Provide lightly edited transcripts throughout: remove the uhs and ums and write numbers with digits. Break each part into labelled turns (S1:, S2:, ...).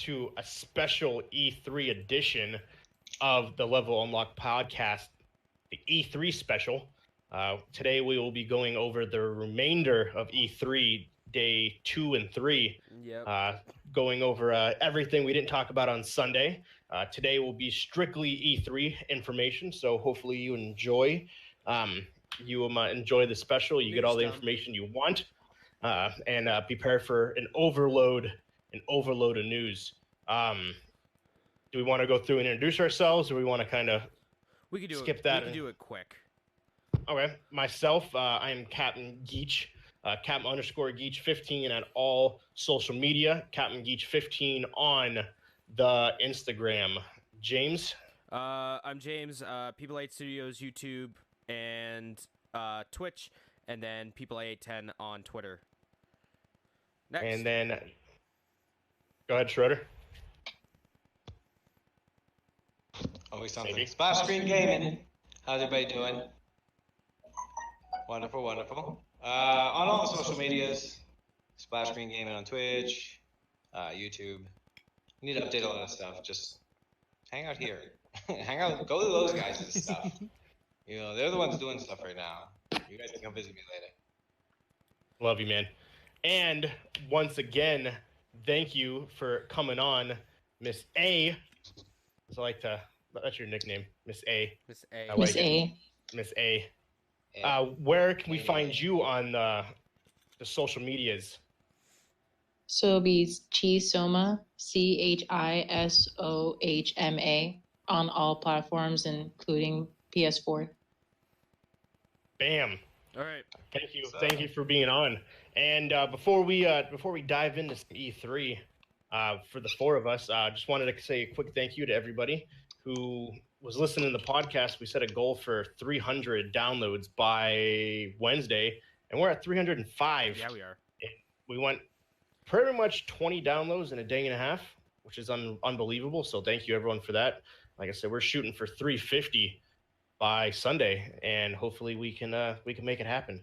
S1: to a special E3 edition of the Level Unlock podcast, the E3 special. Today we will be going over the remainder of E3, day 2 and 3.
S2: Yep.
S1: Going over everything we didn't talk about on Sunday. Today will be strictly E3 information, so hopefully you enjoy. You will enjoy the special. You get all the information you want, and prepare for an overload of news. Do we want to go through and introduce ourselves, or we want to kind of skip that?
S2: We can do it quick.
S1: Okay. Myself, I am Captain Geach, Captain_Geach15 at all social media. Captain Geach15 on the Instagram. James?
S2: I'm James, People 8 Studios, YouTube, and Twitch, and then People 810 on Twitter. Next.
S1: And then, go ahead, Schroeder.
S3: Always something. Splash Screen Gaming. How's everybody doing? Wonderful, wonderful. On all the social medias, Splash Screen Gaming on Twitch, YouTube. You need to update all that stuff. Just hang out here. Hang out. Go to those guys and stuff. You know, they're the ones doing stuff right now. You guys can come visit me later.
S1: Love you, man. And once again, thank you for coming on, Miss A. So I like to. That's your nickname, Miss A.
S2: Miss A.
S1: Like Miss A. Miss A. Where can we find you on the social medias?
S4: So it'll be Chisohma, Chisohma, on all platforms, including PS4.
S1: Bam.
S2: All right.
S1: Thank you for being on. And before we dive into E3, for the four of us, just wanted to say a quick thank you to everybody who was listening to the podcast. We set a goal for 300 downloads by Wednesday, and we're at 305.
S2: Yeah, we are.
S1: We went pretty much 20 downloads in a day and a half, which is unbelievable. So thank you everyone for that. Like I said, we're shooting for 350 by Sunday, and hopefully we can make it happen.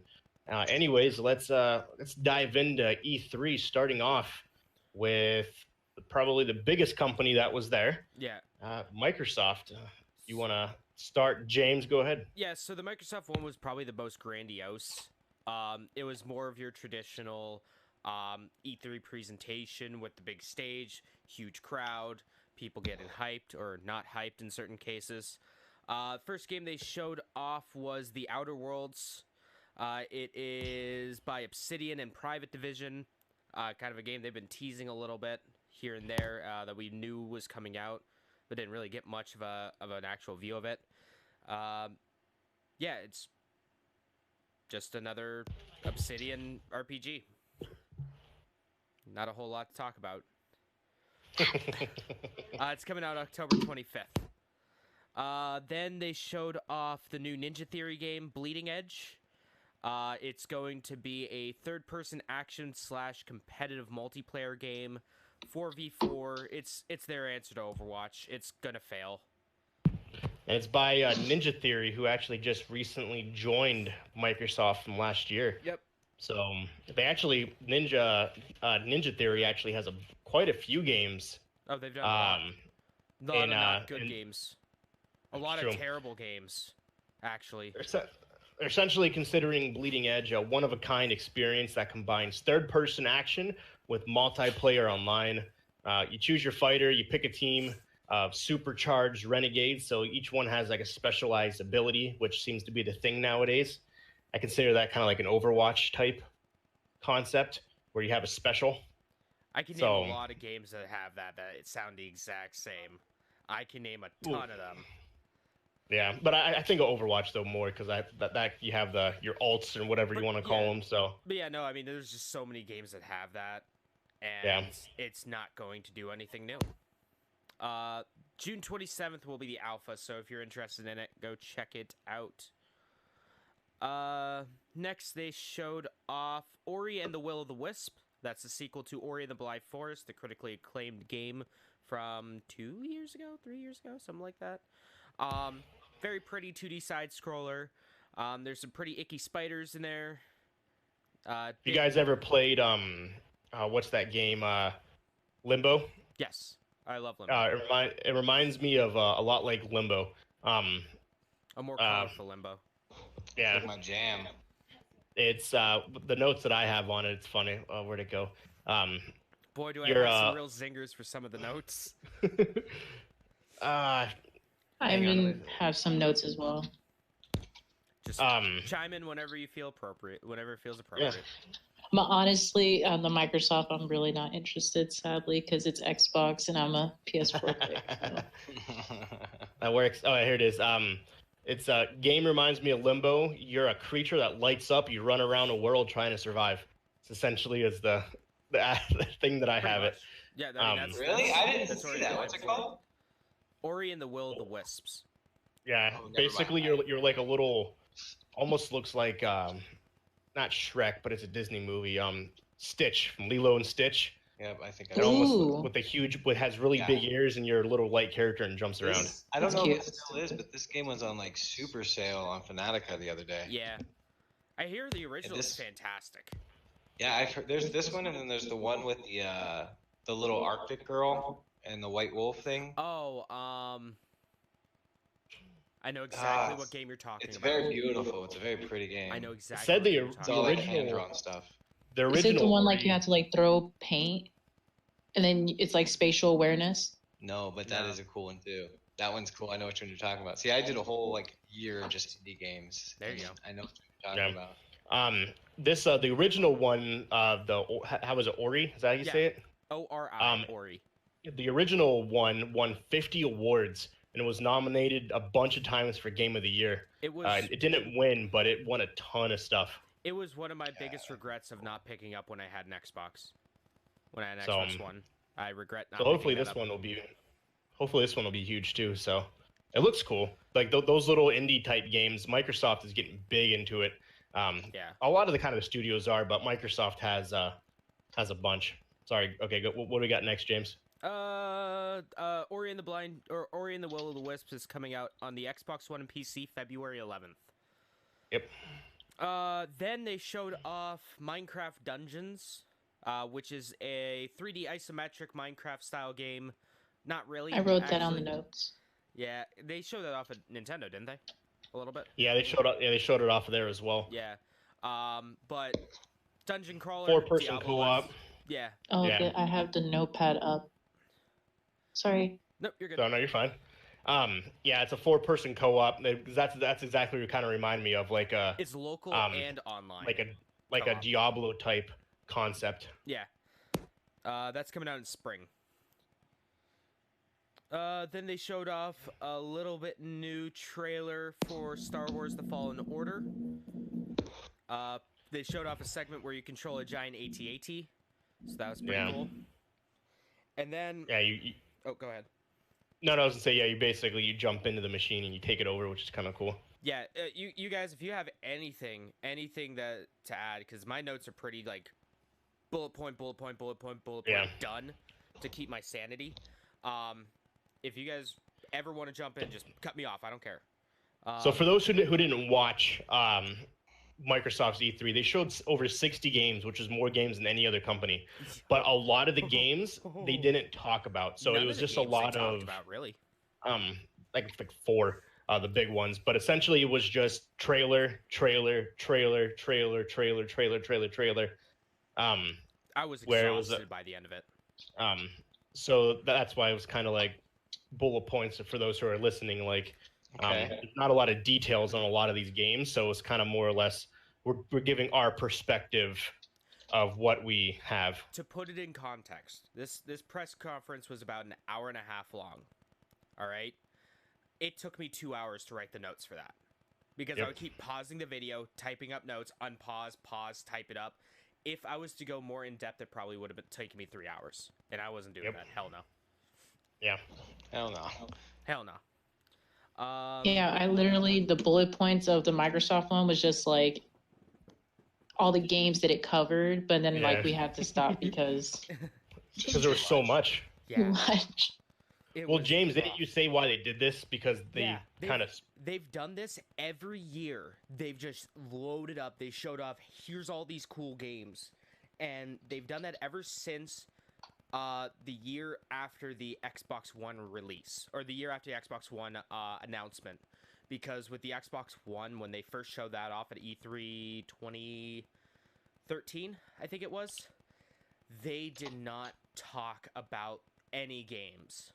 S1: Anyways, let's dive into E3, starting off with probably the biggest company that was there.
S2: Yeah.
S1: Microsoft. You want to start, James? Go ahead.
S2: Yeah, so the Microsoft one was probably the most grandiose. It was more of your traditional E3 presentation with the big stage, huge crowd, people getting hyped or not hyped in certain cases. First game they showed off was The Outer Worlds. It is by Obsidian and Private Division. Kind of a game they've been teasing a little bit here and there that we knew was coming out, but didn't really get much of an actual view of it. Yeah, it's just another Obsidian RPG. Not a whole lot to talk about. It's coming out October 25th. Then they showed off the new Ninja Theory game, Bleeding Edge. It's going to be a third-person action / competitive multiplayer game, 4v4. It's their answer to Overwatch. It's gonna fail.
S1: And it's by Ninja Theory, who actually just recently joined Microsoft from last year.
S2: Yep.
S1: So they actually Ninja Theory actually has quite a few games.
S2: Oh, they've done a lot. A lot of not good games. A lot of terrible games, actually.
S1: They're essentially considering Bleeding Edge a one-of-a-kind experience that combines third-person action with multiplayer online. You choose your fighter, you pick a team of supercharged renegades, so each one has like a specialized ability, which seems to be the thing nowadays. I consider that kind of like an Overwatch type concept, where you have a special.
S2: I can name a lot of games that have that it sound the exact same. I can name a ton of them.
S1: Yeah, but I think of Overwatch though more because that you have your ults and whatever you want to call them. So,
S2: but yeah, no, I mean there's just so many games that have that, and it's not going to do anything new. June 27th will be the alpha, so if you're interested in it, go check it out. Next, they showed off Ori and the Will of the Wisp. That's the sequel to Ori and the Blind Forest, the critically acclaimed game from 3 years ago, something like that. Very pretty 2D side-scroller. There's some pretty icky spiders in there.
S1: You guys ever played, what's that game, Limbo?
S2: Yes, I love Limbo.
S1: It reminds me of a lot like Limbo.
S2: A more colorful Limbo.
S1: Yeah,
S3: Like my jam.
S1: it's the notes that I have on it. It's funny. Where'd it go?
S2: Boy, do I
S1: You're,
S2: have some real zingers for some of the notes.
S4: I
S1: Hang on,
S4: even have some notes as well.
S2: Just chime in whenever you feel appropriate, whenever it feels appropriate.
S4: But honestly, on the Microsoft, I'm really not interested, sadly, because it's Xbox and I'm a PS4 player. So.
S1: That works. Oh, here it is. It's game reminds me of Limbo. You're a creature that lights up. You run around a world trying to survive. It's essentially is the thing that I
S2: Pretty
S1: have
S2: much.
S1: it.
S2: Yeah, I mean, that's
S3: Really? I didn't
S2: that's
S3: see
S2: already
S3: that. What's it called?
S2: Ori and the Will of the Wisps.
S1: Yeah,
S3: Oh, never
S1: basically
S3: mind.
S1: you're like a little, almost looks like not Shrek, but it's a Disney movie. Stitch from Lilo and Stitch.
S3: Yep, I think I
S1: They're
S3: know.
S1: almost
S4: Ooh.
S1: with the huge, with has really big ears, and you're a little light character and jumps around.
S3: I don't
S4: That's
S3: know
S4: cute.
S3: if it still is, but this game was on like super sale on Fanatica the other day.
S2: Yeah. I hear the original is fantastic.
S3: Yeah, I've heard, there's this one, and then there's the one with the little Arctic girl and the white wolf thing.
S2: Oh, I know exactly what game you're talking
S3: It's
S2: about.
S3: very beautiful. It's a very pretty game.
S2: I know exactly.
S1: Said
S2: what
S1: the-
S2: game you're
S3: It's
S2: talking
S3: all like
S2: about.
S1: original-
S3: hand-drawn stuff.
S1: The
S4: Is it
S1: original
S4: the one like you
S1: Ori-
S4: have to like throw paint, and then it's like spatial awareness?
S3: No, but that
S2: No.
S3: is a cool one too. That one's cool. I know what you're talking about. See, I did a whole like year of just indie games.
S2: There you
S3: and
S2: go.
S3: I know what you're talking
S1: Yeah.
S3: about.
S1: This the original one, how was it, Ori? Is that how you
S2: Yeah.
S1: say it?
S2: ORI, Ori.
S1: The original one won 50 awards and was nominated a bunch of times for Game of the Year.
S2: It was
S1: It didn't win, but it won a ton of stuff.
S2: it was one of my biggest regrets of not picking up when I had an Xbox. When I had an
S1: So,
S2: Xbox One, I regret not.
S1: So hopefully
S2: picking that
S1: this
S2: up.
S1: one will be huge too. So it looks cool. Like those little indie type games, Microsoft is getting big into it.
S2: Yeah.
S1: A lot of the kind of the studios are, but Microsoft has a bunch. Sorry. Okay. What do we got next, James?
S2: Ori and the Will of the Wisps is coming out on the Xbox One and PC February 11th.
S1: Yep.
S2: Then they showed off Minecraft Dungeons, which is a 3D isometric Minecraft style game. Not really.
S4: I wrote that on the
S2: actually.
S4: notes.
S2: Yeah, they showed that off at Nintendo, didn't they? A little bit.
S1: Yeah, they showed up. Yeah, they showed it off there as well.
S2: Yeah. But dungeon crawler.
S1: 4-person
S2: Diablo-esque.
S1: co-op.
S2: Yeah.
S4: Oh,
S1: Yeah.
S4: I have the notepad up. Sorry.
S2: Nope, you're good.
S1: So no, you're fine. Yeah, it's a 4-person co-op. That's exactly what it kind of remind me of, like a
S2: It's local and online.
S1: like a
S2: Co-op.
S1: Diablo type concept.
S2: Yeah. That's coming out in spring. Then they showed off a little bit new trailer for Star Wars The Fallen Order. They showed off a segment where you control a giant AT-AT. So that was pretty cool. And then...
S1: Yeah, you
S2: Oh, go ahead.
S1: No, I was gonna say, yeah, you jump into the machine and you take it over, which is kind of cool.
S2: Yeah, you guys, if you have anything that to add, because my notes are pretty, like, bullet point, done to keep my sanity. If you guys ever want to jump in, just cut me off. I don't care.
S1: So for those who didn't watch Microsoft's E3, they showed over 60 games, which is more games than any other company. But a lot of the games they didn't talk about. So
S2: None
S1: it
S2: of
S1: was
S2: the
S1: just a
S2: games they
S1: lot
S2: talked
S1: of
S2: about, really.
S1: like 4 the big ones. But essentially it was just trailer.
S2: I was
S1: where it was
S2: exhausted by the end of it.
S1: So that's why it was kind of like bullet points for those who are listening. Like,
S3: Okay.
S1: there's not a lot of details on a lot of these games, so it's kind of more or less we're giving our perspective of what we have.
S2: To put it in context, this press conference was about an hour and a half long. All right? It took me 2 hours to write the notes for that. Because I would keep pausing the video, typing up notes, unpause, pause, type it up. If I was to go more in depth, it probably would have taken me 3 hours. And I wasn't doing that. Hell no.
S1: Yeah.
S3: Hell no.
S2: Hell no.
S4: Yeah, I literally, the bullet points of the Microsoft one was just like all the games that it covered, but then like we had to stop because
S1: Because there was so much.
S4: too
S2: Yeah.
S4: much.
S1: Well, James, didn't you say why they did this? Because they kind of...
S2: They've done this every year. They've just loaded up. They showed off, here's all these cool games. And they've done that ever since the year after the Xbox One release, or the year after the Xbox One announcement, because with the Xbox One, when they first showed that off at E3 2013, I think it was, they did not talk about any games.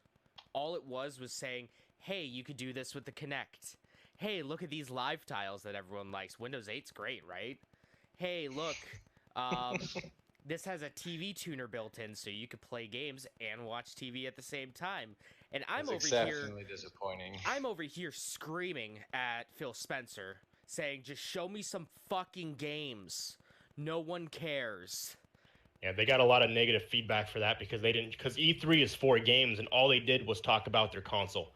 S2: All it was saying, hey, you could do this with the Kinect. Hey, look at these live tiles that everyone likes. Windows 8's great, right? Hey, look, this has a TV tuner built in, so you could play games and watch TV at the same time. And I'm over here
S3: exceptionally disappointing.
S2: I'm over here screaming at Phil Spencer, saying, just show me some fucking games. No one cares.
S1: Yeah, they got a lot of negative feedback for that because E3 is 4 games and all they did was talk about their console,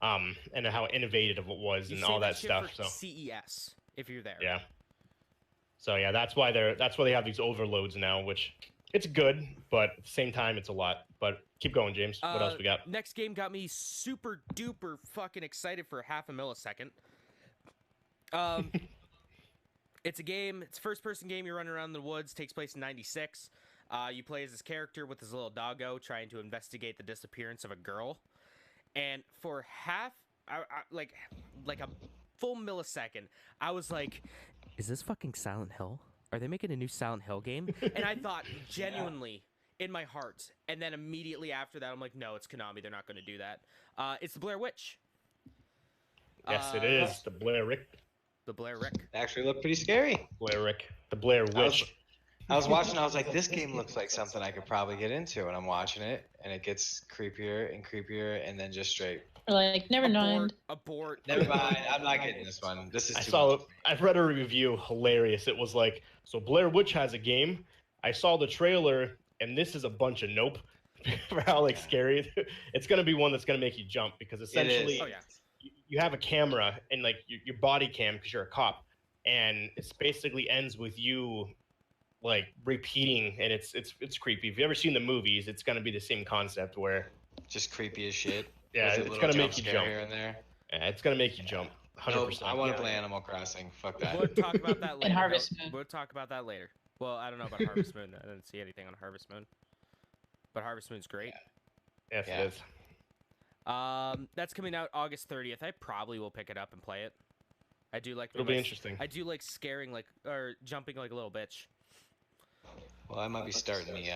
S1: and how innovative it was and all that stuff. So
S2: CES, if you're there.
S1: Yeah. So yeah, that's why they have these overloads now, which it's good, but at the same time it's a lot. But keep going, James. What else we got?
S2: Next game got me super duper fucking excited for half a millisecond. It's a game. It's a first-person game. You're running around in the woods. Takes place in '96. You play as this character with his little doggo trying to investigate the disappearance of a girl. And for like a full millisecond, I was like, "Is this fucking Silent Hill? Are they making a new Silent Hill game?" And I thought genuinely in my heart. And then immediately after that, I'm like, "No, it's Konami. They're not going to do that." It's the Blair Witch.
S1: Yes, it is the Blair Witch.
S2: The Blair Witch.
S3: It actually looked pretty scary.
S1: Blair Witch. The Blair Witch.
S3: I was watching. I was like, this game looks like something I could probably get into, and I'm watching it, and it gets creepier and creepier, and then just straight.
S4: Like, never mind.
S2: Abort.
S3: Never mind. I'm not getting this one. This is.
S1: I've read a review. Hilarious. It was like, so Blair Witch has a game. I saw the trailer, and this is a bunch of nope. For how like scary it's gonna be one that's gonna make you jump because essentially, you have a camera and like your body cam because you're a cop, and it basically ends with you like repeating, and it's creepy. If you've ever seen the movies, it's gonna be the same concept where
S3: just creepy as shit.
S1: Yeah, it's gonna make you jump
S3: here and there.
S1: Yeah, it's gonna make you jump. 100%.
S3: Nope, I want to play Animal Crossing. Fuck that.
S2: We'll talk about that later.
S4: And Harvest Moon.
S2: We'll talk about that later. Well, I don't know about Harvest Moon. I didn't see anything on Harvest Moon, but Harvest Moon's great.
S1: Yeah. Yes, it is.
S2: That's coming out August 30th. I probably will pick it up and play it. I do like.
S1: It'll be interesting.
S2: I do like scaring or jumping like a little bitch.
S3: Well, I might be starting the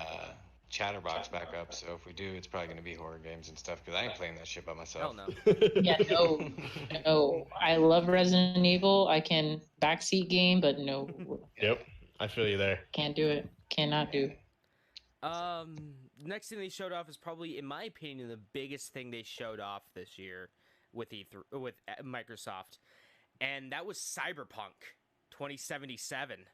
S3: Chatterbox back up, so if we do, it's probably going to be horror games and stuff, because I ain't playing that shit by myself.
S2: Hell no.
S4: Yeah, no. I love Resident Evil. I can backseat game, but no.
S1: Yep, I feel you there.
S4: Can't do it. Cannot do.
S2: Next thing they showed off is probably, in my opinion, the biggest thing they showed off this year with Microsoft, and that was Cyberpunk 2077.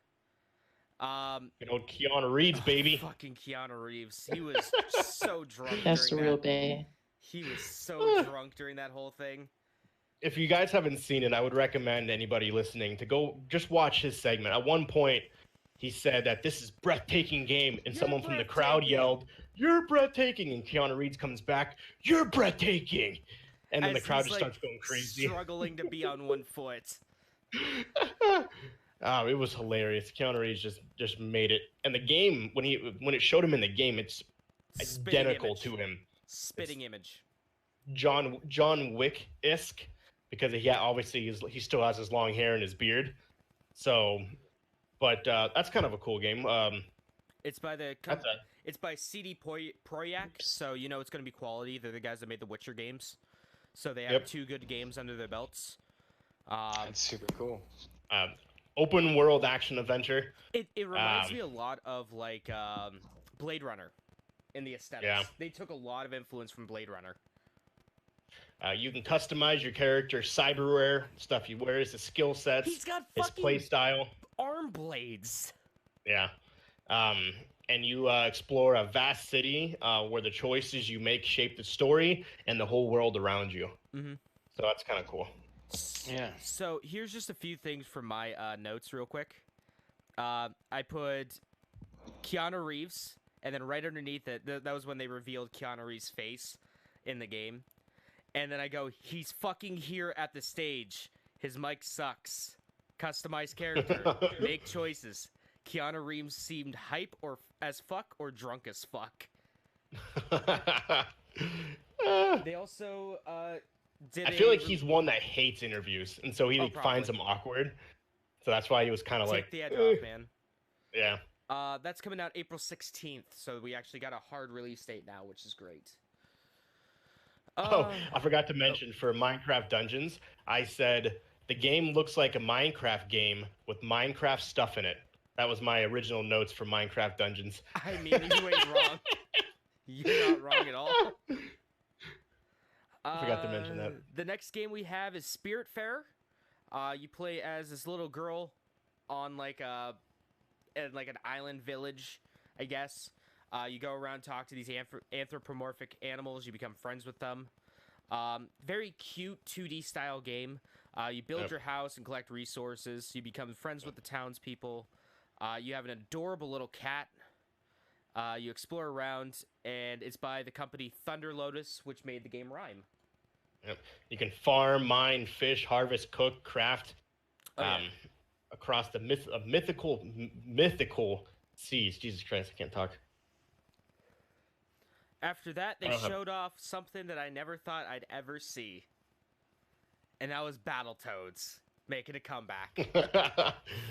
S1: Good old Keanu Reeves, baby.
S2: Fucking Keanu Reeves. He was so drunk.
S4: That's the
S2: during
S4: real
S2: that.
S4: bae.
S2: He was so drunk during that whole thing.
S1: If you guys haven't seen it, I would recommend anybody listening to go just watch his segment. At one point, he said that this is breathtaking game, and someone from the crowd yelled, "You're breathtaking!" And Keanu Reeves comes back, "You're breathtaking!" And then the crowd just starts going crazy.
S2: Struggling to be on one foot.
S1: Oh, it was hilarious. Keanu Reeves just made it. And the game, when it showed him in the game, it's identical to him.
S2: Spitting image.
S1: John Wick-esque, because obviously he still has his long hair and his beard. So, but that's kind of a cool game.
S2: It's by it's by CD Projekt, so you know it's going to be quality. They're the guys that made the Witcher games, so they have 2 good games under their belts.
S3: That's super cool.
S1: Open world action adventure.
S2: It reminds me a lot of like Blade Runner in the aesthetics.
S1: Yeah.
S2: They took a lot of influence from Blade Runner.
S1: You can customize your character, cyberware, stuff he wears, his skill sets,
S2: He's got
S1: his
S2: fucking
S1: play style.
S2: arm blades.
S1: Yeah. And you explore a vast city where the choices you make shape the story and the whole world around you.
S2: Mm-hmm.
S1: So that's kind of cool.
S3: Yeah.
S2: So here's just a few things from my notes real quick. I put Keanu Reeves, and then right underneath it, that was when they revealed Keanu Reeves' face in the game. And then I go, he's fucking here at the stage. His mic sucks. Customize character. Make choices. Keanu Reeves seemed hype or as fuck or drunk as fuck. They also did.
S1: I feel like he's one that hates interviews, and so he finds them awkward. So that's why he was kind of like,
S2: take the edge off, man.
S1: Yeah.
S2: That's coming out April 16th, so we actually got a hard release date now, which is great.
S1: I forgot to mention for Minecraft Dungeons, I said the game looks like a Minecraft game with Minecraft stuff in it. That was my original notes for Minecraft Dungeons.
S2: I mean, you ain't wrong. You're not wrong at all.
S1: I forgot to mention that.
S2: The next game we have is Spiritfarer. You play as this little girl on like an island village, I guess. You go around, talk to these anthropomorphic animals. You become friends with them. Very cute 2D style game. You build your house and collect resources. You become friends with the townspeople. You have an adorable little cat. You explore around, and it's by the company Thunder Lotus, which made the game Rhyme.
S1: Yep. You can farm, mine, fish, harvest, cook, craft across the mythical seas. Jesus Christ, I can't talk.
S2: After that, they showed off something that I never thought I'd ever see. And that was Battletoads making a comeback.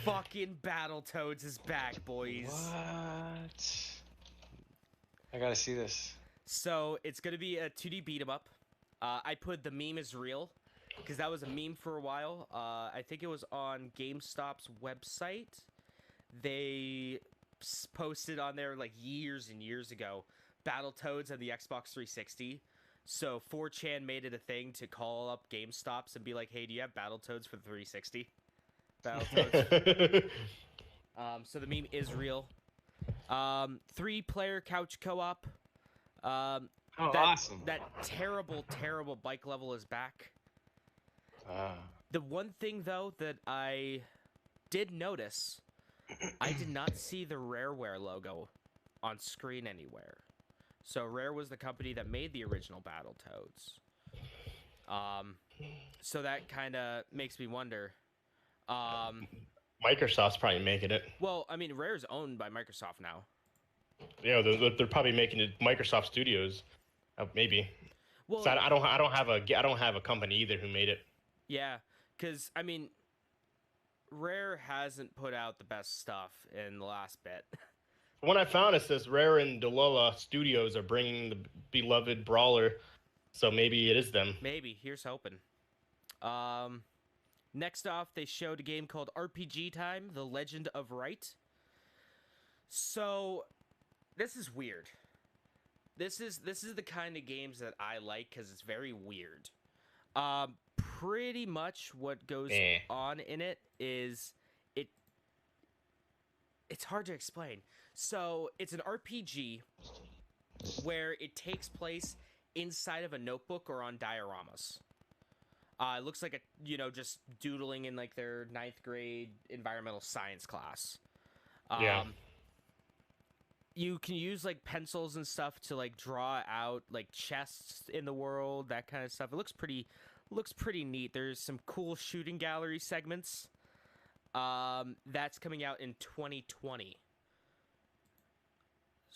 S2: Fucking Battletoads is back, boys.
S3: What? I gotta see this.
S2: So, it's gonna be a 2D beat-em-up. I put the meme is real, because that was a meme for a while. I think it was on GameStop's website. They posted on there, like, years and years ago, Battletoads and the Xbox 360. So 4chan made it a thing to call up GameStops and be like, hey, do you have Battletoads for the 360? Battletoads. So the meme is real. 3-player couch co-op.
S3: Awesome.
S2: That terrible, terrible bike level is back. The one thing, though, that I did notice, I did not see the Rareware logo on screen anywhere. So Rare was the company that made the original Battletoads. So that kind of makes me wonder.
S1: Microsoft's probably making it.
S2: Well, I mean, Rare's owned by Microsoft now.
S1: Yeah, they're probably making it Microsoft Studios, maybe.
S2: Well,
S1: so I don't have a company either who made it.
S2: Yeah, because I mean, Rare hasn't put out the best stuff in the last bit.
S1: When I found it says Rare and Delilah Studios are bringing the beloved brawler, so maybe it is them.
S2: Maybe. Here's hoping. Next off, they showed a game called RPG Time: The Legend of Right. So, this is weird. This is the kind of games that I like because it's very weird. Pretty much what goes on in it is it's hard to explain. So, it's an RPG where it takes place inside of a notebook or on dioramas. It looks like just doodling in like their 9th grade environmental science class. You can use like pencils and stuff to like draw out like chests in the world, that kind of stuff. It looks pretty neat. There's some cool shooting gallery segments. That's coming out in 2020.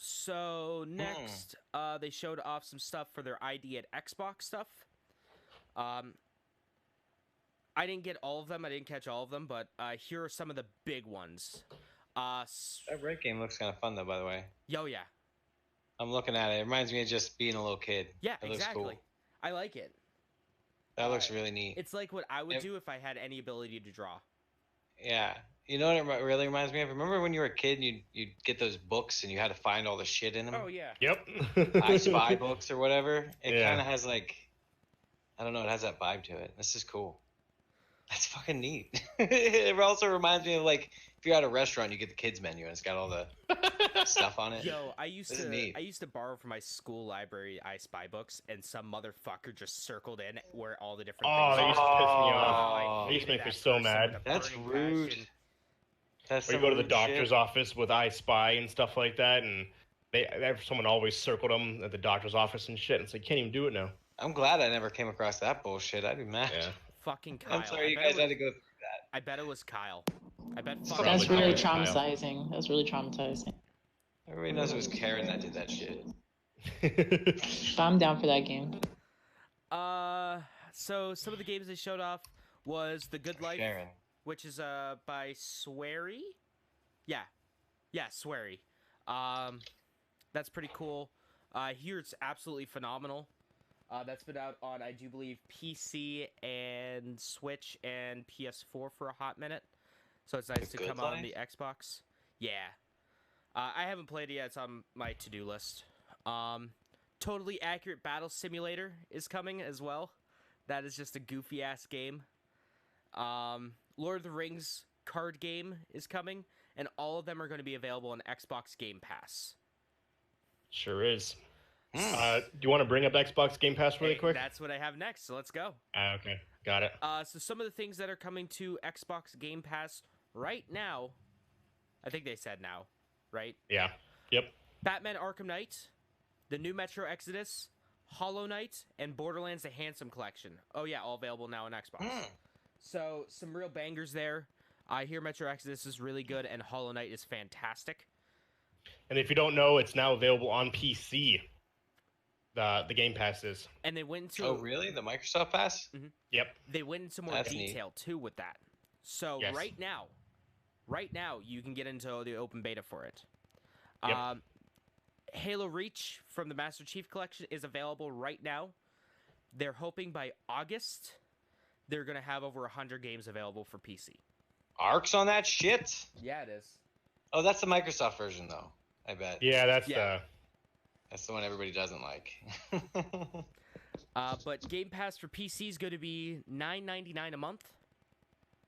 S2: So next, they showed off some stuff for their ID at Xbox stuff. I didn't get all of them. I didn't catch all of them, but here are some of the big ones.
S3: That Red game looks kind of fun, though, by the way.
S2: Yo, yeah.
S3: I'm looking at it. It reminds me of just being a little kid.
S2: Yeah,
S3: it
S2: exactly.
S3: Looks cool.
S2: I like it.
S3: That looks really neat.
S2: It's like what I would do if I had any ability to draw.
S3: Yeah. You know what it really reminds me of? Remember when you were a kid and you'd get those books and you had to find all the shit in them?
S2: Oh, yeah.
S1: Yep.
S3: I Spy books or whatever? It kind of has like, I don't know, it has that vibe to it. This is cool. That's fucking neat. It also reminds me of like, if you're at a restaurant, you get the kids menu and it's got all the stuff on it.
S2: Yo, I used to borrow from my school library I Spy books, and some motherfucker just circled in where all the different things
S1: they used to piss me
S2: off.
S1: They used to make me so mad.
S3: That's rude.
S1: Or you go to the doctor's office with I Spy and stuff like that, and someone always circled them at the doctor's office and shit. And so you can't even do it now.
S3: I'm glad I never came across that bullshit. I'd be mad.
S1: Yeah.
S2: Fucking Kyle.
S3: I'm sorry you guys had to go through that.
S2: I bet it was Kyle. I bet.
S4: That's really traumatizing. That's really traumatizing.
S3: Everybody knows it was Karen that did that shit.
S4: But I'm down for that game.
S2: So some of the games they showed off was The Good Life,
S3: Sharon.
S2: which is by Swery. Yeah, Swery. That's pretty cool. I hear it's absolutely phenomenal. That's been out on, I do believe, PC and Switch and PS4 for a hot minute. So it's nice to come out on the Xbox. Yeah. I haven't played it yet. It's on my to-do list. Totally Accurate Battle Simulator is coming as well. That is just a goofy-ass game. Lord of the Rings card game is coming, and all of them are going to be available on Xbox Game Pass.
S1: Sure is. Do you want to bring up Xbox Game Pass really quick?
S2: That's what I have next, so let's go.
S1: Okay, got it.
S2: So some of the things that are coming to Xbox Game Pass right now, I think they said now, right?
S1: Yeah. Yep.
S2: Batman Arkham Knight, the new Metro Exodus, Hollow Knight, and Borderlands: The Handsome Collection. Oh yeah, all available now on Xbox. So some real bangers there. I hear Metro Exodus is really good, and Hollow Knight is fantastic.
S1: And if you don't know, it's now available on PC. The Game Pass is.
S2: And they went into...
S3: Oh, really? The Microsoft Pass?
S2: Mm-hmm.
S1: Yep.
S2: They went into more detail, too, with that. So
S1: yes.
S2: right now, you can get into the open beta for it.
S1: Yep.
S2: Halo Reach from the Master Chief Collection is available right now. They're hoping by August, they're going to have over 100 games available for PC.
S3: Arc's on that shit?
S2: Yeah, it is.
S3: Oh, that's the Microsoft version, though. I bet.
S1: Yeah, that's
S3: That's the one everybody doesn't like.
S2: But Game Pass for PC is going to be $9.99 a month.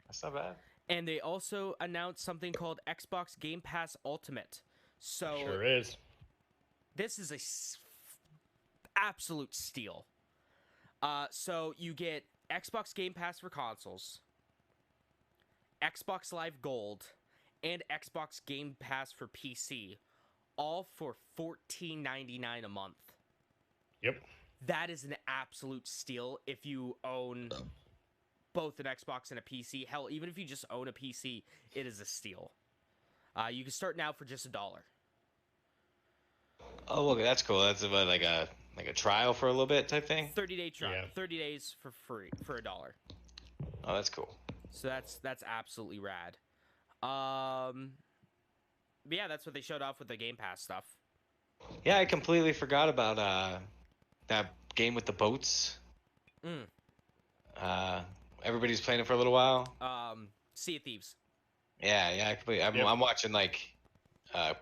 S3: That's not bad.
S2: And they also announced something called Xbox Game Pass Ultimate. So
S1: sure is.
S2: This is absolute steal. So you get Xbox Game Pass for consoles, Xbox Live Gold, and Xbox Game Pass for PC, all for $14.99 a month.
S1: Yep.
S2: That is an absolute steal if you own both an Xbox and a PC. Hell, even if you just own a PC, it is a steal. You can start now for just $1.
S3: Oh, look, that's cool. That's about like a trial for a little bit type thing.
S2: 30-day trial.
S1: Yeah.
S2: 30 days for free for $1.
S3: Oh, that's cool.
S2: So that's absolutely rad. But yeah, that's what they showed off with the Game Pass stuff.
S3: Yeah, I completely forgot about that game with the boats. Everybody's playing it for a little while.
S2: Sea of Thieves.
S3: Yeah, completely. I'm watching like a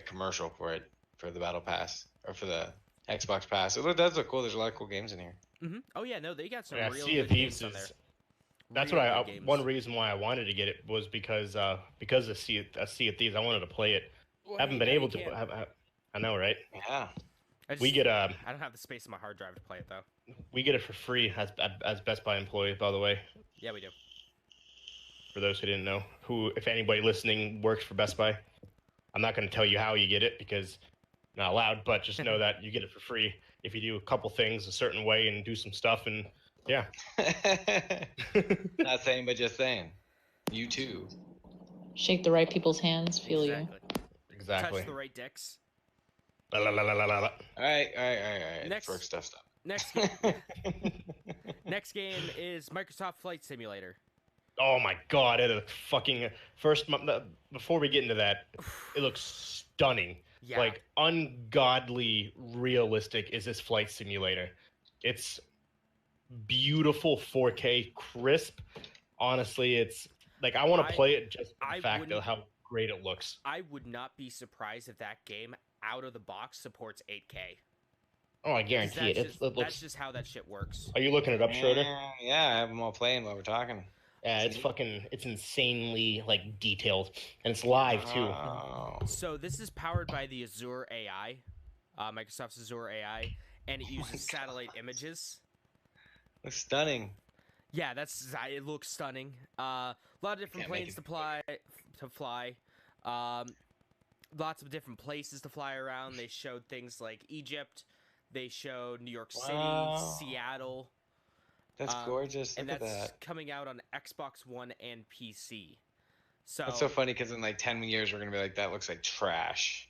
S3: commercial for it for the Battle Pass or for the Xbox Pass. It does look cool. There's a lot of cool games in here.
S2: Mm-hmm. Oh yeah, no, they got some real
S1: Sea of
S2: good
S1: Thieves
S2: games on there.
S1: That's
S2: real
S1: what one reason why I wanted to get it was because of Sea of Thieves. I wanted to play it.
S2: Well,
S1: Haven't been able to. I know, right?
S3: Yeah.
S1: We get
S2: I don't have the space on my hard drive to play it though.
S1: We get it for free as Best Buy employees, by the way.
S2: Yeah, we do.
S1: For those who didn't know, if anybody listening works for Best Buy, I'm not going to tell you how you get it because I'm not allowed, but just know that you get it for free if you do a couple things a certain way and do some stuff, and yeah.
S3: Not saying, but just saying. You too.
S4: Shake the right people's hands, feel you.
S1: Exactly.
S2: Touch the right dicks.
S1: La, la, la, la, la, la.
S3: All right.
S2: Next
S3: Work stuff. Stop.
S2: Next game is Microsoft Flight Simulator.
S1: Oh my god, it is fucking before we get into that, it looks stunning.
S2: Yeah.
S1: Like ungodly realistic is this flight simulator. It's beautiful 4K crisp. Honestly, it's like I want to play it just for the fact of how great it looks.
S2: I would not be surprised if that game out of the box supports 8K.
S1: Oh, I guarantee it. It looks...
S2: That's just how that shit works.
S1: Are you looking it up, Schroeder?
S3: Yeah, I have them all playing while we're talking.
S1: Yeah, it's insanely like detailed, and it's live too.
S3: Oh.
S2: So this is powered by the Azure AI, Microsoft's Azure AI, and it uses satellite images.
S3: Looks stunning.
S2: Yeah, it looks stunning. A lot of different planes to fly. Lots of different places to fly around. They showed things like Egypt. They showed New York City, Seattle.
S3: That's gorgeous.
S2: And
S3: Look
S2: that's
S3: at that.
S2: coming out on Xbox One and PC. So
S3: That's so funny because in like 10 years we're gonna be like, that looks like trash.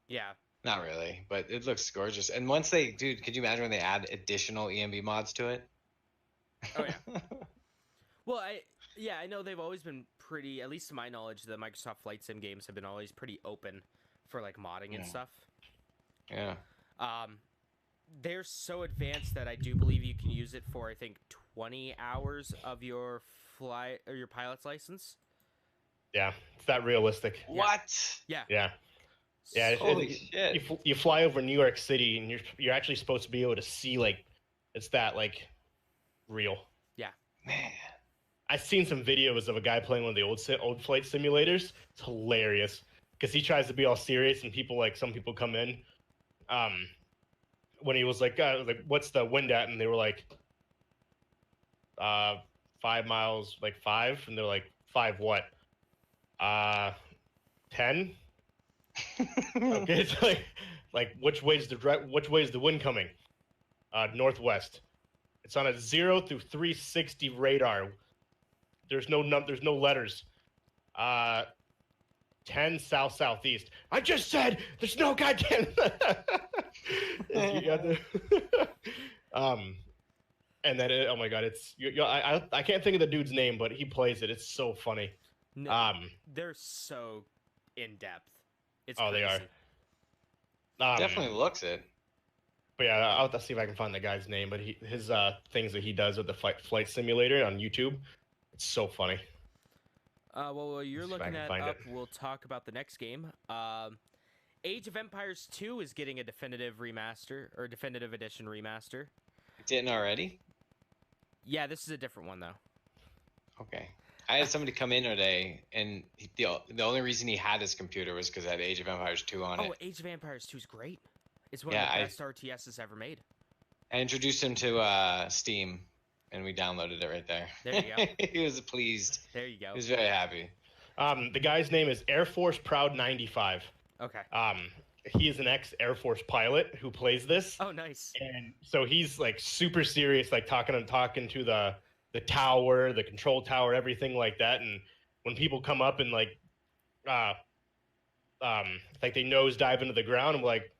S2: Yeah.
S3: Not really, but it looks gorgeous. And once dude, could you imagine when they add additional EMB mods to it?
S2: Oh yeah. Well, I know they've always been pretty, at least to my knowledge, the Microsoft Flight Sim games have been always pretty open for like modding and stuff.
S3: Yeah.
S2: They're so advanced that I do believe you can use it for, I think, 20 hours of your flight or your pilot's license.
S1: Yeah, it's that realistic.
S3: What?
S2: Yeah.
S1: Yeah. Yeah.
S3: Holy shit.
S1: You fly over New York City, and you're actually supposed to be able to see like it's that like real.
S2: Yeah.
S3: Man.
S1: I've seen some videos of a guy playing one of the old flight simulators. It's hilarious because he tries to be all serious, and some people come in. When he was like, what's the wind at? And they were like, 5 miles, like 5, and they're like, 5 what? 10. Okay, it's like which way's the wind coming? Northwest. It's on a 0 through 360 radar. There's no letters. 10 southeast. I just said there's no goddamn. And then oh my god, I can't think of the dude's name, but he plays it. It's so funny.
S2: No, they're so in depth. It's crazy.
S1: They are.
S3: Definitely looks it.
S1: But yeah, I'll have to see if I can find the guy's name. But his things that he does with the flight simulator on YouTube, it's so funny.
S2: Well, you're looking that up. We'll talk about the next game. Age of Empires 2 is getting a definitive remaster or definitive edition remaster.
S3: It didn't already?
S2: Yeah, this is a different one though.
S3: Okay. I had somebody come in today, and the only reason he had his computer was because it had Age of Empires 2 on it.
S2: Oh, Age of Empires 2 is great. It's one of the best RTSs ever made.
S3: I introduced him to Steam, and we downloaded it right there.
S2: There you go.
S3: He was pleased.
S2: There you go.
S3: He was very happy.
S1: The guy's name is Air Force Proud 95.
S2: Okay.
S1: He is an ex-Air Force pilot who plays this.
S2: Oh, nice.
S1: And so he's like super serious, like talking to the tower, the control tower, everything like that. And when people come up and like they nose dive into the ground, I'm like,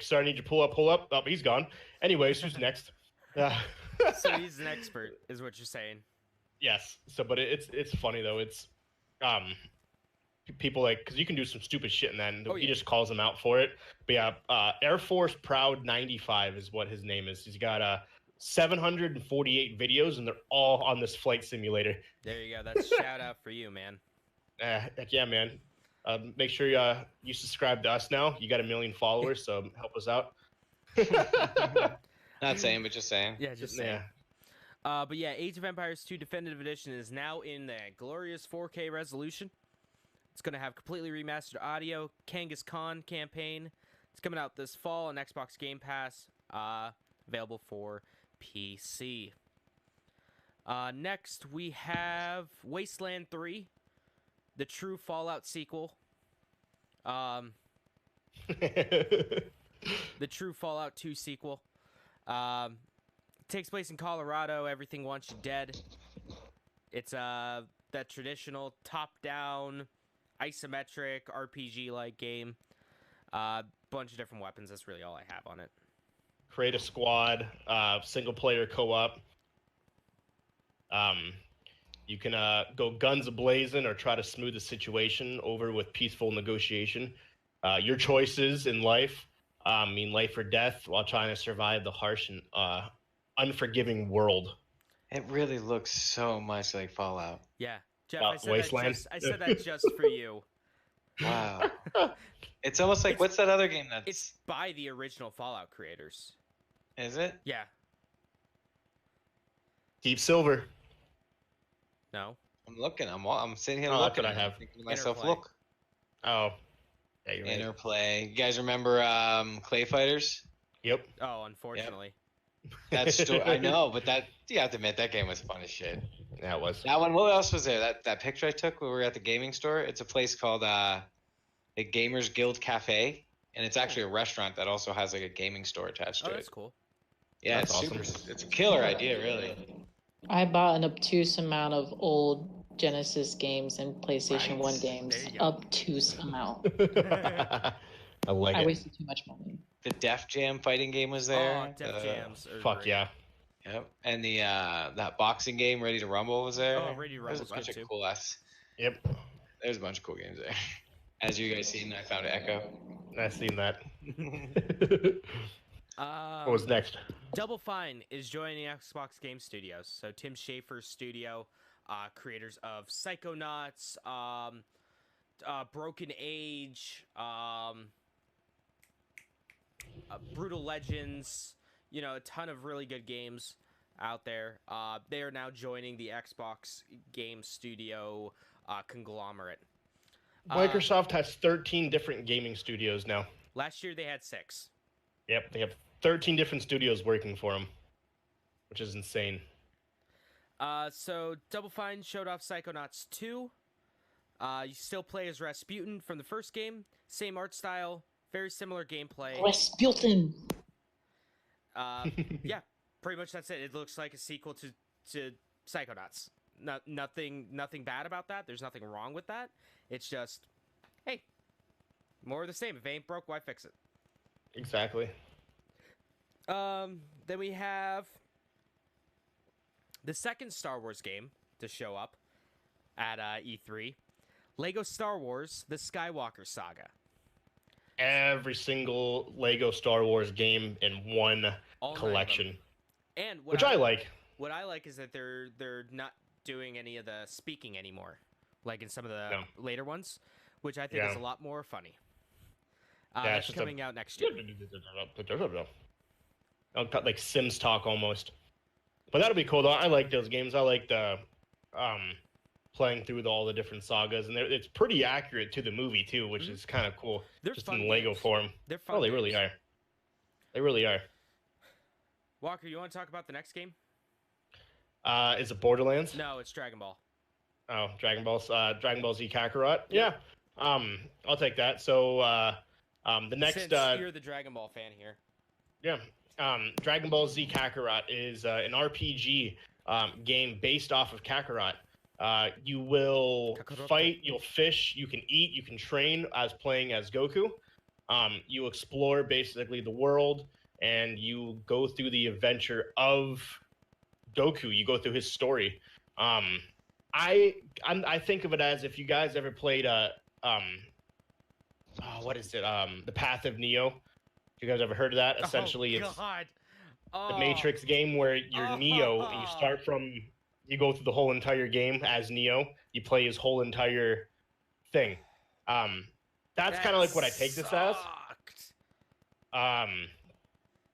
S1: sir, I need you to pull up. Oh, he's gone. Anyways, who's next?
S2: So he's an expert, is what you're saying.
S1: Yes. So, but it's funny though. It's people because you can do some stupid shit in that, and he just calls them out for it. But yeah, Air Force Proud 95 is what his name is. He's got 748 videos, and they're all on this flight simulator.
S2: There you go. That's a shout out for you, man.
S1: Heck yeah, man. Make sure you subscribe to us now. You got 1 million followers, so help us out.
S3: Not saying, but just saying.
S2: Yeah, just saying. Yeah. But yeah, Age of Empires 2 Definitive Edition is now in the glorious 4K resolution. It's going to have completely remastered audio, Kangas Khan campaign. It's coming out this fall on Xbox Game Pass, available for PC. Next, we have Wasteland 3, the true Fallout sequel. The true Fallout 2 sequel. Takes place in Colorado. Everything wants you dead. It's that traditional top-down, isometric, RPG-like game. Bunch of different weapons. That's really all I have on it.
S1: Create a squad, single-player co-op. You can go guns a-blazing or try to smooth the situation over with peaceful negotiation. Your choices in life mean life or death while trying to survive the harsh and unforgiving world.
S3: It really looks so much like Fallout.
S2: Yeah. Jeff,
S1: Wasteland.
S2: I said that just for you.
S3: Wow. It's almost like, what's that other game that's...
S2: It's by the original Fallout creators.
S3: Is it?
S2: Yeah.
S1: Deep Silver.
S2: No.
S3: I'm looking. I'm sitting here
S1: looking.
S3: looking.
S1: That's what I have.
S3: Thinking to myself,
S2: Interplay.
S3: look.
S1: Oh. Yeah, you're right.
S3: Interplay. You guys remember Clay Fighters?
S1: Yep.
S2: Oh, unfortunately.
S3: That's I know, but you have to admit that game was fun as shit.
S1: Yeah, it was.
S3: That one. What else was there? That picture I took when we were at the gaming store. It's a place called the Gamers Guild Cafe, and it's actually a restaurant that also has like a gaming store attached to it.
S2: Oh, that's cool.
S3: Yeah,
S1: That's
S3: it's
S1: awesome.
S3: super. It's a killer idea, really.
S4: I bought an obtuse amount of old Genesis games and PlayStation
S3: Right.
S4: 1 games.
S2: There you go.
S4: Obtuse amount.
S1: I like
S4: I
S1: it.
S4: wasted too much money.
S3: The Def Jam fighting game was there.
S2: Oh, Def Jams. Are
S1: Fuck
S2: great.
S1: yeah.
S3: Yep. And the that boxing game, Ready to Rumble, was there.
S2: Oh, Ready to Rumble
S3: There's a bunch
S2: good
S3: of
S2: too.
S3: cool ass.
S1: Yep.
S3: There's a bunch of cool games there. As you guys seen, I found Echo.
S1: I've seen that. What was next?
S2: Double Fine is joining Xbox Game Studios. So Tim Schafer's studio, creators of Psychonauts, Broken Age, Brutal Legends, you know, a ton of really good games out there. They are now joining the Xbox Game Studio conglomerate.
S1: Microsoft has 13 different gaming studios now.
S2: Last year they had 6.
S1: Yep, they have 13 different studios working for them, which is insane.
S2: So Double Fine showed off Psychonauts 2. You still play as Rasputin from the first game. Same art style, very similar gameplay.
S4: Rasputin.
S2: Yeah, pretty much that's it. It looks like a sequel to Psychonauts. Nothing bad about that. There's nothing wrong with that. It's just, hey, more of the same. If it ain't broke, why fix it?
S1: Exactly.
S2: Then we have the second Star Wars game to show up at E3. Lego Star Wars: The Skywalker Saga.
S1: Every single Lego Star Wars game in one collection.
S2: And
S1: which I like.
S2: What I like is that they're not doing any of the speaking anymore, like in some of the later ones, which I think is a lot more funny. That's coming out next year.
S1: Like Sims talk almost. But that'll be cool though. I like those games. I like the playing through all the different sagas, and it's pretty accurate to the movie too, which is kind of cool.
S2: They're
S1: just
S2: fun
S1: in Lego
S2: games.
S1: form.
S2: They're fun.
S1: Oh, they
S2: games.
S1: really are. They really are.
S2: Walker, you want to talk about the next game?
S1: Is it Borderlands?
S2: No, it's Dragon Ball.
S1: Oh, Dragon Ball Z Kakarot. Yeah. I'll take that. So the next
S2: Since you're the Dragon Ball fan here.
S1: Yeah. Dragon Ball Z Kakarot is an RPG game based off of Kakarot. You will fight, you'll fish, you can eat, you can train as playing as Goku. You explore basically the world, and you go through the adventure of Goku. You go through his story. I think of it as, if you guys ever played what is it? The Path of Neo. You guys ever heard of that? Essentially, it's the Matrix game where you're Neo and you go through the whole entire game as Neo. You play his whole entire thing. That's kind of like what I take this as.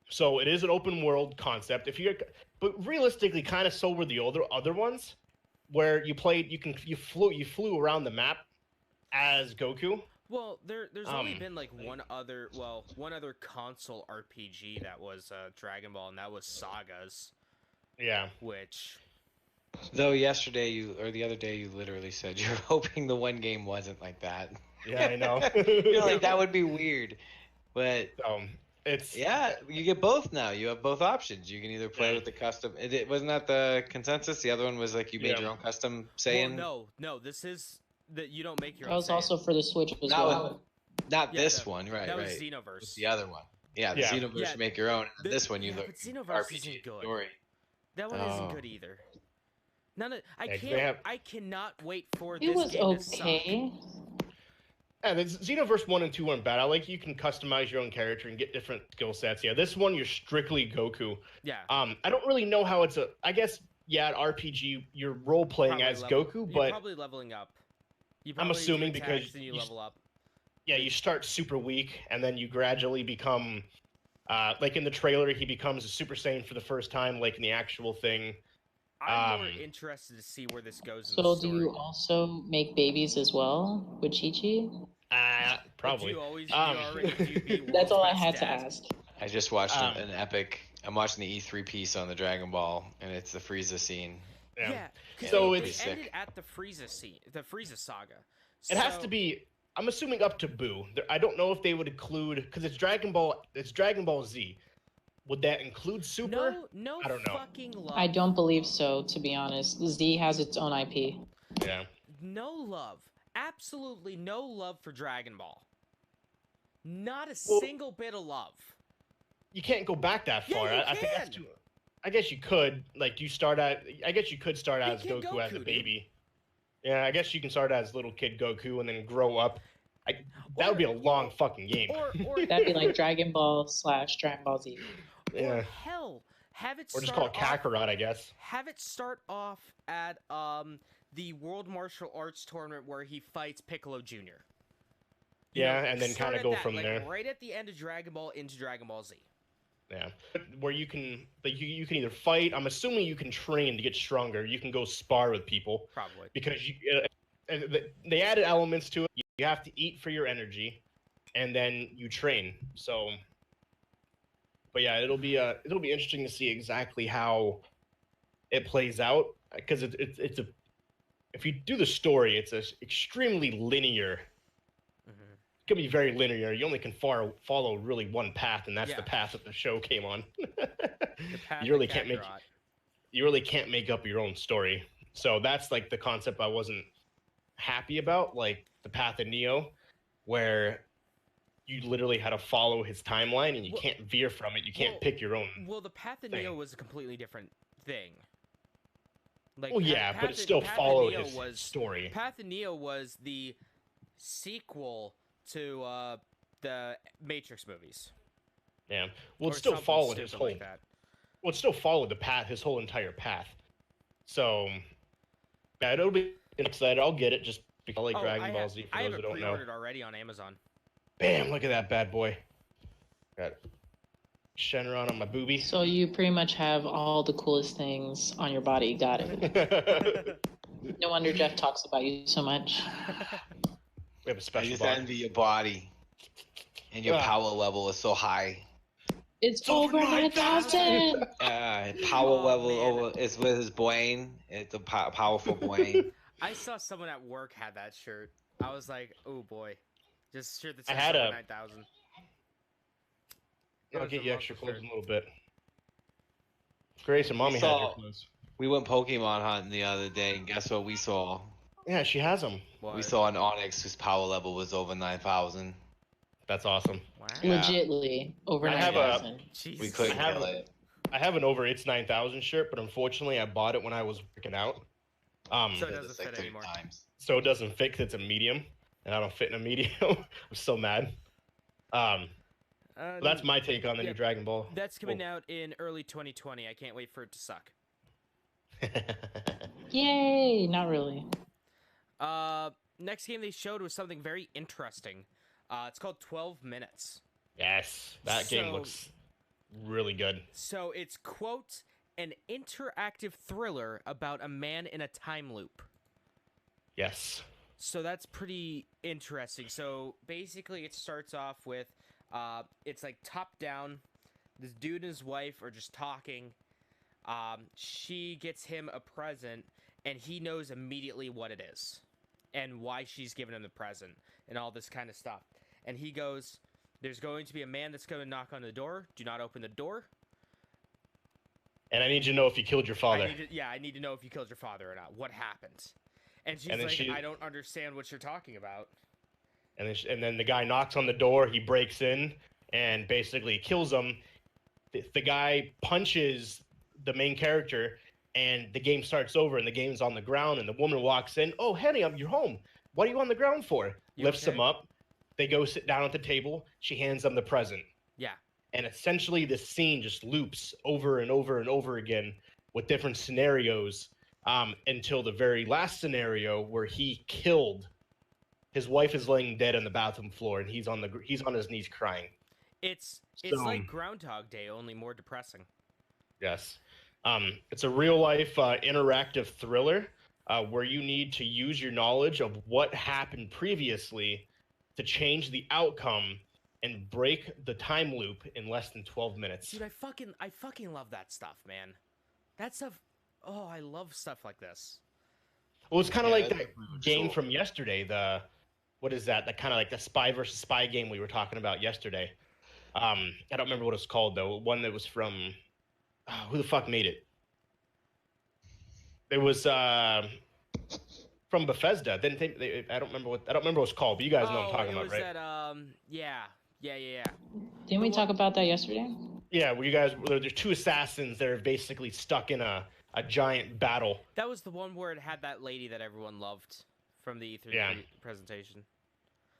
S1: So it is an open world concept. But realistically, kind of so were the other ones, where you flew around the map as Goku.
S2: Well, there's only been like one other console RPG that was Dragon Ball, and that was Sagas.
S1: Yeah.
S2: Which,
S3: though, yesterday or the other day you literally said you're hoping the one game wasn't like that.
S1: Yeah, I know.
S3: You're like, that would be weird, but
S1: it's
S3: you get both now. You have both options. You can either play with the custom. It wasn't that the consensus. The other one was like you made your own custom Saiyan.
S2: Well, no, this is that you don't make your own.
S4: That was also for the Switch as well.
S3: Not this one, right?
S2: That was
S3: right.
S2: Xenoverse.
S3: It's the other one. Yeah, the Xenoverse you make your own. And this one you look
S2: Xenoverse
S3: RPG
S2: isn't good.
S3: story.
S2: That one isn't good either. I cannot wait for this.
S4: It was
S2: game
S4: okay.
S1: Yeah, the Xenoverse 1 and 2 weren't bad. I like you can customize your own character and get different skill sets. Yeah, this one you're strictly Goku.
S2: Yeah.
S1: I don't really know how it's I guess at RPG you're role playing as Goku, but
S2: you're probably leveling up.
S1: I'm assuming because
S2: then you level up.
S1: Yeah, you start super weak and then you gradually become like in the trailer he becomes a Super Saiyan for the first time, like in the actual thing.
S2: I'm more interested to see where this goes.
S4: So do you also make babies as well with Chi-Chi?
S1: Probably.
S4: That's all I had to ask.
S3: I just watched an epic. I'm watching the E3 piece on the Dragon Ball, and it's the Frieza scene.
S2: Yeah.
S1: So
S2: it ended at the Frieza scene, the Frieza saga.
S1: It has to be. I'm assuming up to Boo. I don't know if they would include, because it's Dragon Ball. It's Dragon Ball Z. Would that include Super?
S2: No,
S1: I don't know.
S2: Fucking love.
S4: I don't believe so, to be honest. Z has its own IP.
S1: Yeah.
S2: No love. Absolutely no love for Dragon Ball. Not a single bit of love.
S1: You can't go back that far.
S2: Yeah,
S1: I think that's too. I guess you could. Like, I guess you could start as Goku as a baby. Dude. Yeah, I guess you can start as little kid Goku and then grow up. That would be a long fucking game.
S4: Or that'd be like Dragon Ball / Dragon Ball Z.
S1: Yeah.
S2: Or hell, have it.
S1: Or just call it Kakarot, I guess.
S2: Have it start off at the World Martial Arts tournament where he fights Piccolo Jr.
S1: Yeah, and then kind of go from there.
S2: Right at the end of Dragon Ball into Dragon Ball Z.
S1: Yeah, where you can you can either fight. I'm assuming you can train to get stronger. You can go spar with people.
S2: Probably
S1: because they added elements to it. You have to eat for your energy, and then you train. So, but yeah, it'll be interesting to see exactly how it plays out because it's a if you do the story, it's a extremely linear. It can be very linear. You only can follow really one path, and that's the path that the show came on. You really can't make up your own story. So that's like the concept I wasn't happy about, like the path of Neo, where you literally had to follow his timeline, and you can't veer from it. You can't pick your own.
S2: Well, the path of Neo was a completely different thing.
S1: Like, but it still followed his story.
S2: Path of Neo was the sequel to the Matrix movies.
S1: Yeah, well, it still followed his whole. Well, it still followed the path, his whole entire path. So, yeah, it'll be excited. I'll get it just because I like Dragon Ball Z. For those who don't know, I have it
S2: pre-ordered already on Amazon.
S1: Bam! Look at that bad boy. Got Shenron on my boobie.
S4: So you pretty much have all the coolest things on your body. Got it. No wonder Jeff talks about you so much.
S1: We have a special.
S3: I just envy your body, and your power level is so high.
S4: It's over 9,000.
S3: Power level is with his brain. It's a powerful brain.
S2: I saw someone at work had that shirt. I was like, oh boy, just shirt that says 9,000.
S1: I'll get you extra clothes in a little bit. Grace and Mommy had your clothes.
S3: We went Pokemon hunting the other day, and guess what we saw?
S1: Yeah, she has them.
S3: What? We saw an Onyx whose power level was over 9,000.
S1: That's awesome.
S2: Wow.
S4: Legitly over 9,000.
S3: We couldn't kill it.
S1: I have an over it's 9,000 shirt, but unfortunately I bought it when I was working out.
S2: So it doesn't fit anymore.
S1: So it doesn't fit 'cause it's a medium, and I don't fit in a medium. I'm so mad. That's my take on the new Dragon Ball.
S2: That's coming out in early 2020. I can't wait for it to suck.
S4: Yay! Not really.
S2: Next game they showed was something very interesting. It's called 12 Minutes.
S1: Yes, that game looks really good.
S2: So it's, quote, an interactive thriller about a man in a time loop.
S1: Yes.
S2: So that's pretty interesting. So basically it starts off with, it's like top down. This dude and his wife are just talking. She gets him a present, and he knows immediately what it is and why she's giving him the present and all this kind of stuff. And he goes, there's going to be a man that's going to knock on the door. Do not open the door.
S1: And I need to know if you killed your father.
S2: I need to know if you killed your father or not. What happened? And she's like, I don't understand what you're talking about.
S1: And then the guy knocks on the door. He breaks in and basically kills him. The guy punches the main character, and the game starts over, and the game's on the ground, and the woman walks in. Oh, honey, you're home. What are you on the ground for? Lifts him up. They go sit down at the table. She hands him the present.
S2: Yeah.
S1: And essentially, this scene just loops over and over and over again with different scenarios until the very last scenario where he killed. His wife is laying dead on the bathroom floor, and he's on his knees crying.
S2: It's like Groundhog Day, only more depressing.
S1: Yes. It's a real-life interactive thriller where you need to use your knowledge of what happened previously to change the outcome and break the time loop in less than 12 minutes.
S2: Dude, I fucking love that stuff, man. That stuff. Oh, I love stuff like this.
S1: Well, it's kind of like that game from yesterday. What is that? That kind of like the spy versus spy game we were talking about yesterday. I don't remember what it's called though. One that was from who the fuck made it? It was from Bethesda. I don't remember what it's called, but you guys know what I'm talking about, right?
S2: Yeah, Yeah.
S4: Didn't we talk about that yesterday?
S1: Yeah, where you guys, there's two assassins that are basically stuck in a giant battle.
S2: That was the one where it had that lady that everyone loved from the E3 presentation.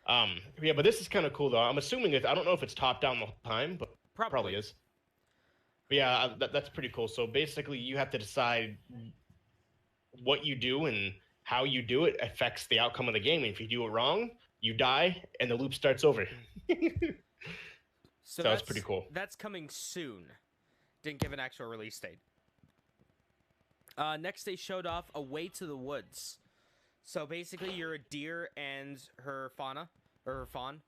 S1: Yeah, but this is kind of cool though. I'm assuming I don't know if it's top down the whole time, but probably is. But yeah, that's pretty cool. So basically, you have to decide what you do and how you do it affects the outcome of the game. And if you do it wrong, you die, and the loop starts over. So that's pretty cool.
S2: That's coming soon. Didn't give an actual release date. Next, they showed off A Way to the Woods. So basically, you're a deer and her fauna, or her fawn,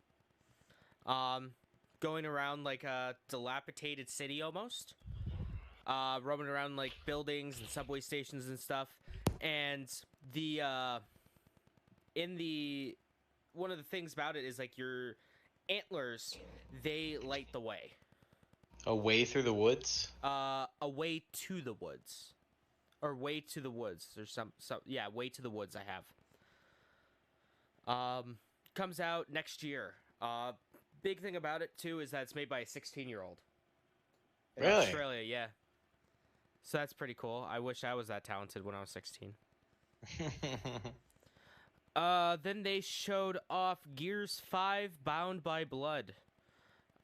S2: going around like a dilapidated city almost, roaming around like buildings and subway stations and stuff. And one of the things about it is like your antlers, they light the way.
S3: A way through the woods?
S2: A way to the woods. Or Way to the Woods. There's some yeah, Way to the Woods I have. Comes out next year. Big thing about it too is that it's made by a 16-year-old. In
S3: Really?
S2: Australia, yeah. So that's pretty cool. I wish I was that talented when I was 16. Then they showed off Gears 5 Bound by Blood.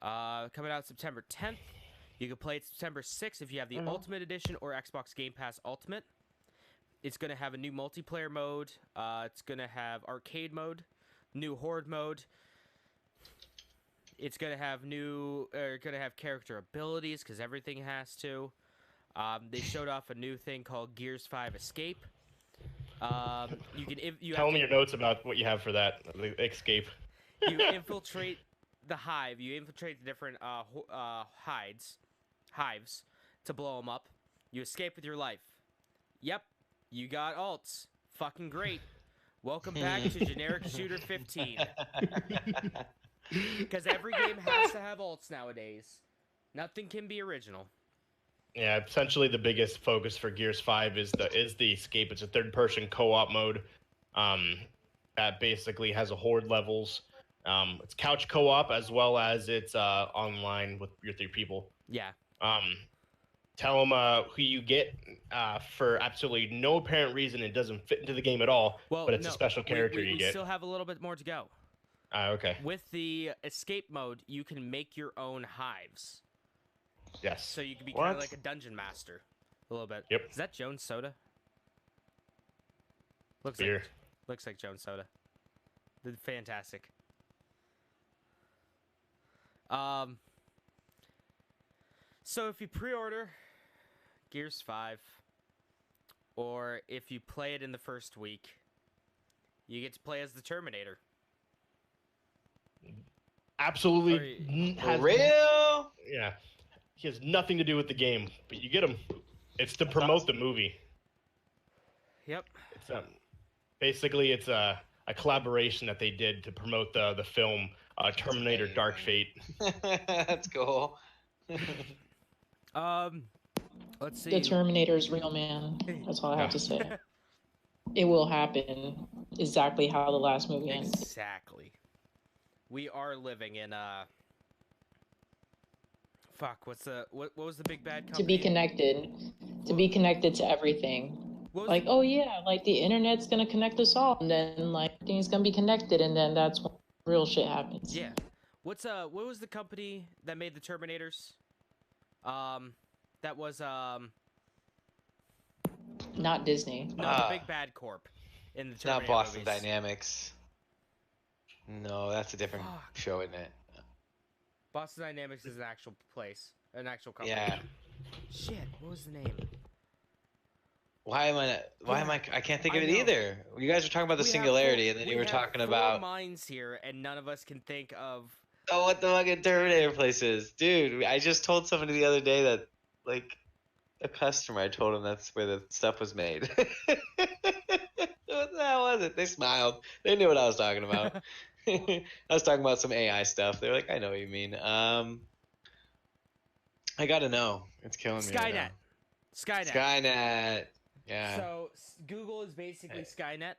S2: Coming out September 10th. You can play it September 6th if you have the Ultimate Edition or Xbox Game Pass Ultimate. It's going to have a new multiplayer mode. It's going to have arcade mode, new horde mode. It's going to have character abilities because everything has to. They showed off a new thing called Gears 5 Escape. You can
S1: tell me your notes about what you have for that escape.
S2: You infiltrate the hive. You infiltrate the different hives to blow them up. You escape with your life. Yep, you got alts. Fucking great. Welcome back to Generic Shooter 15. Because every game has to have alts nowadays. Nothing can be original.
S1: Yeah, essentially the biggest focus for Gears 5 is the escape. It's a third-person co-op mode that basically has a horde levels. It's couch co-op as well as it's online with your 3 people.
S2: Yeah.
S1: Tell them who you get for absolutely no apparent reason. It doesn't fit into the game at all, but it's a special character you get.
S2: We still have a little bit more to go.
S1: Okay.
S2: With the escape mode, you can make your own hives.
S1: Yes.
S2: So you can be kind of like a dungeon master, a little bit.
S1: Yep.
S2: Is that Jones Soda? Looks like Jones Soda. Fantastic. So if you pre-order Gears 5, or if you play it in the first week, you get to play as the Terminator.
S1: Absolutely.
S3: For real?
S1: Yeah. He has nothing to do with the game, but you get him. It's to promote the movie.
S2: Yep.
S1: It's basically it's a collaboration that they did to promote the film Terminator Dark Fate.
S3: That's cool.
S2: Let's see.
S4: The Terminator is real, man. That's all I have to say. It will happen exactly how the last movie ended.
S2: Exactly. We are living in fuck, what was the big bad company?
S4: To be connected. To be connected to everything. Like, oh yeah, like the internet's gonna connect us all, and then like things gonna be connected, and then that's when real shit happens.
S2: Yeah. What was the company that made the Terminators? That was
S4: not Disney.
S2: No, the Big Bad Corp in the Terminator
S3: not Boston
S2: movies.
S3: Dynamics. No, that's a different show, isn't it?
S2: Boston Dynamics is an actual place, an actual company.
S3: Yeah.
S2: Shit, what was the name?
S3: I can't think of it either. You guys were talking about the Singularity, and then you were talking about
S2: minds here, and none of us can think of.
S3: Oh, what the fucking Terminator place is, dude? I just told somebody the other day that, like, a customer. I told him that's where the stuff was made. What the hell was it? They smiled. They knew what I was talking about. I was talking about some AI stuff. They're like, I know what you mean. I gotta know. It's killing me.
S2: Skynet.
S3: Skynet. Yeah.
S2: So Google is basically Skynet.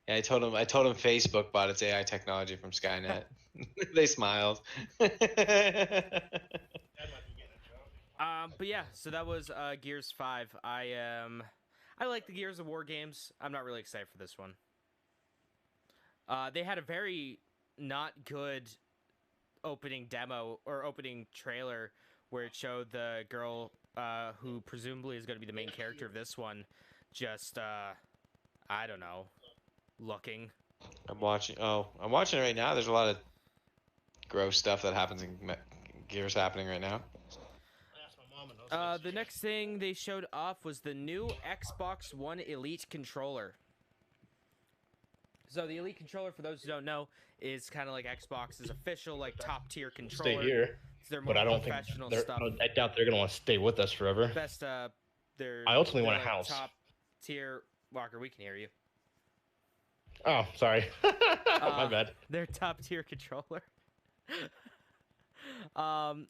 S3: Yeah, I told him Facebook bought its AI technology from Skynet. They smiled.
S2: But yeah, so that was Gears 5. I like the Gears of War games. I'm not really excited for this one. They had a very not good opening demo or opening trailer where it showed the girl who presumably is going to be the main character of this one just I don't know, looking.
S3: I'm watching it right now. There's a lot of gross stuff that happens in Gears happening right now.
S2: The next thing they showed off was the new Xbox One Elite controller. So the Elite controller, for those who don't know, is kind of like Xbox's official, like, top-tier controller.
S1: Stay here, but I don't think
S2: stuff.
S1: I doubt they're gonna want to stay with us forever.
S2: Best, I
S1: ultimately want a
S2: like
S1: house.
S2: Top-tier... Walker, we can hear you.
S1: Oh, sorry. My bad.
S2: Their top-tier controller.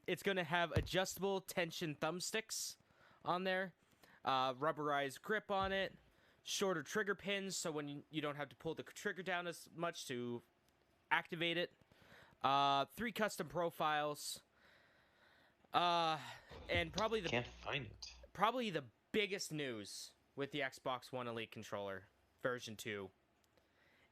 S2: It's going to have adjustable tension thumbsticks on there, rubberized grip on it, shorter trigger pins, so when you don't have to pull the trigger down as much to activate it, 3 custom profiles, and probably
S3: Can't find it.
S2: Probably the biggest news with the Xbox One Elite controller version 2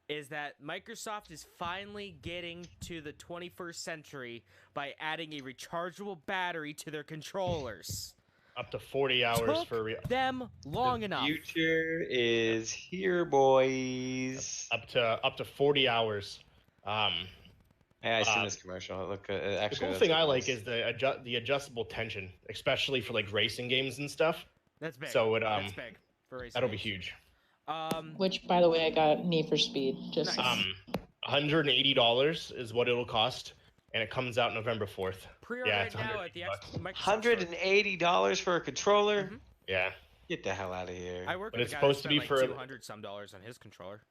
S2: is that Microsoft is finally getting to the 21st century by adding a rechargeable battery to their controllers.
S1: Up to 40 hours
S2: Took
S1: for
S2: them long enough.
S3: Future is here, boys.
S1: Up to 40 hours.
S3: Yeah, I seen this commercial. Look, actually,
S1: the cool thing I like is the adjustable tension, especially for like racing games and stuff.
S2: That's big.
S1: So
S2: that's big for racing
S1: that'll
S2: games.
S1: be huge.
S4: Which, by the way, I got Need for Speed. Just
S1: $180 is what it'll cost, and it comes out November 4th.
S2: Pre-order right now at the Microsoft
S3: $180 for a controller.
S2: Mm-hmm.
S1: Yeah.
S3: Get the hell out of here.
S2: I work
S1: but
S2: with
S1: it's
S2: a guy
S1: supposed
S2: that
S1: to be
S2: spent
S1: for
S2: like $200 some on his controller.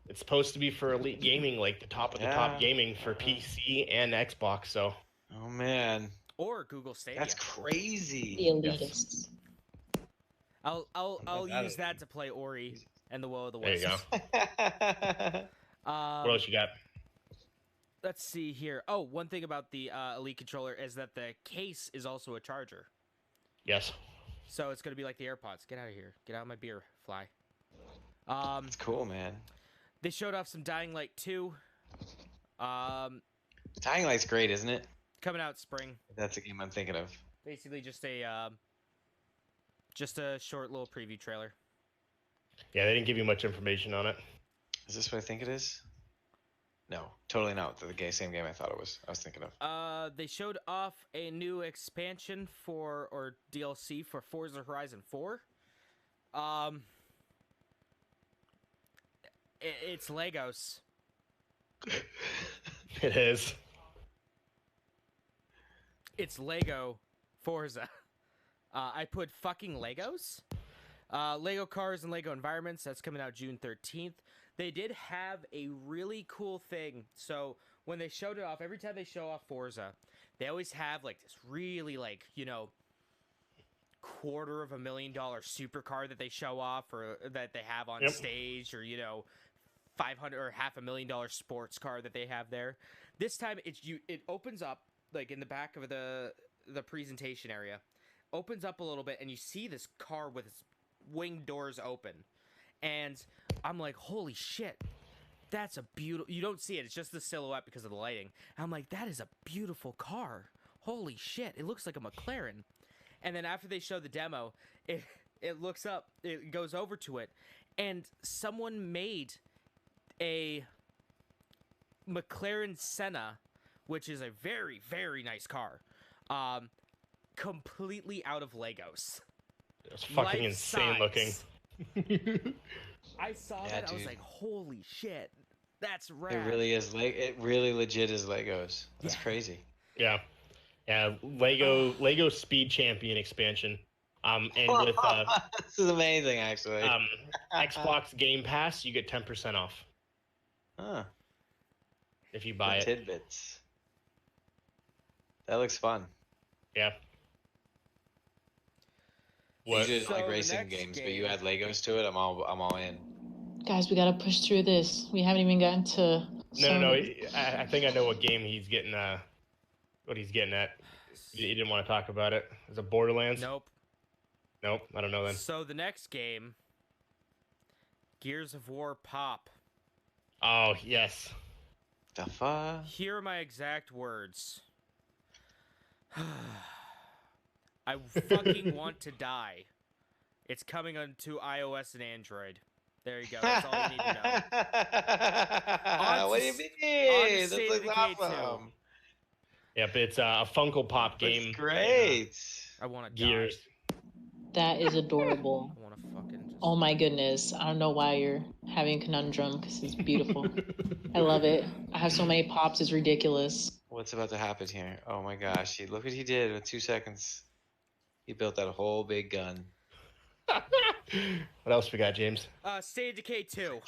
S1: It's supposed to be for elite gaming, like the top of the top gaming for PC and Xbox. So.
S3: Oh man.
S2: Or Google Stadia.
S3: That's crazy.
S4: The elitists.
S2: I'll use that to play Ori and the Will of the
S1: There
S2: Wisps.
S1: you go. What else you got?
S2: Let's see here. Oh, one thing about the Elite controller is that the case is also a charger.
S1: Yes.
S2: So it's going to be like the AirPods. Get out of here. Get out of my beer, fly.
S3: It's cool, man.
S2: They showed off some Dying Light 2.
S3: Dying Light's great, isn't it?
S2: Coming out spring.
S3: That's a game I'm thinking of.
S2: Basically just a short little preview trailer.
S1: Yeah, they didn't give you much information on it.
S3: Is this what I think it is? No, totally not the same game I thought it was. I was thinking of.
S2: They showed off a new expansion or DLC for Forza Horizon 4. It's Legos.
S1: It is.
S2: It's Lego Forza. I put fucking Legos. Lego cars and Lego environments. That's coming out June 13th. They did have a really cool thing. So when they showed it off, every time they show off Forza, they always have like this really like, $250,000 supercar that they show off or that they have on stage, or $500,000 or $500,000 sports car that they have there. This time it opens up like in the back of the presentation area, opens up a little bit, and you see this car with its wing doors open, and I'm like, holy shit, that's a beautiful. You don't see it; it's just the silhouette because of the lighting. And I'm like, that is a beautiful car. Holy shit, it looks like a McLaren. And then after they show the demo, it looks up, it goes over to it, and someone made a McLaren Senna, which is a very, very nice car, completely out of Legos.
S1: It's fucking insane looking.
S2: I saw that, I was like, holy shit, that's rad.
S3: It really is, it really legit is Legos. That's crazy.
S1: Yeah. Yeah, Lego Speed Champion expansion. And with
S3: this is amazing, actually.
S1: Xbox Game Pass, you get 10% off.
S3: Huh.
S1: If you buy it.
S3: Tidbits. That looks fun.
S1: Yeah.
S3: You didn't like racing games, but you add Legos to it. I'm all in.
S4: Guys, we gotta push through this. We haven't even gotten to.
S1: No. I think I know what game he's getting. What he's getting at. You didn't want to talk about it. Is it Borderlands?
S2: Nope.
S1: I don't know then.
S2: So the next game, Gears of War Pop.
S1: Oh yes.
S3: The fuck?
S2: Here are my exact words. I fucking want to die. It's coming onto iOS and Android. There you go. That's all you need to know.
S3: What do you mean? This looks awesome.
S1: Yep, it's a Funko Pop game.
S3: That's great.
S2: I want to
S1: Gears.
S4: That is adorable.
S2: I want to fucking just...
S4: Oh my goodness. I don't know why you're having a conundrum, because it's beautiful. I love it. I have so many pops, it's ridiculous.
S3: What's about to happen here? Oh my gosh. Look what he did in 2 seconds. He built that whole big gun.
S1: What else we got, James?
S2: State of Decay 2.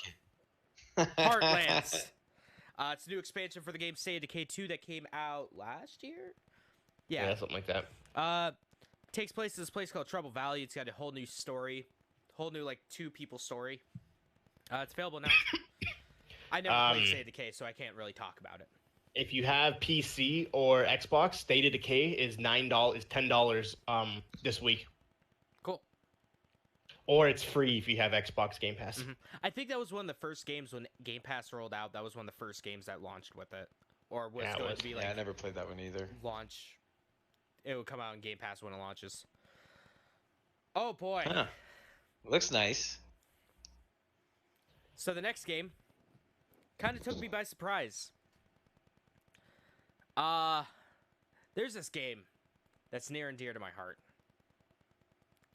S2: Heartlands. It's a new expansion for the game State of Decay 2 that came out last year?
S1: Yeah, something like that.
S2: Takes place in this place called Trouble Valley. It's got a whole new story. Whole new, like, 2-people story. It's available now. I never played State of Decay, so I can't really talk about it.
S1: If you have PC or Xbox, State of Decay is $10 this week.
S2: Cool.
S1: Or it's free if you have Xbox Game Pass.
S2: Mm-hmm. I think that was one of the first games when Game Pass rolled out. That was one of the first games that launched with it. Or was going to be like...
S3: Yeah, I never played that one either.
S2: Launch. It would come out in Game Pass when it launches. Oh, boy.
S3: Huh. Looks nice.
S2: So the next game kind of took me by surprise. There's this game that's near and dear to my heart.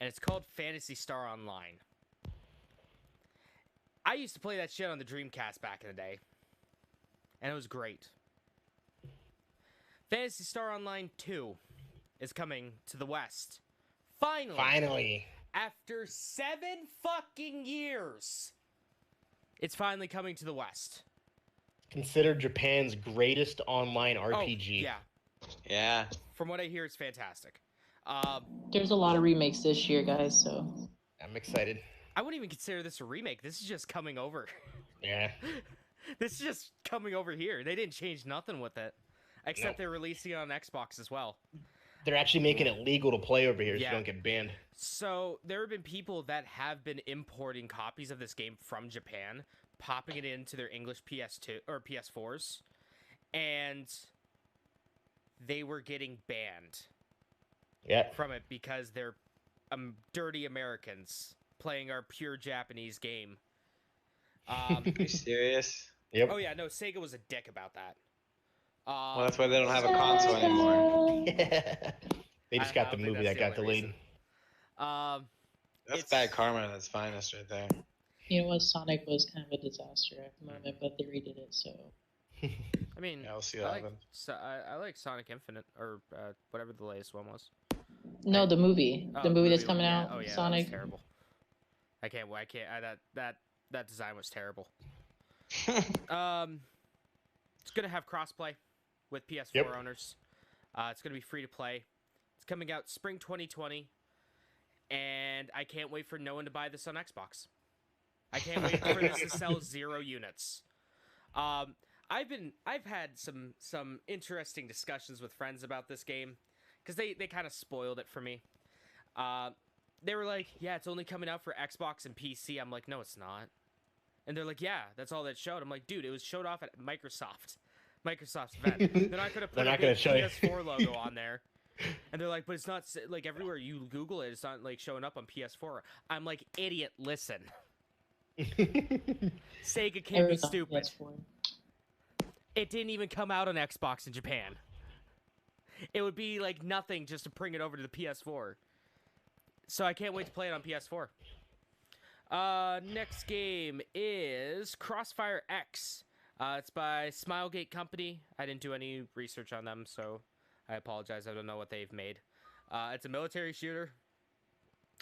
S2: And it's called Phantasy Star Online. I used to play that shit on the Dreamcast back in the day. And it was great. Phantasy Star Online 2 is coming to the West. Finally. After 7 fucking years. It's finally coming to the West.
S1: Considered Japan's greatest online RPG.
S2: Oh, yeah.
S3: Yeah.
S2: From what I hear, it's fantastic.
S4: There's a lot of remakes this year, guys, so...
S1: I'm excited.
S2: I wouldn't even consider this a remake. This is just coming over.
S1: Yeah.
S2: This is just coming over here. They didn't change nothing with it. Except they're releasing it on Xbox as well.
S1: They're actually making it legal to play over here so you don't get banned.
S2: So there have been people that have been importing copies of this game from Japan, popping it into their English PS2 or PS4s, and they were getting banned from it because they're dirty Americans playing our pure Japanese game.
S3: Are you serious?
S1: Yep.
S2: Oh yeah, no, Sega was a dick about that.
S3: Well, that's why they don't have a console anymore.
S1: They just got the movie that got delayed.
S3: That's bad karma at its finest right there.
S4: You know what? Sonic was kind of a disaster at the moment, but they redid it, so...
S2: I mean,
S3: yeah, we'll see what happens.
S2: I like Sonic Infinite, or whatever the latest one was.
S4: No, the movie. The movie that's coming out.
S2: Oh, yeah,
S4: Sonic.
S2: that was terrible. I can't. That design was terrible. It's gonna have crossplay with PS4 owners. It's gonna be free to play. It's coming out spring 2020, and I can't wait for no one to buy this on Xbox. I can't wait for this to sell 0 units. I've had some interesting discussions with friends about this game because they kind of spoiled it for me. They were like, yeah, it's only coming out for Xbox and PC. I'm like, no, it's not. And they're like, yeah, that's all that showed. I'm like, dude, it was showed off at Microsoft's event. They're not going to put a big PS4 logo on there. And they're like, but it's not, like, everywhere you Google it, it's not, like, showing up on PS4. I'm like, idiot, listen. Sega can't be stupid. It didn't even come out on Xbox in Japan. It would be, like, nothing just to bring it over to the PS4. So I can't wait to play it on PS4. Next game is Crossfire X. It's by Smilegate Company. I didn't do any research on them, so I apologize. I don't know what they've made. It's a military shooter.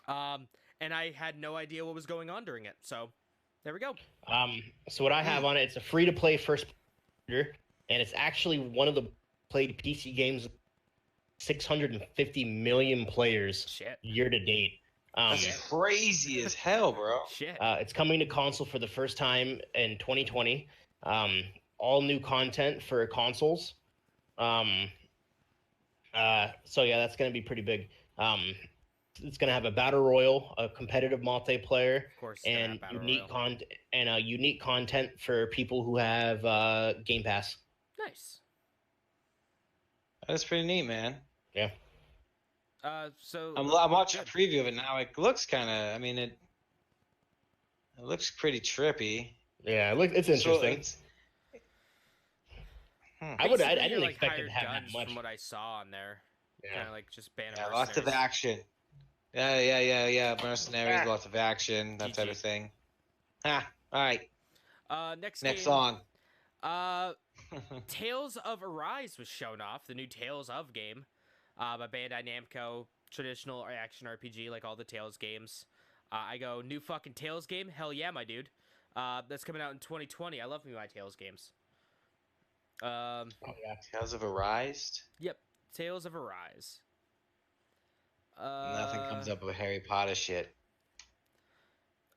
S2: And I had no idea what was going on during it, so there we go.
S1: So what I have on it, it's a free-to-play first shooter, and it's actually one of the played PC games, 650 million players year to date.
S3: That's crazy as hell, bro.
S2: Shit.
S1: It's coming to console for the first time in 2020. All new content for consoles. So yeah, that's going to be pretty big. It's going to have a battle royal, a competitive multiplayer,
S2: Of course,
S1: and unique content for people who have Game Pass.
S2: Nice.
S3: That's pretty neat, man.
S1: Yeah.
S2: So
S3: I'm watching a preview of it now. It looks kind of. I mean, it looks pretty trippy.
S1: Yeah, it's interesting.
S3: So
S1: I didn't expect it to have that much.
S2: From what I saw on there.
S1: Yeah.
S2: Kind of like just ban
S3: yeah, lots of action. Yeah. Mercenaries, lots of action, that
S2: GG.
S3: type of thing. All right.
S2: Next
S3: song.
S2: Tales of Arise was shown off. The new Tales of game by Bandai Namco. Traditional action RPG like all the Tales games. I go, new fucking Tales game? Hell yeah, my dude. That's coming out in 2020. I love me my Tales games.
S1: Yeah.
S3: Tales of Arise?
S2: Yep. Tales of Arise.
S3: Nothing comes up with Harry Potter shit.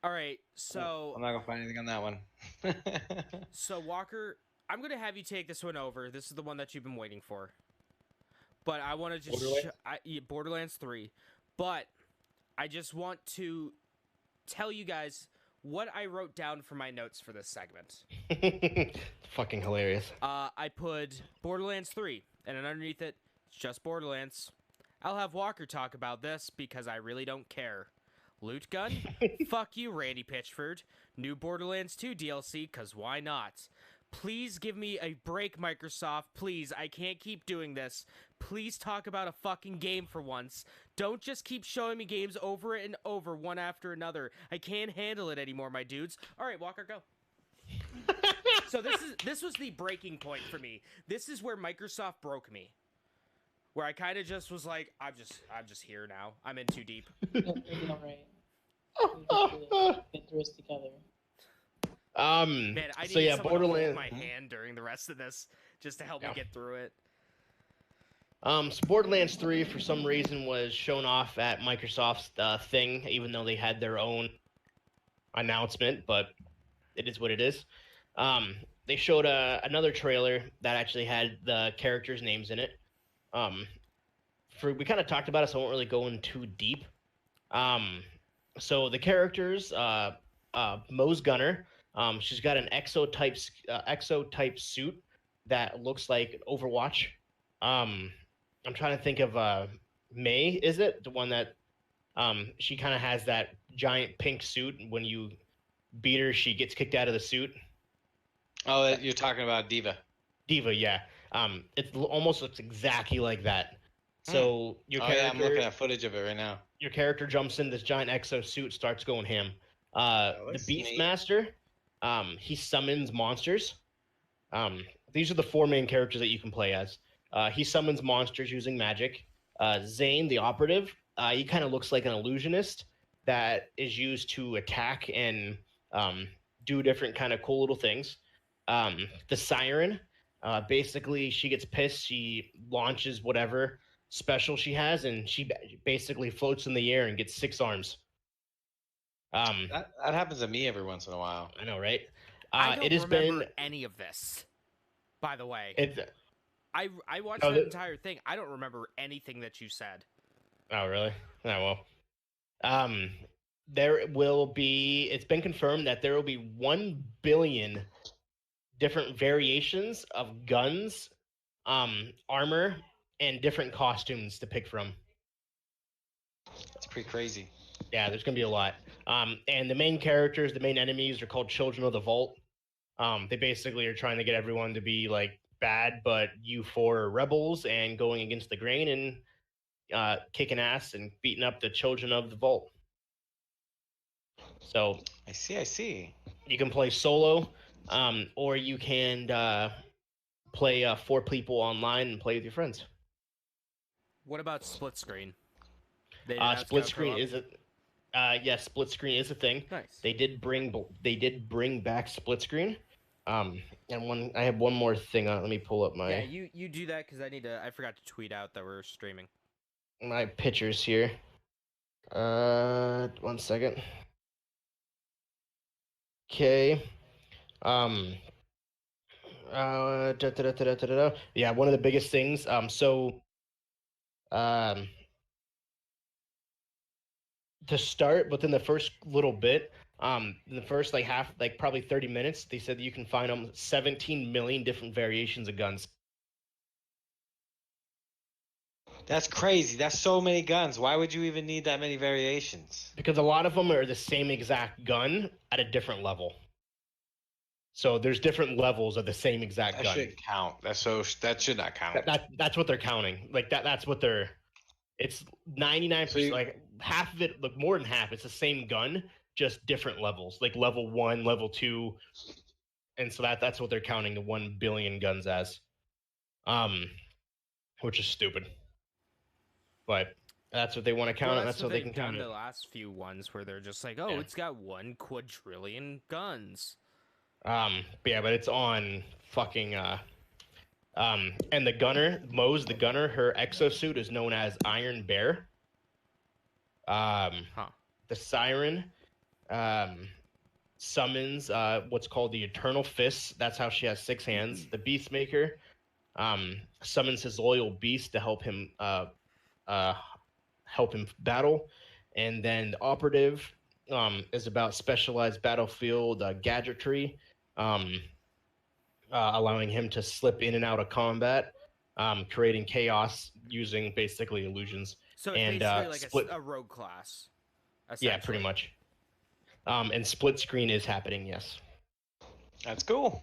S2: Alright, so...
S3: I'm not going to find anything on that one.
S2: So, Walker, I'm going to have you take this one over. This is the one that you've been waiting for. But I want to just... Borderlands 3. But I just want to tell you guys what I wrote down for my notes for this segment.
S1: Fucking hilarious.
S2: I put Borderlands 3, and then underneath it, it's just Borderlands. I'll have Walker talk about this because I really don't care. Loot gun? Fuck you, Randy Pitchford. New Borderlands 2 DLC, cause why not? Please give me a break, Microsoft. Please, I can't keep doing this. Please talk about a fucking game for once. Don't just keep showing me games over and over, one after another. I can't handle it anymore, my dudes. All right, Walker, go. So this was the breaking point for me. This is where Microsoft broke me. Where I kind of just was like, I'm just here now. I'm in too deep.
S4: All right. Get through this together.
S2: Man, I need someone
S1: Borderlands.
S2: to hold my hand during the rest of this just to help me get through it.
S1: So Borderlands 3 for some reason was shown off at Microsoft's thing, even though they had their own announcement, but it is what it is. They showed another trailer that actually had the characters' names in it. We kind of talked about it, so I won't really go in too deep. So the characters, Moe's Gunner, she's got an exo-type suit that looks like Overwatch. I'm trying to think of May, is it? The one that she kind of has that giant pink suit. When you beat her, she gets kicked out of the suit.
S3: Oh, you're talking about Diva.
S1: Diva, yeah. It almost looks exactly like that. So your character...
S3: yeah, I'm looking at footage of it right now.
S1: Your character jumps in this giant exo suit, starts going ham. The Beastmaster, he summons monsters. These are the four main characters that you can play as. He summons monsters using magic. Zane, the operative, he kind of looks like an illusionist that is used to attack and do different kind of cool little things. The Siren, basically she gets pissed, she launches whatever special she has, and she basically floats in the air and gets 6 arms.
S3: That happens to me every once in a while.
S1: I know, right?
S2: I don't remember any of this, by the way. I watched that entire thing. I don't remember anything that you said.
S1: Oh, really? Oh, well. There will be... It's been confirmed that there will be 1 billion different variations of guns, armor, and different costumes to pick from.
S3: It's pretty crazy.
S1: Yeah, there's going to be a lot. And the main characters, the main enemies are called Children of the Vault. They basically are trying to get everyone to be, like, bad, but you four are rebels and going against the grain and kicking ass and beating up the Children of the Vault. So...
S3: I see.
S1: You can play solo, or you can play 4 people online and play with your friends.
S2: What about split screen?
S1: Split screen is yes, split screen is a thing.
S2: Nice.
S1: They did bring back split screen. And I have one more thing on. Let me pull up my.
S2: Yeah, you do that because I forgot to tweet out that we're streaming.
S1: My pictures here. 1 second. Okay. Yeah, one of the biggest things. Um, to start, within the first little bit, in the first like half, like probably 30 minutes, they said that you can find 17 million different variations of guns.
S3: That's crazy. That's so many guns. Why would you even need that many variations?
S1: Because a lot of them are the same exact gun at a different level. So there's different levels of the same exact gun.
S3: That shouldn't count. That should not count.
S1: That's what they're counting. Like that's what they're. It's 99%. Like half of it, like more than half, it's the same gun, just different levels. Like level 1, level 2, and so that's what they're counting the 1 billion guns as. Which is stupid. But that's what they want to count it. That's what they can count it.
S2: The last few ones where they're just like, oh, it's got 1 quadrillion guns.
S1: But it's on fucking and the gunner, Mose, the gunner, her exosuit is known as Iron Bear. The Siren summons what's called the Eternal Fists. That's how she has 6 hands. The Beastmaker summons his loyal beast to help him battle. And then the Operative is about specialized battlefield gadgetry, allowing him to slip in and out of combat, creating chaos using basically illusions.
S2: So it's basically like a rogue class.
S1: Yeah, pretty much. And split screen is happening, yes.
S3: That's cool.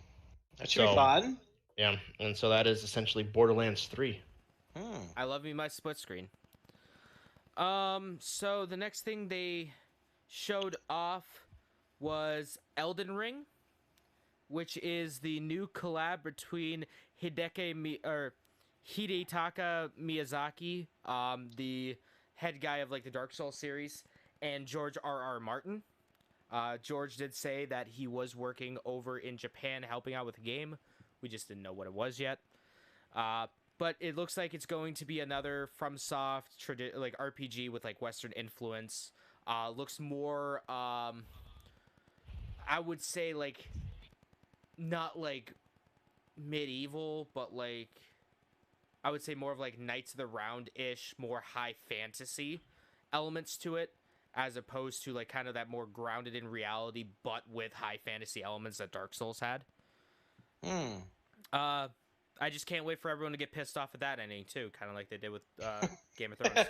S3: That should be fun.
S1: Yeah, and so that is essentially Borderlands 3.
S2: I love me my split screen. So the next thing they showed off was Elden Ring, which is the new collab between Hidetaka Miyazaki, the head guy of like the Dark Souls series, and George R.R. Martin. George did say that he was working over in Japan helping out with the game. We just didn't know what it was yet. But it looks like it's going to be another FromSoft like RPG with like Western influence. Looks more, I would say like, not like medieval, but like, I would say more of like Knights of the Round-ish, more high fantasy elements to it, as opposed to like kind of that more grounded in reality, but with high fantasy elements that Dark Souls had. I just can't wait for everyone to get pissed off at that ending too, kind of like they did with Game of Thrones.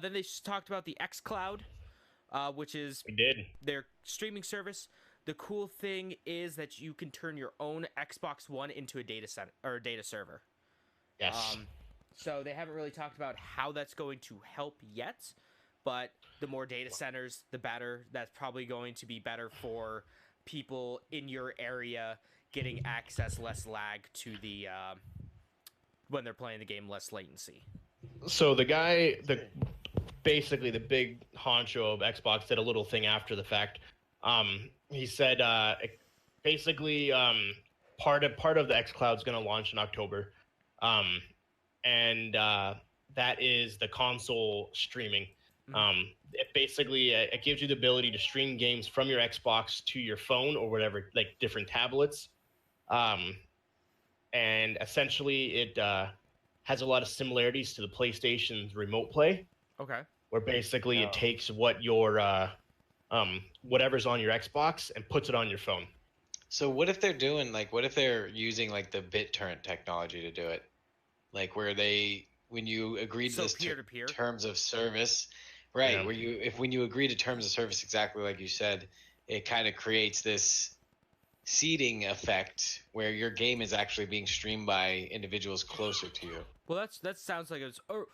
S2: Then they talked about the xCloud, which is their streaming service. The cool thing is that you can turn your own Xbox One into a data center or a data server.
S1: Yes.
S2: So they haven't really talked about how that's going to help yet, but the more data centers, the better. That's probably going to be better for people in your area getting access, less lag to the when they're playing the game, less latency.
S1: So basically the big honcho of Xbox did a little thing after the fact. He said basically part of the xCloud is going to launch in October, and that is the console streaming. It gives you the ability to stream games from your Xbox to your phone or whatever, like different tablets, and essentially it has a lot of similarities to the PlayStation's Remote Play.
S2: Okay.
S1: Where basically it takes what your whatever's on your Xbox and puts it on your phone.
S3: So what if they're using like the BitTorrent technology to do it, like where when you agree to this terms of service, right? Yeah. When you agree to terms of service exactly like you said, it kind of creates this seeding effect where your game is actually being streamed by individuals closer to you.
S2: Well, that sounds like it's. Or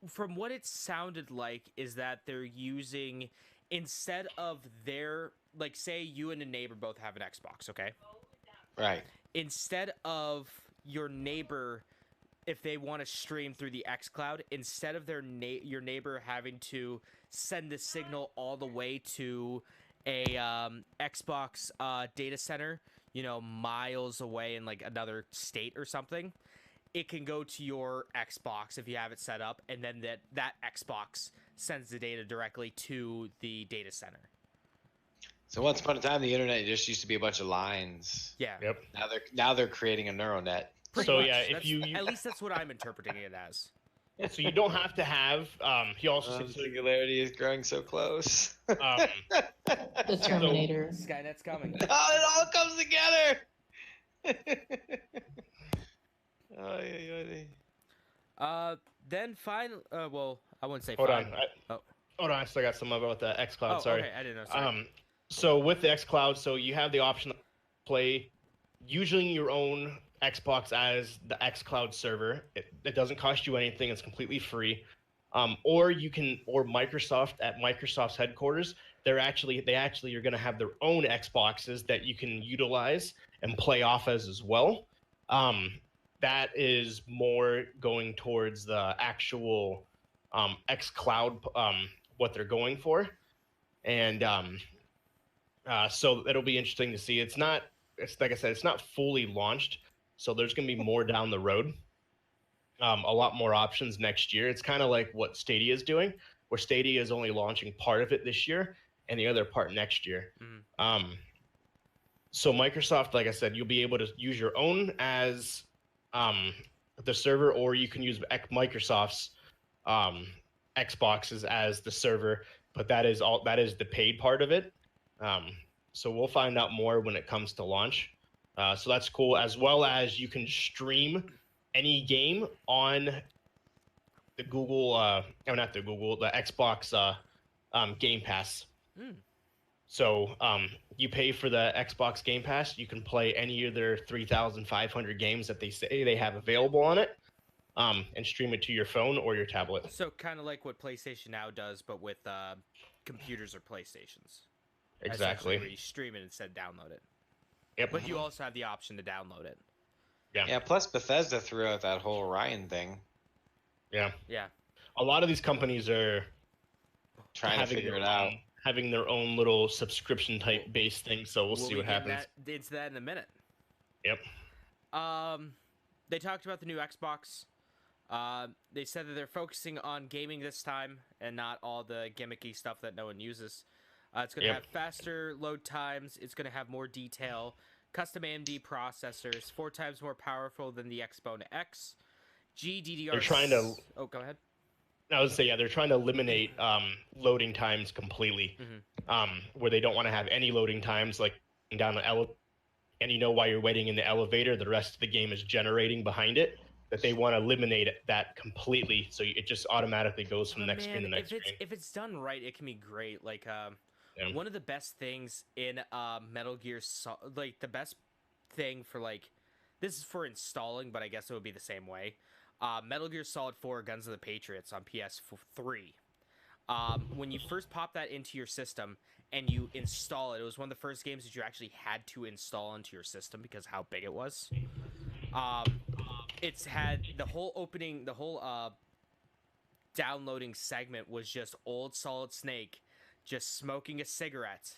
S2: from what it sounded like is that they're using, instead of their, like, say you and a neighbor both have an Xbox, okay?
S3: Right.
S2: Instead of your neighbor, if they want to stream through the xCloud, instead of your neighbor having to send the signal all the way to a Xbox data center, miles away in like another state or something, it can go to your Xbox if you have it set up, and then that Xbox sends the data directly to the data center.
S3: So once upon a time, the internet just used to be a bunch of lines.
S2: Yeah.
S1: Yep.
S3: Now they're creating a neural net.
S1: So
S2: much.
S1: yeah, if you
S2: at least that's what I'm interpreting it as.
S1: so you don't have to have. He also said
S3: Singularity is growing so close.
S4: The Terminator.
S2: Skynet's coming.
S3: Oh, it all comes together.
S2: Then well, I wouldn't say
S1: hold
S2: fine.
S1: on. Hold on, I still got some about the xCloud. Sorry.
S2: Okay, I didn't know. Sorry.
S1: So with the xCloud, so you have the option to play using your own Xbox as the xCloud server. It doesn't cost you anything. It's completely free. Or Microsoft at Microsoft's headquarters, they actually are going to have their own Xboxes that you can utilize and play off as well. That is more going towards the actual xCloud, what they're going for, and so it'll be interesting to see. It's like I said, it's not fully launched, so there's going to be more down the road. A lot more options next year. It's kind of like what Stadia is doing, where Stadia is only launching part of it this year and the other part next year. Mm-hmm. So Microsoft, like I said, you'll be able to use your own as the server, or you can use Microsoft's Xboxes as the server, but that is the paid part of it. So we'll find out more when it comes to launch. So that's cool, as well as you can stream any game on the the Xbox Game Pass. So you pay for the Xbox Game Pass, you can play any of their 3,500 games that they say they have available on it, and stream it to your phone or your tablet.
S2: So kind of like what PlayStation Now does, but with computers or PlayStations.
S1: Exactly.
S2: Where you stream it instead of download it.
S1: Yep.
S2: But you also have the option to download it.
S3: Yeah. Plus Bethesda threw out that whole Ryan thing.
S1: Yeah.
S2: Yeah.
S1: A lot of these companies are
S3: trying to figure it out.
S1: Having their own little subscription type based thing, so we'll see what happens.
S2: It's that in a minute.
S1: Yep.
S2: They talked about the new Xbox. They said that they're focusing on gaming this time and not all the gimmicky stuff that no one uses. It's going to have faster load times. It's going to have more detail. Custom AMD processors, 4 times more powerful than the Xbone X. GDDR.
S1: They're trying to.
S2: Oh, go ahead.
S1: I would say they're trying to eliminate loading times completely, where they don't want to have any loading times, like down the elevator, and while you're waiting in the elevator, the rest of the game is generating behind it. That they want to eliminate that completely, so it just automatically goes from next screen to next screen.
S2: If it's done right, it can be great. Like one of the best things in Metal Gear like the best thing for this is for installing, but I guess it would be the same way. Metal Gear Solid 4 Guns of the Patriots on PS3. When you first pop that into your system and you install it, it was one of the first games that you actually had to install into your system because of how big it was. It's had the whole downloading segment was just old Solid Snake just smoking a cigarette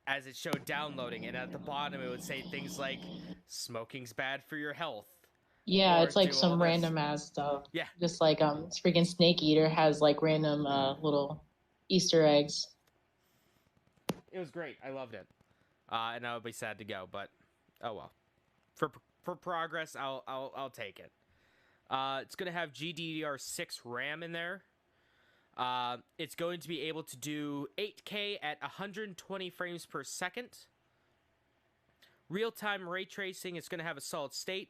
S2: as it showed downloading, and at the bottom it would say things like smoking's bad for your health.
S4: Yeah, it's like some random ass stuff.
S2: Yeah.
S4: Just like freaking Snake Eater has like random little Easter eggs.
S2: It was great. I loved it. And I would be sad to go, but oh well. For progress, I'll take it. It's going to have GDDR6 RAM in there. It's going to be able to do 8K at 120 frames per second. Real-time ray tracing. It's going to have a solid state.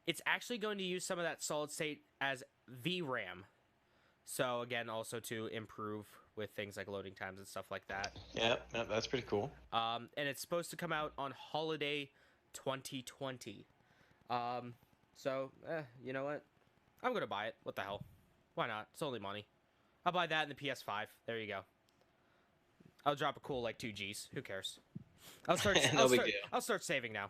S2: It's actually going to use some of that solid state as VRAM. So again, also to improve with things like loading times and stuff like that.
S3: Yeah, that's pretty cool.
S2: And it's supposed to come out on holiday 2020. So, you know what? I'm gonna buy it. What the hell? Why not? It's only money. I'll buy that in the PS5. There you go. I'll drop a cool 2 Gs. Who cares? I'll start saving now.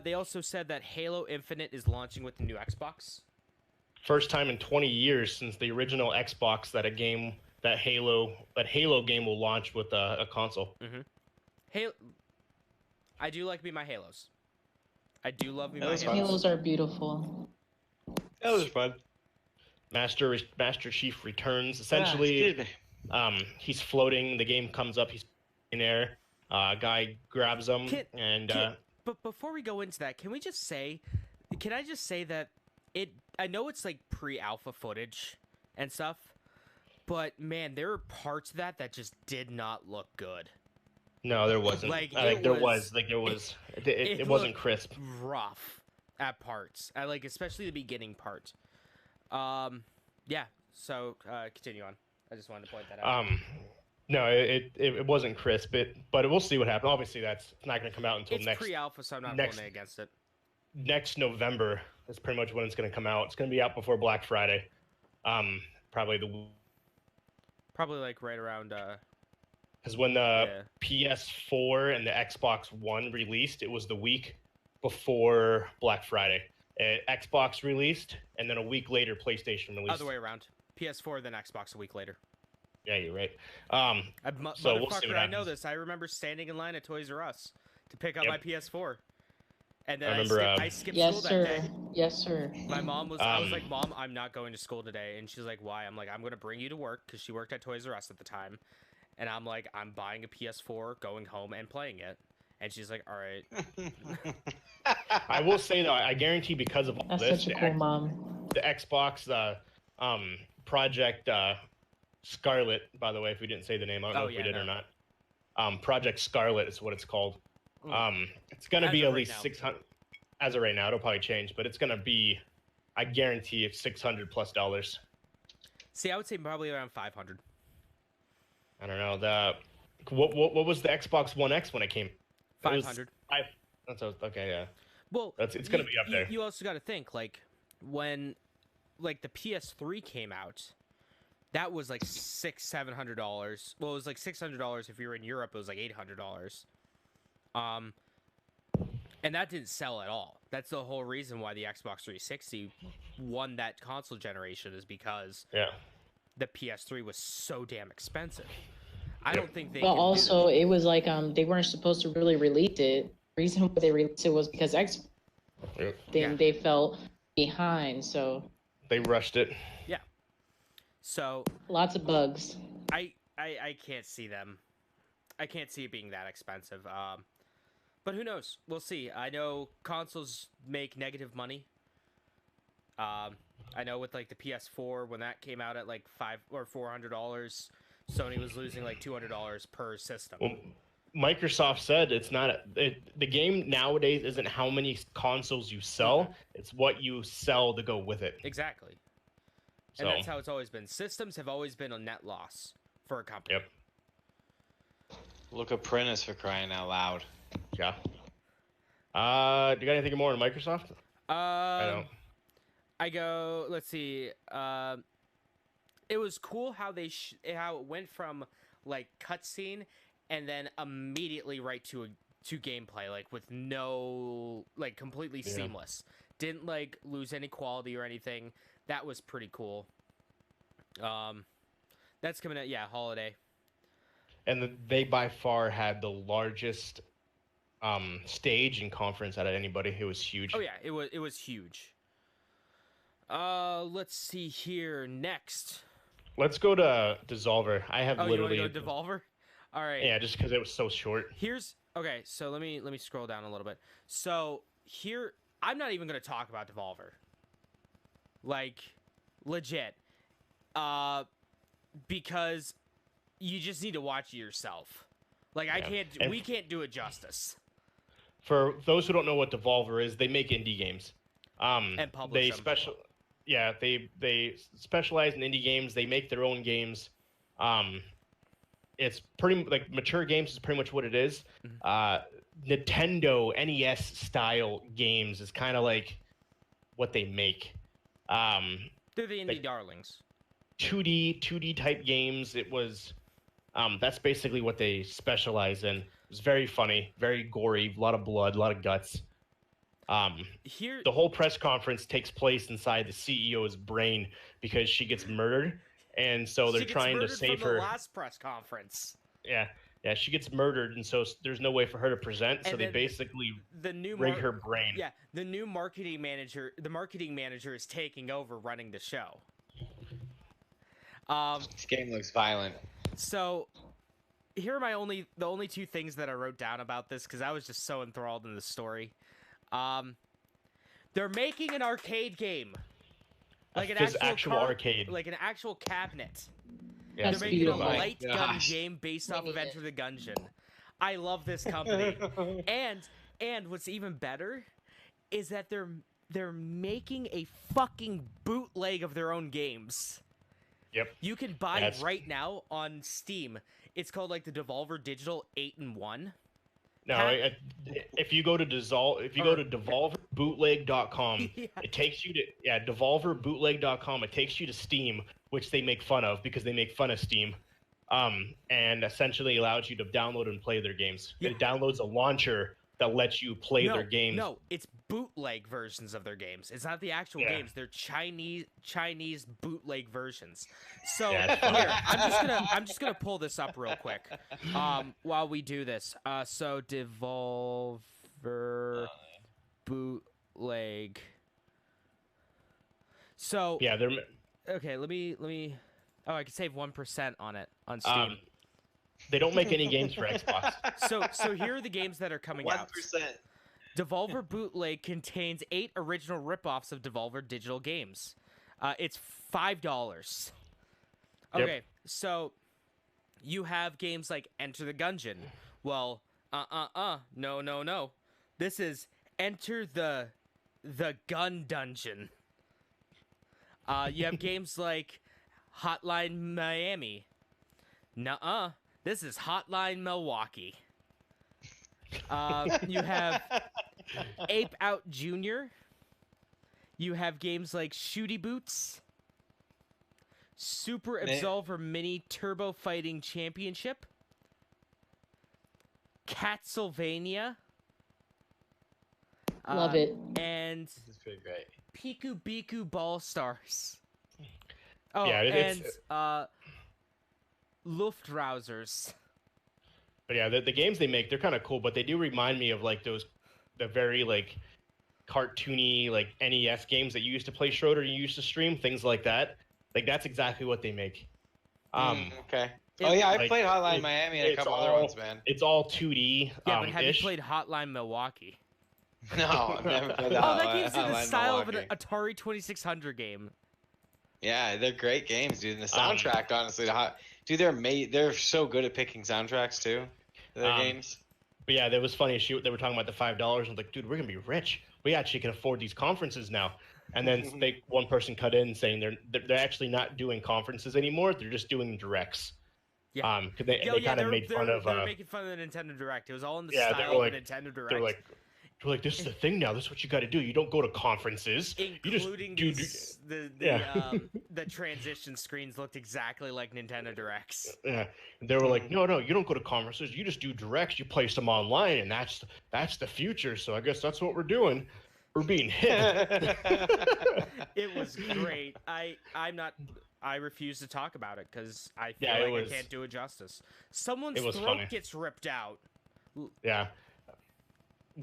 S2: They also said that Halo Infinite is launching with the new Xbox.
S1: First time in 20 years since the original Xbox that Halo game will launch with a console.
S2: Mm-hmm. I do like me my Halos. I do love me
S3: That
S2: my
S3: was fun.
S2: Halos.
S4: Halos are beautiful.
S3: That was fun.
S1: Master Chief returns. Essentially, he's floating. The game comes up. He's in air. Guy grabs him,
S2: But before we go into that, can I just say that I know it's like pre-alpha footage and stuff, but man, there are parts of that just did not look good.
S1: No, there wasn't.
S2: Like,
S1: it wasn't crisp.
S2: Rough at parts. Especially the beginning part. Yeah. So continue on. I just wanted to point that out.
S1: No, it wasn't crisp. But we'll see what happens. Obviously, it's not going to come out until
S2: it's
S1: next
S2: pre-alpha, so I'm not voting against it.
S1: Next November. That's pretty much when it's going to come out. It's going to be out before Black Friday. Probably
S2: like right around.
S1: Because when the PS4 and the Xbox One released, it was the week before Black Friday. Xbox released, and then a week later, PlayStation released.
S2: Other way around. PS4, then Xbox a week later.
S1: Yeah, you're right.
S2: So we'll see what happens. I know this. I remember standing in line at Toys R Us to pick up my PS4. And then I skipped school that day.
S4: Yes, sir.
S2: My mom was. I was like, Mom, I'm not going to school today. And she's like, why? I'm like, I'm going to bring you to work because she worked at Toys R Us at the time. And I'm like, I'm buying a PS4, going home and playing it. And she's like, all right.
S1: I will say though, I guarantee because of all
S4: That's
S1: this,
S4: such a cool mom.
S1: The Xbox, Project Scarlet. By the way, if we didn't say the name, I don't know if we did or not. Project Scarlet is what it's called. It's gonna be at least 600. As of right now, it'll probably change, but it's gonna be, I guarantee, $600+.
S2: See, I would say probably around 500.
S1: I don't know. What was the Xbox One X when it came?
S2: 500.
S1: Okay, yeah.
S2: Well,
S1: it's gonna be up there.
S2: You also got to think when the PS3 came out, that was like $700. Well, it was like $600 if you were in Europe. It was like $800. And that didn't sell at all. That's the whole reason why the Xbox 360 won that console generation, is because the PS3 was so damn expensive. I don't think they.
S4: But also, it was like they weren't supposed to really release it. The reason why they released it was because they fell behind, so
S1: they rushed it.
S2: Yeah. So
S4: lots of bugs.
S2: I can't see them. I can't see it being that expensive. But who knows? We'll see. I know consoles make negative money. I know with the PS4, when that came out at like $500 or $400, Sony was losing like $200 per system.
S1: Well, Microsoft said it's not the game nowadays isn't how many consoles you sell; it's what you sell to go with it.
S2: Exactly.
S1: So,
S2: and that's how it's always been. Systems have always been a net loss for a company.
S1: Yep.
S3: Look at Prentice, for crying out loud.
S1: Yeah. Do you got anything more on Microsoft? I don't.
S2: Let's see. It was cool how how it went from cutscene and then immediately right to gameplay, with no completely seamless. Didn't lose any quality or anything. That was pretty cool. That's coming out holiday.
S1: And they by far had the largest stage and conference out of anybody. It was huge.
S2: Oh yeah, it was huge. Let's see here next.
S1: Let's go to Dissolver. I have literally.
S2: You want to go Devolver? All right.
S1: Yeah, just because it was so short.
S2: Okay. So let me scroll down a little bit. So here, I'm not even going to talk about Devolver. Legit. Because you just need to watch it yourself. We can't do it justice.
S1: For those who don't know what Devolver is, they make indie games.
S2: And publish them.
S1: They specialize in indie games. They make their own games. It's pretty mature games is pretty much what it is. Nintendo NES style games is kind of what they make.
S2: They're the indie darlings.
S1: 2D type games. It was that's basically what they specialize in. It was very funny, very gory, a lot of blood, a lot of guts. The whole press conference takes place inside the CEO's brain because she gets murdered, and so they're trying to save her.
S2: The last press conference.
S1: Yeah, Yeah, she gets murdered, and so there's no way for her to present. So
S2: And
S1: they
S2: then
S1: basically
S2: the new
S1: rig her brain.
S2: Yeah, the new marketing manager. The marketing manager is taking over running the show.
S3: This game looks violent.
S2: So here are the only two things that I wrote down about this because I was just so enthralled in the story. They're making an arcade game, like an actual
S1: arcade,
S2: like an actual cabinet.
S1: Yeah,
S2: they're making a
S4: beautiful.
S2: light gun game based off of Enter the Gungeon. I love this company, and what's even better is that they're making a fucking bootleg of their own games.
S1: Yep.
S2: You can buy right now on Steam. It's called like the Devolver Digital 8-in-1.
S1: No, if you go to devolverbootleg.com, it takes you to devolverbootleg.com. It takes you to Steam, which they make fun of because they make fun of Steam, and essentially allows you to download and play their games. It downloads a launcher that lets you play their games.
S2: No, it's bootleg versions of their games. It's not the actual games. They're Chinese bootleg versions. So here, I'm just gonna pull this up real quick while we do this. So Devolver bootleg. So
S1: yeah, they're
S2: okay. Let me. Oh, I can save 1% on it on Steam.
S1: They don't make any games for Xbox.
S2: So here are the games that are coming out.
S3: 1%.
S2: Devolver Bootleg contains 8 original ripoffs of Devolver digital games. It's $5. Okay, so you have games like Enter the Gungeon. Well, no. This is Enter the Gun Dungeon. You have games like Hotline Miami. Nuh-uh. This is Hotline Milwaukee. You have Ape Out Jr. You have games like Shooty Boots, Super Absolver Mini Turbo Fighting Championship, Castlevania.
S4: Love it.
S2: And
S3: This is pretty great.
S2: Piku Biku Ball Stars. Oh,
S1: Yeah,
S2: and Luftrausers.
S1: But yeah, the games they make, they're kind of cool, but they do remind me of like the very like cartoony like NES games that you used to play, Schroeder, you used to stream, things like that. Like that's exactly what they make.
S3: Okay. Oh yeah, I played Hotline Miami and a couple other ones, man.
S1: It's all 2D.
S2: Yeah, but have you played Hotline Milwaukee?
S3: No, I've never played
S2: that. Oh, that game's in the
S3: Hotline
S2: style
S3: Milwaukee.
S2: of an Atari 2600 game.
S3: Yeah, they're great games, dude. And the soundtrack, honestly, dude, they're so good at picking soundtracks too. Their games.
S1: But yeah, that was funny. They were talking about the $5. I was like, dude, we're gonna be rich. We actually can afford these conferences now. And then one person cut in saying they're actually not doing conferences anymore. They're just doing directs.
S2: Yeah.
S1: Because they kind of made fun of.
S2: They were making fun of the Nintendo Direct. It was all in the
S1: style
S2: of a Nintendo Direct.
S1: They're like, this is the thing now. This is what you got to do. You don't go to conferences.
S2: Including
S1: you just
S2: the transition screens looked exactly like Nintendo Directs.
S1: Yeah, they were like, no, you don't go to conferences. You just do directs. You place them online, and that's the future. So I guess that's what we're doing. We're being hit.
S2: It was great. I refuse to talk about it because I feel I can't do it justice. Someone's throat gets ripped out.
S1: Yeah.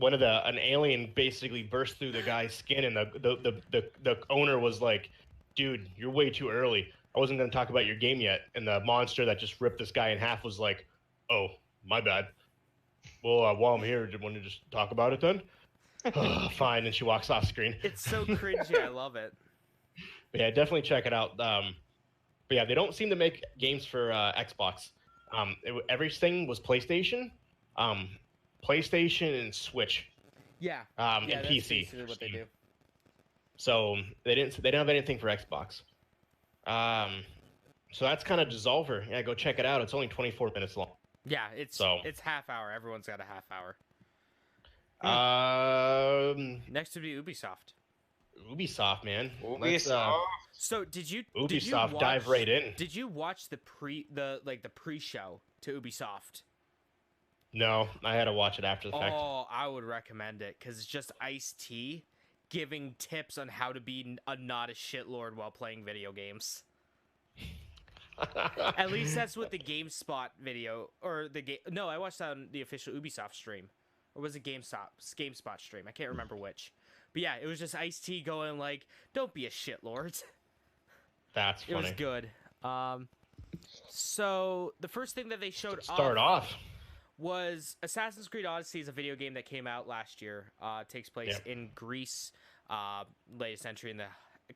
S1: An alien basically burst through the guy's skin, and the owner was like, dude, you're way too early. I wasn't going to talk about your game yet. And the monster that just ripped this guy in half was like, oh, my bad. Well, while I'm here, do you want to just talk about it then? Fine. And she walks off screen.
S2: It's so cringy. I love it.
S1: But yeah, definitely check it out. But yeah, they don't seem to make games for Xbox. Everything was PlayStation. PlayStation and Switch.
S2: Yeah.
S1: And PC.
S2: That's what they do.
S1: So they don't have anything for Xbox. So that's kind of Dissolver. Yeah, go check it out. It's only 24 minutes long.
S2: Yeah, it's half hour. Everyone's got a half hour. Next would be Ubisoft.
S1: Ubisoft, man.
S3: Ubisoft.
S2: So did you
S1: dive right in?
S2: Did you watch the pre-show to Ubisoft?
S1: No, I had to watch it after the fact.
S2: Oh, I would recommend it because it's just Ice-T giving tips on how to be not a shitlord while playing video games. At least that's what the GameSpot video or the game. No, I watched that on the official Ubisoft stream, or was it GameSpot stream? I can't remember which. But yeah, it was just Ice-T going like, "Don't be a shitlord."
S1: That's funny.
S2: It was good. So the first thing that they showed
S1: off
S2: was Assassin's Creed Odyssey is a video game that came out last year. Takes place in Greece. Latest entry in the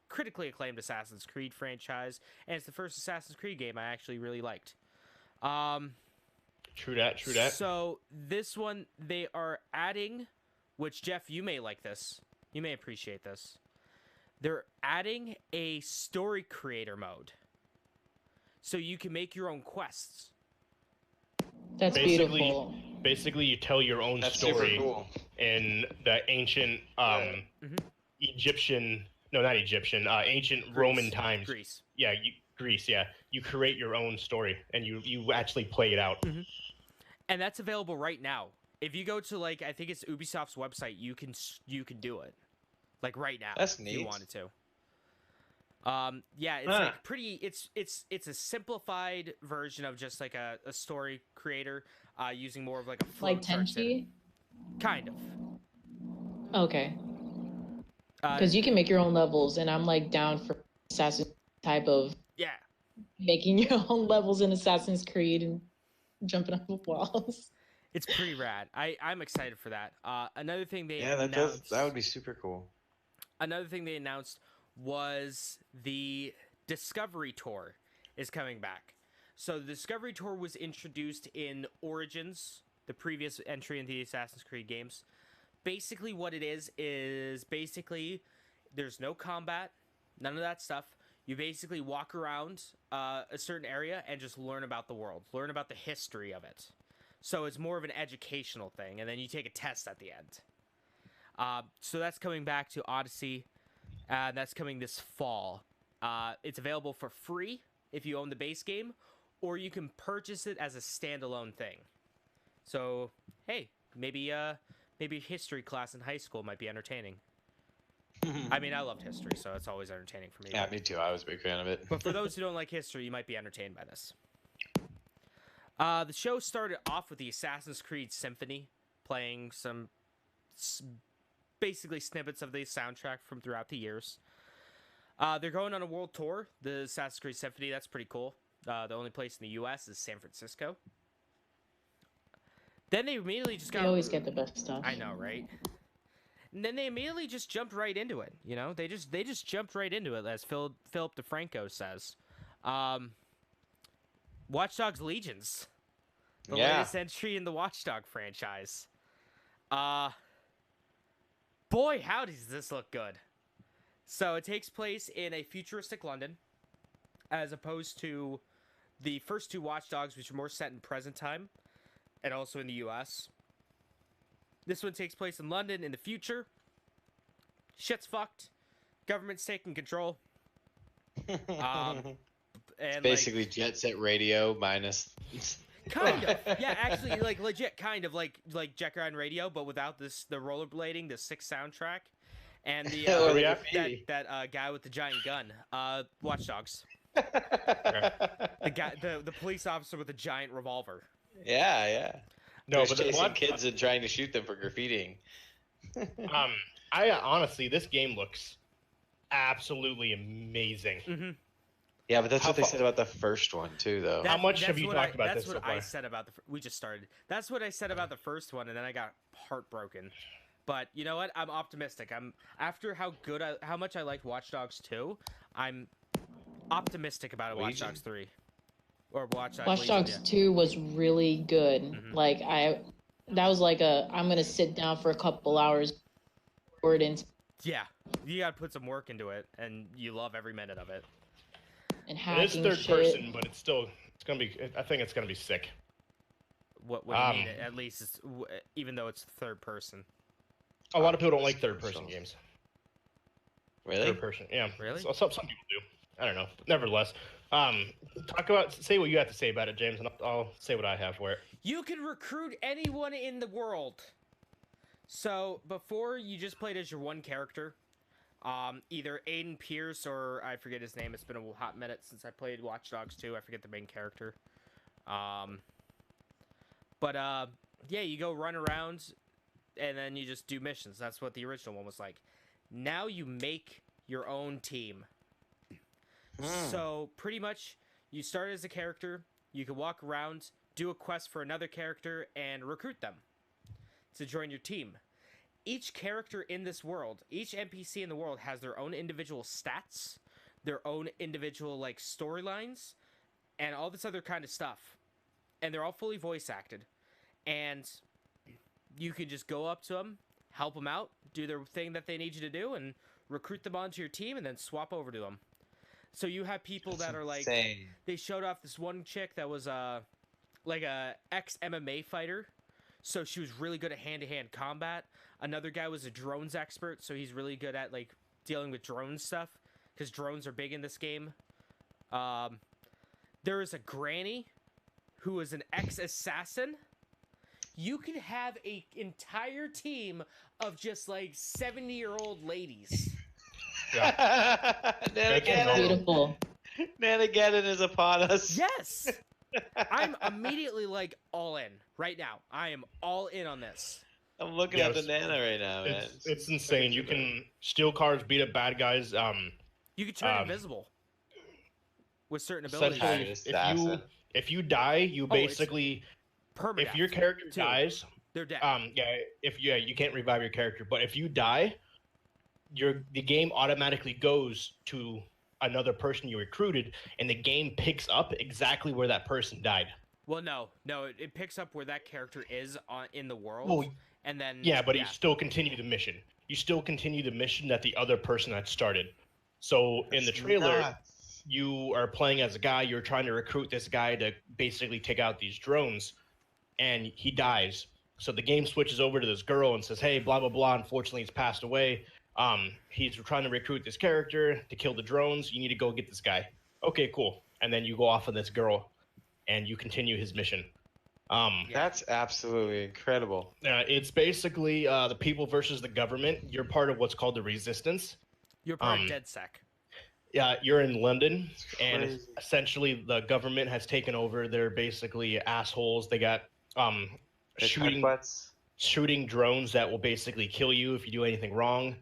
S2: critically acclaimed Assassin's Creed franchise, and it's the first Assassin's Creed game I actually really liked.
S1: True that.
S2: So this one they are adding, which Jeff, you may like this. You may appreciate this. They're adding a story creator mode. So you can make your own quests.
S4: That's beautiful.
S1: Basically, you tell your own story in the ancient Egyptian, no, not Egyptian, ancient Greece. Roman times.
S2: Greece.
S1: Yeah, Greece, yeah. You create your own story, and you actually play it out.
S2: Mm-hmm. And that's available right now. If you go to, like, I think it's Ubisoft's website, you can do it. Like, right now.
S3: That's neat.
S2: If you wanted to. Yeah, it's like pretty. It's a simplified version of just like a story creator, using more of like a
S4: like Tenchi.
S2: Kind of.
S4: Okay. Because you can make your own levels, and I'm like down for Assassin's type of making your own levels in Assassin's Creed and jumping off of walls.
S2: It's pretty rad. I'm excited for that. Another thing they
S3: announced, that would be super cool.
S2: Another thing they announced was the Discovery Tour is coming back. So the Discovery Tour was introduced in Origins, the previous entry in the Assassin's Creed games. Basically what it is basically there's no combat, none of that stuff. You basically walk around a certain area and just learn about the world, learn about the history of it. So it's more of an educational thing, and then you take a test at the end. So that's coming back to Odyssey. That's coming this fall. It's available for free if you own the base game, or you can purchase it as a standalone thing. So, hey, maybe history class in high school might be entertaining. I mean, I loved history, so it's always entertaining for me.
S3: Yeah, me too. I was a big fan of it.
S2: But for those who don't like history, you might be entertained by this. The show started off with the Assassin's Creed Symphony, playing some basically snippets of the soundtrack from throughout the years. They're going on a world tour, the Assassin's Creed Symphony. That's pretty cool. The only place in the U.S. is San Francisco. Then they immediately just got...
S4: They always get the best stuff.
S2: I know, right? And then they immediately just jumped right into it. You know, they just jumped right into it, as Philip DeFranco says. Watch Dogs Legions, the latest entry in the Watch Dog franchise. Boy, how does this look good! So it takes place in a futuristic London, as opposed to the first two Watch Dogs, which are more set in present time, and also in the U.S. This one takes place in London in the future. Shit's fucked. Government's taking control. And
S3: it's basically Jet Set Radio minus...
S2: Kind of. Yeah, actually, like, legit, kind of like Jet Grind Radio, but without the rollerblading, the sick soundtrack, and the that guy with the giant gun. Watch Dogs. The police officer with the giant revolver.
S3: Yeah.
S1: No,
S3: but chasing kids and trying to shoot them for graffitiing.
S1: I honestly, this game looks absolutely amazing.
S2: Mm-hmm.
S3: Yeah, but that's what they said about the first one too, though.
S1: How much have you talked about this so far?
S2: That's what I said about we just started. That's what I said about the first one, and then I got heartbroken. But you know what? I'm optimistic. After how much I liked Watch Dogs 2, I'm optimistic about Watch Dogs 3. Or Watch
S4: Dogs 2 was really good. Mm-hmm. Like that was like I'm gonna sit down for a couple hours.
S2: Yeah, you gotta put some work into it, and you love every minute of it.
S4: And hacking
S1: it is third person, but it's gonna be. I think it's gonna be sick.
S2: What do you mean? At least even though it's third person.
S1: A lot of people don't like third person games.
S3: Really?
S1: Third person, yeah.
S2: Really?
S1: So, some people do. I don't know. Nevertheless, say what you have to say about it, James, and I'll say what I have for it.
S2: You can recruit anyone in the world. So before you just played as your one character. Either Aiden Pierce or I forget his name. It's been a hot minute since I played Watch Dogs 2. I forget the main character. Yeah, you go run around and then you just do missions. That's what the original one was like. Now you make your own team. So pretty much you start as a character, you can walk around, do a quest for another character, and recruit them to join your team. Each character in this world, each NPC in the world has their own individual stats, their own individual like storylines, and all this other kind of stuff. And they're all fully voice acted. And you can just go up to them, help them out, do their thing that they need you to do, and recruit them onto your team, and then swap over to them. So you have people that are like, they showed off this one chick that was like a ex-MMA fighter. So she was really good at hand-to-hand combat. Another guy was a drones expert, so he's really good at like dealing with drone stuff, because drones are big in this game. There is a granny who is an ex-assassin. You can have an entire team of just like 70-year-old ladies.
S3: Yeah.
S4: Beautiful.
S3: Nanageddon is upon us.
S2: Yes! I'm immediately like all in right now. I am all in on this.
S3: I'm looking at the Nana right now, man.
S1: It's insane. You can steal cars, beat up bad guys.
S2: You can turn invisible with certain abilities.
S1: If you die, you basically
S2: permanent.
S1: If your character dies,
S2: they're dead.
S1: You can't revive your character, but if you die, the game automatically goes to another person you recruited, and the game picks up exactly where that person died.
S2: Well, no, it picks up where that character is in the world, and then
S1: you still continue the mission. You still continue the mission that the other person had started. So in the trailer, you are playing as a guy. You're trying to recruit this guy to basically take out these drones, and he dies. So the game switches over to this girl and says, "Hey, blah blah blah. Unfortunately, he's passed away. He's trying to recruit this character to kill the drones. You need to go get this guy." Okay, cool. And then you go off on this girl, and you continue his mission.
S3: That's absolutely incredible.
S1: It's basically the people versus the government. You're part of what's called the Resistance.
S2: You're part of DedSec.
S1: Yeah, you're in London, and essentially the government has taken over. They're basically assholes. They got shooting drones that will basically kill you if you do anything wrong.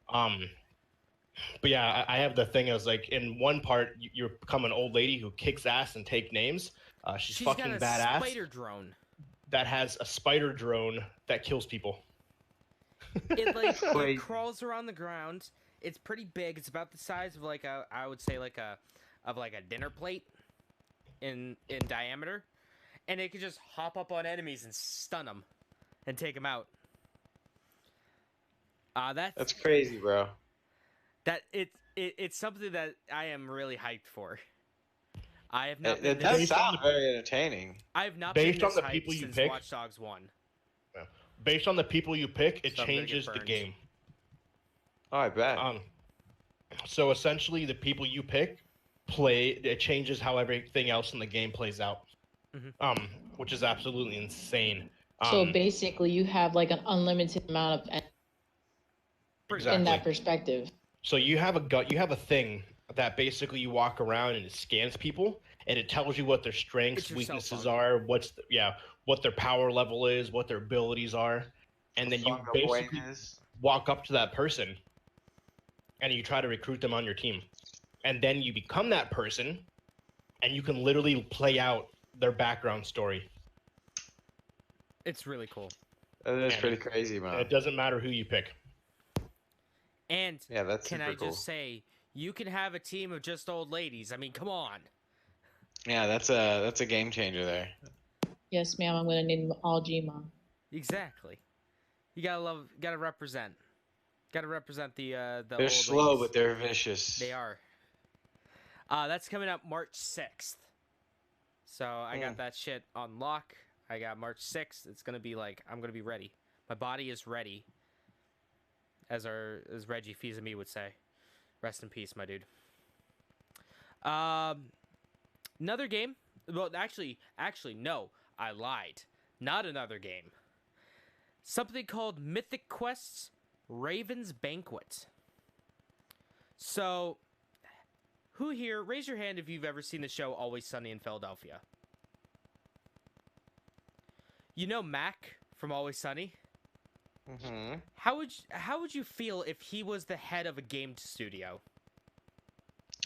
S1: But yeah, I have the thing. I was like, in one part, you become an old lady who kicks ass and take names. She's fucking
S2: got a
S1: badass.
S2: Spider drone
S1: that has a spider drone that kills people.
S2: It crawls around the ground. It's pretty big. It's about the size of like a dinner plate in diameter, and it can just hop up on enemies and stun them and take them out. That's
S3: crazy, bro.
S2: It's something that I am really hyped for. I have not.
S3: It does sound very entertaining.
S2: I have not
S1: based
S2: been
S1: on the
S2: hyped
S1: people you
S2: since
S1: pick.
S2: Watch Dogs 1.
S1: Yeah. Based on the people you pick, it changes the game.
S3: Oh, I bet.
S1: So essentially, the people you pick it changes how everything else in the game plays out. Mm-hmm. Which is absolutely insane.
S4: So basically, you have like an unlimited amount of in that perspective.
S1: So you have a thing that basically you walk around and it scans people, and it tells you what their strengths, weaknesses are, what their power level is, what their abilities are, and then you basically walk up to that person and you try to recruit them on your team. And then you become that person, and you can literally play out their background story.
S2: It's really cool.
S3: That is pretty crazy, man.
S1: It doesn't matter who you pick.
S2: And
S3: that's
S2: can I
S3: cool.
S2: just say, you can have a team of just old ladies. I mean, come on.
S3: Yeah, that's a game changer there.
S4: Yes, ma'am. I'm gonna name them all G-Mom.
S2: Exactly. You gotta represent. Gotta represent the
S3: They're
S2: old
S3: slow,
S2: ladies.
S3: but they're vicious.
S2: They are. That's coming up March 6th. So I got that shit on lock. I got March 6th. It's gonna be like, I'm gonna be ready. My body is ready. As Reggie Fils-Aimé would say. Rest in peace, my dude. Another game. Well, actually, no. I lied. Not another game. Something called Mythic Quest's Raven's Banquet. So, who here, raise your hand if you've ever seen the show Always Sunny in Philadelphia. You know Mac from Always Sunny?
S3: Mm-hmm.
S2: How would you feel if he was the head of a game studio?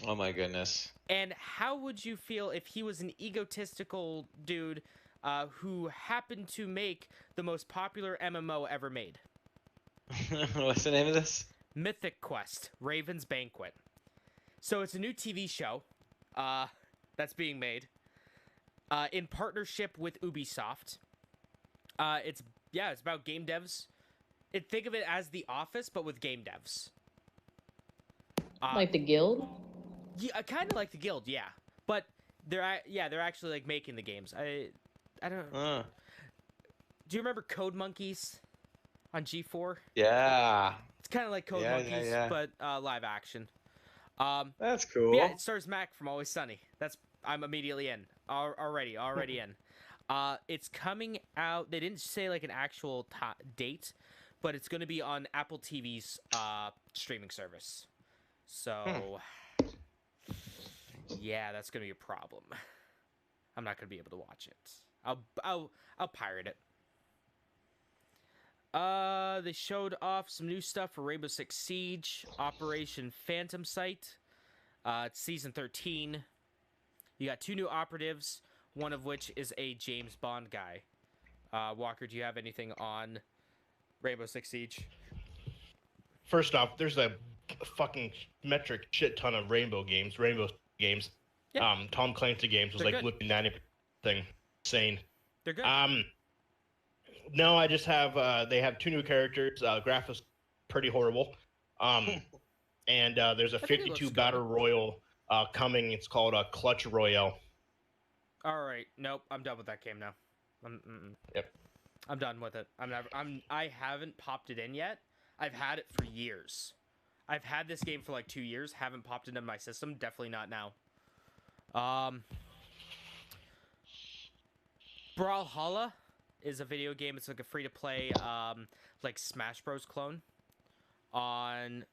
S3: Oh my goodness.
S2: And how would you feel if he was an egotistical dude who happened to make the most popular MMO ever made?
S3: What's the name of this?
S2: Mythic Quest, Raven's Banquet. So it's a new TV show that's being made in partnership with Ubisoft. It's about game devs. Think of it as The Office, but with game devs.
S4: Like the Guild?
S2: Yeah, kind of like the Guild, yeah. But they're actually like making the games. I don't know. Do you remember Code Monkeys on G4?
S3: Yeah.
S2: It's kind of like Code Monkeys, but live action.
S3: That's cool.
S2: Yeah, it stars Mac from Always Sunny. I'm immediately in. Already in. It's coming out. They didn't say like an actual date, but it's going to be on Apple TV's streaming service. So, yeah, that's going to be a problem. I'm not going to be able to watch it. I'll pirate it. They showed off some new stuff for Rainbow Six Siege, Operation Phantom Sight. It's Season 13. You got 2 new operatives, one of which is a James Bond guy. Walker, do you have anything on Rainbow Six Siege?
S1: First off, there's a fucking metric shit ton of Rainbow games. Yeah. Tom Clancy games was like looking 90% thing. Insane.
S2: They're good.
S1: No, I just have they have 2 new characters. Graphics pretty horrible. And there's a 52 battle royal coming. It's called a Clutch Royale.
S2: All right. Nope. I'm done with that game now.
S1: Yep.
S2: I'm done with it. I haven't popped it in yet. I've had it for years. I've had this game for like 2 years. Haven't popped it in my system. Definitely not now. Brawlhalla is a video game. It's like a free-to-play, like Smash Bros. Clone on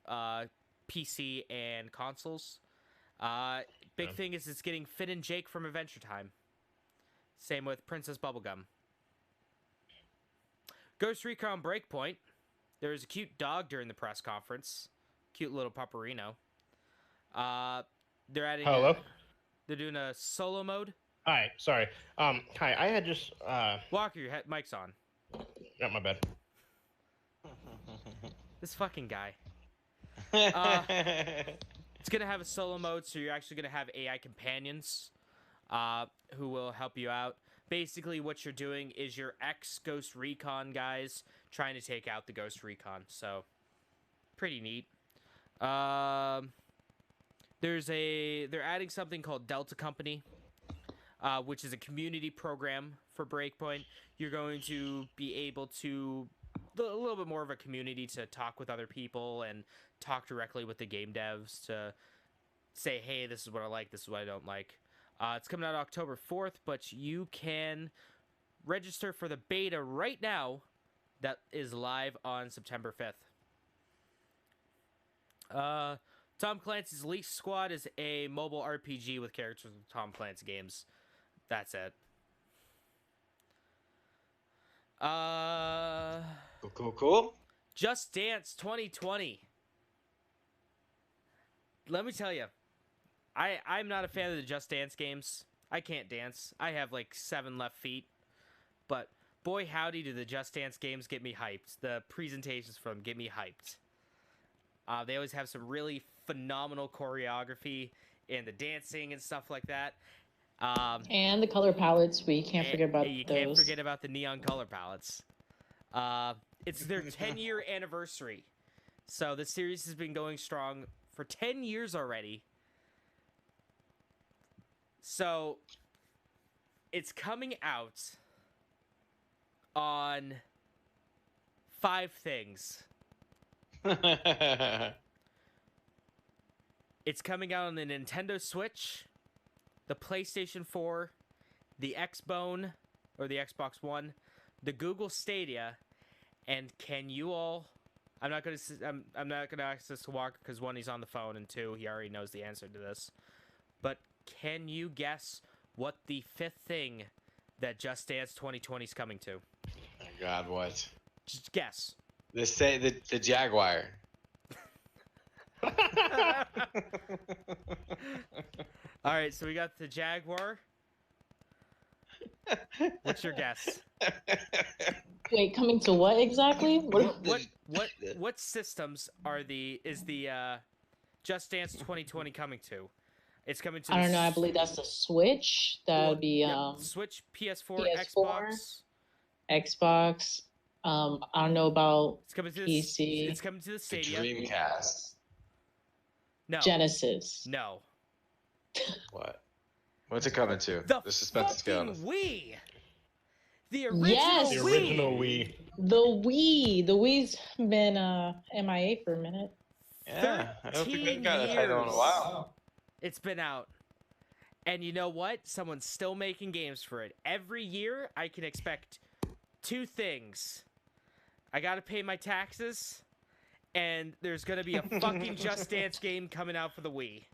S2: PC and consoles. Big thing is it's getting Finn and Jake from Adventure Time. Same with Princess Bubblegum. Ghost Recon Breakpoint. There was a cute dog during the press conference. Cute little pupperino. They're adding...
S1: Hello?
S2: They're doing a solo mode.
S1: Hi, sorry. Hi, I had just...
S2: Walker, your mic's on.
S1: Not my bad.
S2: This fucking guy. It's going to have a solo mode, so you're actually going to have AI companions who will help you out. Basically, what you're doing is your ex-Ghost Recon guys trying to take out the Ghost Recon. So, pretty neat. They're adding something called Delta Company, which is a community program for Breakpoint. You're going to be able to a little bit more of a community to talk with other people and talk directly with the game devs to say, hey, this is what I like, this is what I don't like. It's coming out October 4th, but you can register for the beta right now that is live on September 5th. Tom Clancy's Elite Squad is a mobile RPG with characters from Tom Clancy games. That's it.
S3: Cool.
S2: Just Dance 2020. Let me tell you, I'm not a fan of the Just Dance games. I can't dance. I have like 7 left feet. But boy howdy do the Just Dance games get me hyped. The presentations from them get me hyped. They always have some really phenomenal choreography in the dancing and stuff like that.
S4: And the color palettes, we can't forget about those.
S2: You can't forget about the neon color palettes. It's their 10-year anniversary. So the series has been going strong for 10 years already. So it's coming out on 5 things. It's coming out on the Nintendo Switch, the PlayStation 4, the Xbone, or the Xbox One, the Google Stadia, and can you all I'm not gonna ask this to Walker because one, he's on the phone, and two, he already knows the answer to this. But can you guess what the 5th thing that Just Dance 2020 is coming to?
S3: Oh God, what?
S2: Just guess.
S3: The Jaguar.
S2: All right, so we got the Jaguar. What's your guess?
S4: Wait, coming to what exactly?
S2: What systems is the Just Dance 2020 coming to? It's coming to.
S4: I don't know. I believe that's the Switch. That would be
S2: Switch, PS4, Xbox.
S4: Xbox. I don't know about
S2: it's coming to
S4: PC.
S2: It's coming to the Stadia.
S3: The Dreamcast.
S2: No.
S4: Genesis.
S2: No.
S3: What? What's it coming to?
S2: The
S3: suspense is
S2: fucking Wii. The original
S4: Yes!
S1: The
S2: Wii.
S1: original Wii.
S4: The Wii. The Wii's been MIA for a minute.
S3: Yeah, I don't think
S2: 13
S3: we've got a title in a
S2: years.
S3: while.
S2: It's been out. And you know what? Someone's still making games for it. Every year, I can expect 2 things. I gotta pay my taxes, and there's gonna be a fucking Just Dance game coming out for the Wii.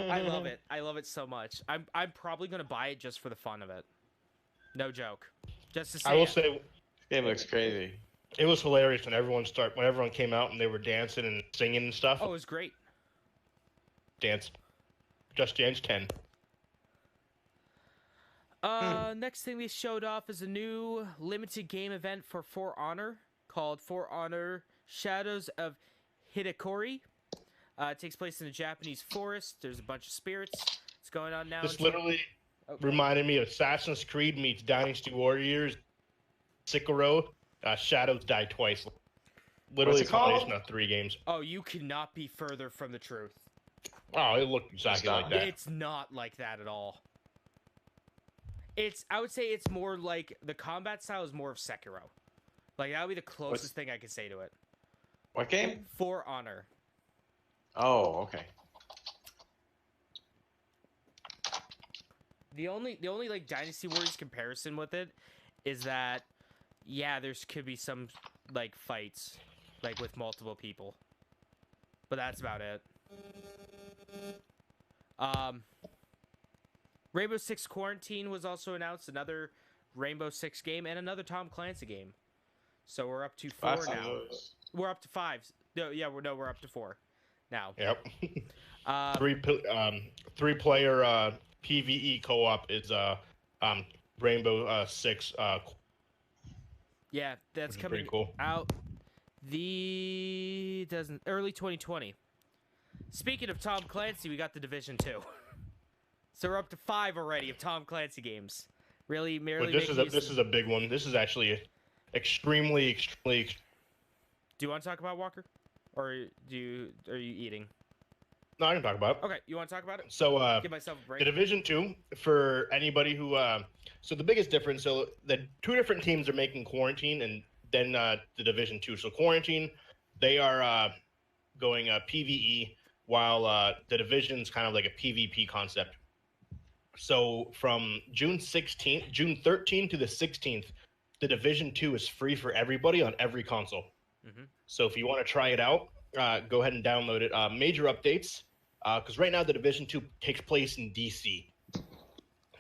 S2: I love it. I love it so much. I'm probably gonna buy it just for the fun of it. No joke. Just to say.
S1: I will say,
S3: Game looks crazy.
S1: it was hilarious when everyone came out and they were dancing and singing and stuff.
S2: Oh, it was great.
S1: Dance. Just Dance 10.
S2: Next thing they showed off is a new limited game event for For Honor called For Honor Shadows of Hidekori. It takes place in a Japanese forest. There's a bunch of spirits. It's going on now.
S1: This literally reminded me of Assassin's Creed meets Dynasty Warriors. Sekiro, Shadows Die Twice. Literally a combination of 3 games.
S2: Oh, you cannot be further from the truth.
S1: Oh, it looked exactly like that.
S2: It's not like that at all. I would say it's more like the combat style is more of Sekiro. Like that would be the closest thing I could say to it.
S3: What game?
S2: For Honor.
S3: Oh, okay.
S2: The only like Dynasty Warriors comparison with it is that yeah, could be some like fights like with multiple people. But that's about it. Rainbow Six Quarantine was also announced, another Rainbow Six game and another Tom Clancy game. So we're up to 4 now. We're up to 5. No, yeah, we're up to 4 now.
S1: Yep. 3-player PvE co-op is Rainbow Six.
S2: Yeah, that's coming
S1: pretty cool.
S2: out early 2020. Speaking of Tom Clancy, we got the Division 2. So we're up to 5 already of Tom Clancy games. Really,
S1: But this is a big one. This is actually extremely.
S2: Do you want to talk about Walker, or are you eating?
S1: No, I can talk about it.
S2: Okay, you want to talk about it?
S1: So,
S2: give myself a break.
S1: The Division 2, for anybody who, so the biggest difference, so the 2 different teams are making Quarantine and then the Division 2. So Quarantine, they are going PvE, while the Division's kind of like a PvP concept. So from June 13th to the 16th, the Division 2 is free for everybody on every console. Mm-hmm. So if you want to try it out, go ahead and download it. Major updates, because right now the Division 2 takes place in DC.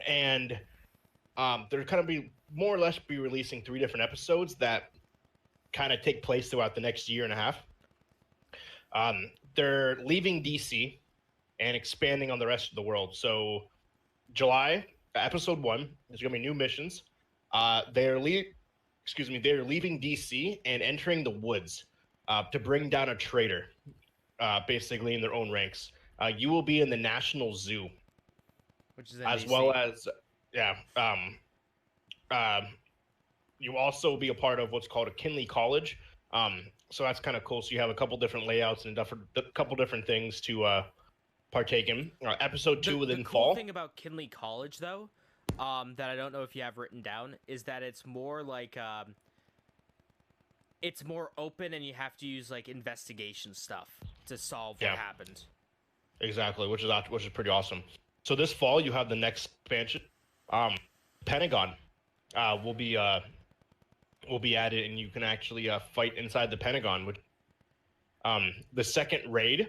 S1: And they're kind of be more or less be releasing 3 different episodes that kind of take place throughout the next year and a half. They're leaving DC and expanding on the rest of the world. So July, episode 1, there's going to be new missions. They're leaving DC and entering the woods to bring down a traitor, basically in their own ranks. You will be in the National Zoo,
S2: which is
S1: as well as you also be a part of what's called a Kinley College. So that's kind of cool. So you have a couple different layouts and a couple different things to partake in. Episode 2 within fall.
S2: The cool thing about Kinley College, though, that I don't know if you have written down, is that it's more like it's more open, and you have to use like investigation stuff to solve what happened.
S1: Exactly, which is pretty awesome. So this fall you have the next expansion. Pentagon will be will be added, and you can actually fight inside the Pentagon. The second raid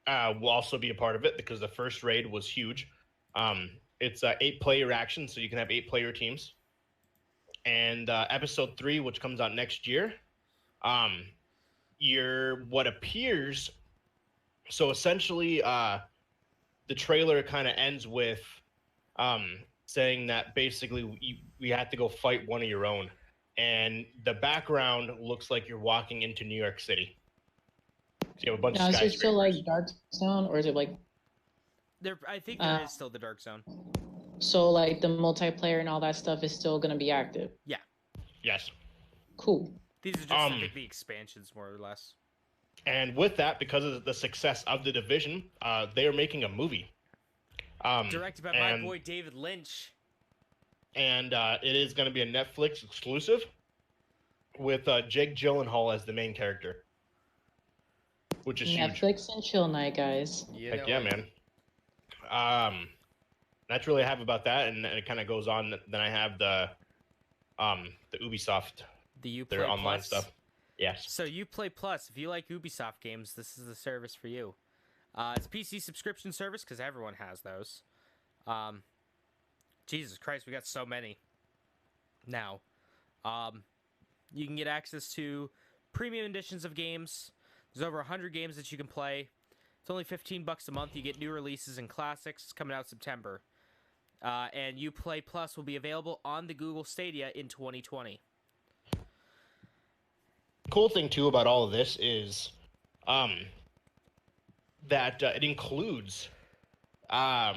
S1: will also be a part of it because the first raid was huge. It's 8-player action, so you can have 8-player teams. And episode 3, which comes out next year, what appears. So essentially, the trailer kind of ends with saying that basically we have to go fight one of your own, and the background looks like you're walking into New York City. So you have a bunch of skyscrapers.
S4: Is it still like Dark Zone, or is it like?
S2: I think there is still the Dark Zone.
S4: So like the multiplayer and all that stuff is still going to be active.
S2: Yeah.
S1: Yes.
S4: Cool.
S2: These are just I think the expansions, more or less.
S1: And with that, because of the success of The Division, they are making a movie.
S2: Directed by my boy David Lynch.
S1: And it is going to be a Netflix exclusive with Jake Gyllenhaal as the main character. Which is
S4: Netflix
S1: huge.
S4: and chill night, guys.
S1: Heck yeah, man. That's really I have about that, and it kind of goes on. Then I have the Ubisoft, their online stuff. Yes.
S2: So Uplay Plus, if you like Ubisoft games, this is the service for you. It's a PC subscription service because everyone has those. Jesus Christ, we got so many now. You can get access to premium editions of games. There's over 100 games that you can play. It's only $15 a month. You get new releases and classics coming out September. And Uplay Plus will be available on the Google Stadia in 2020.
S1: Cool thing too about all of this is that it includes the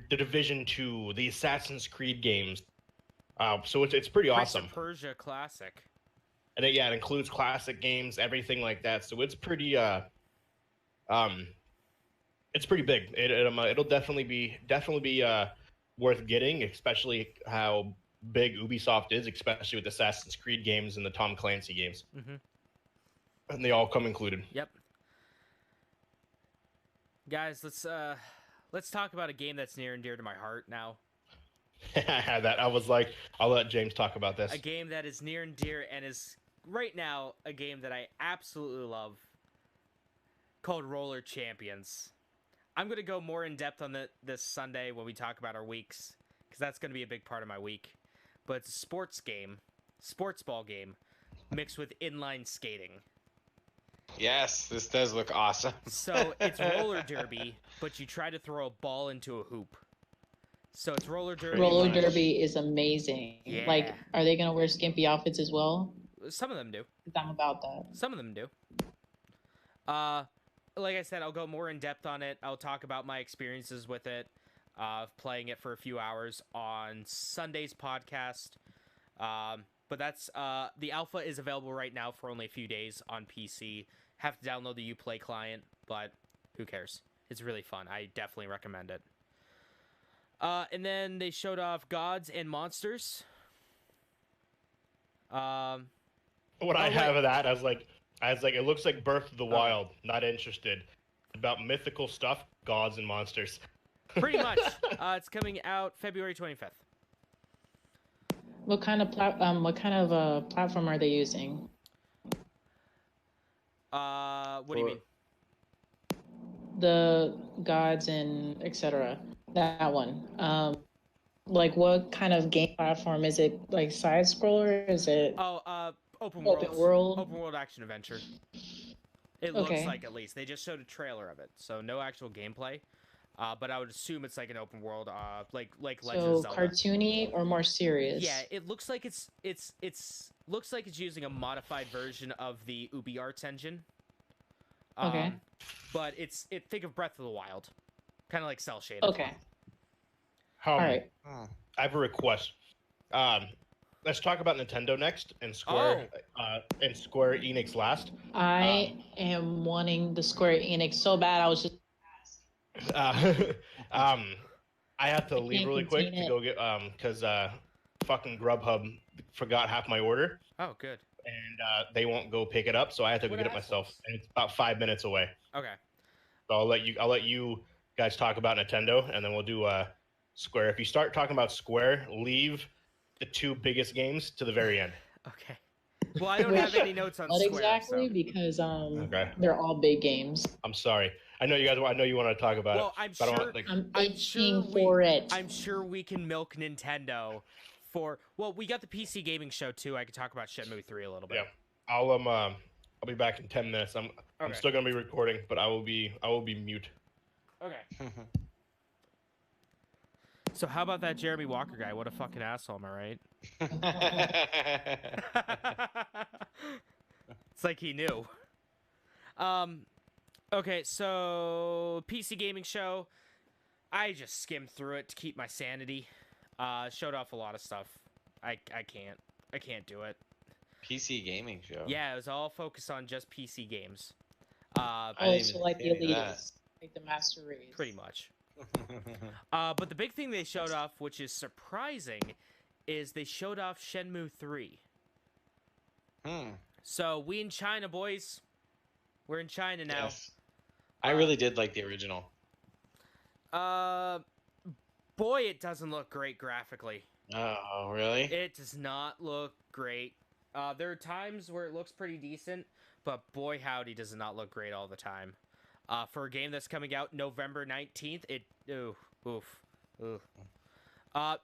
S1: Division 2, the Assassin's Creed games. So it's pretty awesome.
S2: Prince of Persia Classic.
S1: And it includes classic games, everything like that. So it's pretty it's pretty big. It'll definitely be worth getting, especially how big Ubisoft is, especially with Assassin's Creed games and the Tom Clancy games.
S2: Mm-hmm.
S1: And they all come included.
S2: Yep. Guys, let's talk about a game that's near and dear to my heart now.
S1: I had that. I was like, I'll let James talk about this.
S2: A game that is near and dear and is right now a game that I absolutely love, called Roller Champions. I'm going to go more in depth on this Sunday when we talk about our weeks, because that's going to be a big part of my week. But it's a sports ball game, mixed with inline skating.
S3: Yes, this does look awesome.
S2: So it's roller derby, but you try to throw a ball into a hoop. So it's roller derby.
S4: Roller derby is amazing.
S2: Yeah.
S4: Like, are they going to wear skimpy outfits as well?
S2: Some of them do.
S4: I'm about that.
S2: Some of them do. Like I said, I'll go more in depth on it. I'll talk about my experiences with it, playing it for a few hours on Sunday's podcast. But that's the alpha is available right now for only a few days on PC. Have to download the Uplay client, but who cares? It's really fun. I definitely recommend it. And then they showed off Gods and Monsters.
S1: I have of that, I was like, it looks like Birth of the Wild. Not interested. About mythical stuff, gods and monsters.
S2: Pretty much. It's coming out February 25th.
S4: What kind of platform are they using?
S2: What do you mean?
S4: The Gods and etc. That one. Like, what kind of game platform is it? Like side scroller? Is it?
S2: Open world action adventure. It looks like, at least. They just showed a trailer of it, so no actual gameplay. But I would assume it's like an open world, like Legend of Zelda.
S4: So cartoony or more serious?
S2: Yeah, it looks like it's looks like it's using a modified version of the UbiArts engine.
S4: Okay.
S2: But think of Breath of the Wild, kind of like cell shaded.
S4: Okay. All right.
S1: I have a request. Let's talk about Nintendo next and Square Enix last.
S4: I am wanting the Square Enix so bad. I was just.
S1: I have to leave really quick to go get because fucking Grubhub forgot half my order.
S2: Oh, good.
S1: And they won't go pick it up, so I have to go get it myself. And it's about 5 minutes away.
S2: Okay.
S1: So I'll let you guys talk about Nintendo, and then we'll do Square. If you start talking about Square, leave the two biggest games to the very end.
S2: Okay. Well, I don't have any notes on Square.
S4: Exactly,
S2: so.
S4: Because they're all big games.
S1: I'm sorry. I know you guys. I know you want to talk about
S2: well,
S1: it.
S4: I'm itching for it.
S2: I'm sure we can milk Nintendo for. Well, we got the PC gaming show too. I could talk about Shenmue 3 a little bit.
S1: Yeah, I'll be back in 10 minutes. I'm still gonna be recording, but I will be mute.
S2: Okay. So how about that Jeremy Walker guy? What a fucking asshole, am I right? It's like he knew. Okay, so PC gaming show. I just skimmed through it to keep my sanity. Showed off a lot of stuff. I can't do it.
S3: PC gaming show.
S2: Yeah, it was all focused on just PC games.
S4: So like the Elite, like the Master Race.
S2: Pretty much. But the big thing they showed off, which is surprising, is they showed off Shenmue 3. So we in China, boys. We're in China now.
S3: Yes. I really did like the original.
S2: Boy, it doesn't look great graphically.
S3: Oh, really?
S2: It does not look great. There are times where it looks pretty decent, but boy howdy does it not look great all the time. For a game that's coming out November 19th, it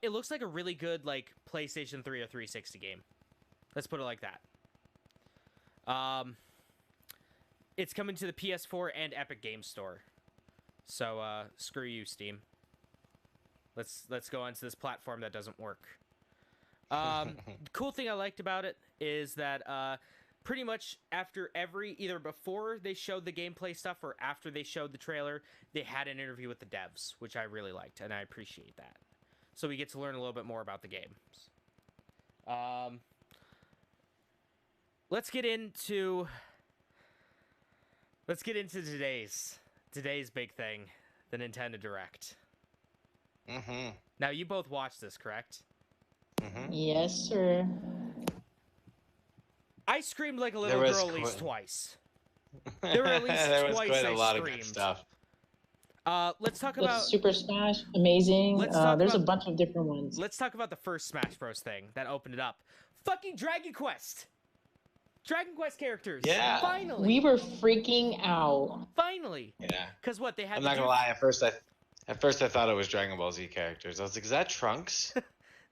S2: looks like a really good like PlayStation 3 or 360 game. Let's put it like that. It's coming to the PS4 and Epic Games Store. So screw you, Steam. Let's go onto this platform that doesn't work. The cool thing I liked about it is that pretty much after either before they showed the gameplay stuff or after they showed the trailer, they had an interview with the devs, which I really liked, and I appreciate that. So we get to learn a little bit more about the games. Let's get into today's big thing, the Nintendo Direct. Now, you both watched this, correct?
S4: Yes, sir.
S2: I screamed like a little girl at least twice. There were at least
S3: there was
S2: twice
S3: quite
S2: I
S3: a lot
S2: screamed.
S3: of good stuff.
S2: Let's talk about
S4: Super Smash, amazing. There's a bunch of different ones.
S2: Let's talk about the first Smash Bros. Thing that opened it up. Fucking Dragon Quest! Dragon Quest characters!
S3: Yeah!
S2: Finally!
S4: We were freaking out.
S2: Finally!
S3: Yeah.
S2: Because what, they had
S3: I'm not gonna lie, at first I thought it was Dragon Ball Z characters. I was like, is that Trunks?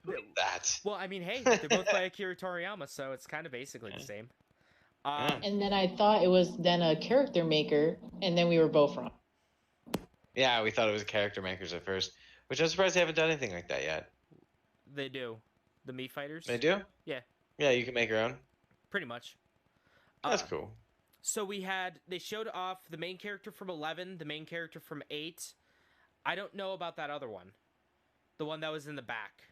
S3: Who is that?
S2: Well, I mean, hey, they're both by Akira Toriyama, so it's kind of basically the same.
S4: And then I thought it was then a character maker, and then we were both wrong.
S3: Yeah, we thought it was character makers at first, which I'm surprised they haven't done anything like that yet.
S2: They do. The Mii Fighters?
S3: They do?
S2: Yeah.
S3: Yeah, you can make your own.
S2: Pretty much.
S3: That's cool.
S2: So they showed off the main character from 11, the main character from 8. I don't know about that other one. The one that was in the back.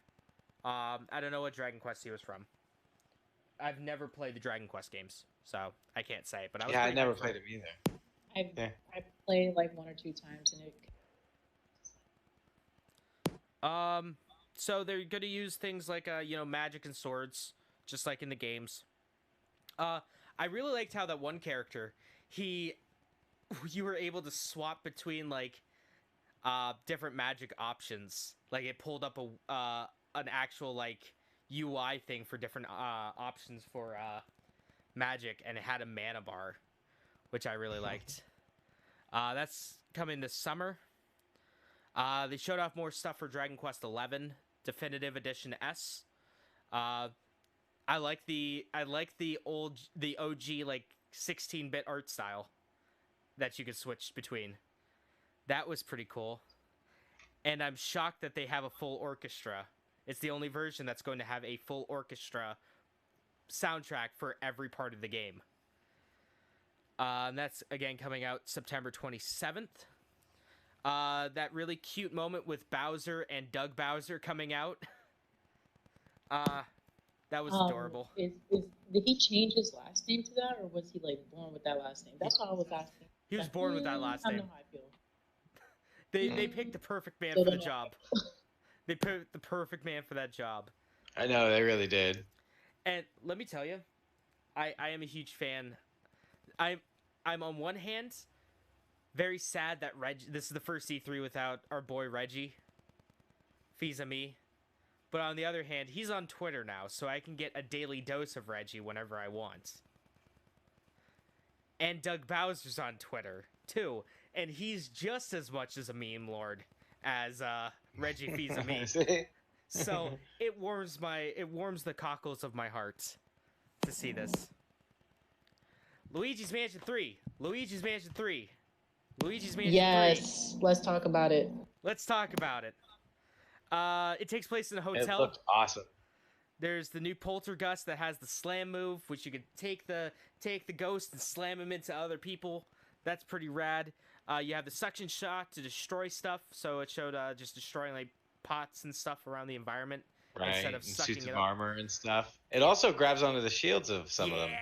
S2: I don't know what Dragon Quest he was from. I've never played the Dragon Quest games, so I can't say. But
S3: I never played them either.
S4: I played like 1 or 2 times, and
S2: so they're gonna use things like magic and swords, just like in the games. I really liked how that one character, you were able to swap between like different magic options. Like it pulled up an actual like UI thing for different options for magic, and it had a mana bar, which I really liked. That's coming this summer. They showed off more stuff for Dragon Quest XI Definitive Edition S. I like the OG like 16-bit art style that you could switch between. That was pretty cool. And I'm shocked that they have a full orchestra. It's the only version that's going to have a full orchestra soundtrack for every part of the game. And that's, again, coming out September 27th. That really cute moment with Bowser and Doug Bowser coming out. That was adorable.
S4: Did he change his last name to that, or was he like born with that last name? That's what I was asking.
S2: He was born with that last name.
S4: I don't know how I feel.
S2: They picked the perfect man for the job. They picked the perfect man for that job.
S3: I know, they really did.
S2: And let me tell you, I am a huge fan. I'm on one hand very sad that this is the first E3 without our boy Reggie. Fils-Ami. But on the other hand, he's on Twitter now, so I can get a daily dose of Reggie whenever I want. And Doug Bowser's on Twitter, too. And he's just as much as a meme lord as Reggie Fils-Aimé. So it warms the cockles of my heart to see this. Luigi's Mansion 3. Luigi's Mansion 3. Luigi's Mansion 3.
S4: Yes, let's talk about it.
S2: Let's talk about it. It takes place in a hotel.
S3: It looked awesome.
S2: There's the new Poltergust that has the slam move, which you could take the ghost and slam him into other people. That's pretty rad. You have the suction shot to destroy stuff, so it showed just destroying like pots and stuff around the environment instead of sucking
S3: suits
S2: it
S3: of
S2: up.
S3: Armor and stuff. It also grabs onto the shields of some of them.
S2: Yeah,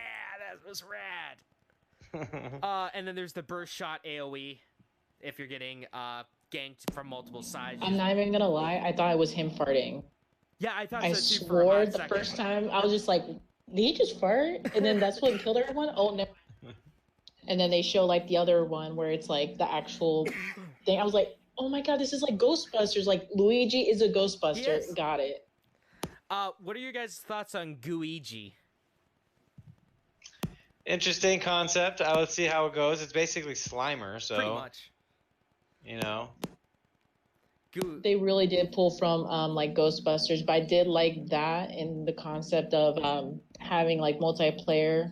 S2: that was rad. And then there's the burst shot AoE if you're getting ganked from multiple sides.
S4: I'm not even gonna lie, I thought it was him farting.
S2: Yeah, I thought
S4: I
S2: so too.
S4: swore the first time, I was just like, did he just fart? And then that's what killed everyone? Oh, no. And then they show like the other one where it's like the actual thing. I was like, oh my god, this is like Ghostbusters. Like Luigi is a Ghostbuster.
S2: Yes.
S4: Got it.
S2: What are your guys' thoughts on Gooigi?
S3: Interesting concept. Let's see how it goes. It's basically Slimer, so
S2: Pretty much.
S3: you know.
S4: They really did pull from like Ghostbusters, but I did like that in the concept of having like multiplayer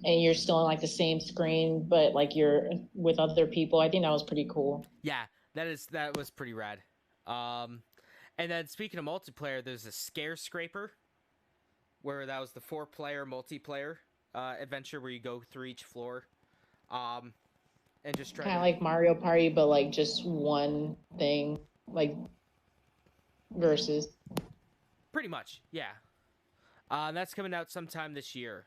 S4: and you're still on like the same screen, but like you're with other people. I think that was pretty cool.
S2: Yeah, that was pretty rad. And then speaking of multiplayer, there's a Scare Scraper, where that was the 4-player multiplayer adventure where you go through each floor, and just try
S4: Kind of like Mario Party, but like just one thing, like versus.
S2: Pretty much, yeah. That's coming out sometime this year.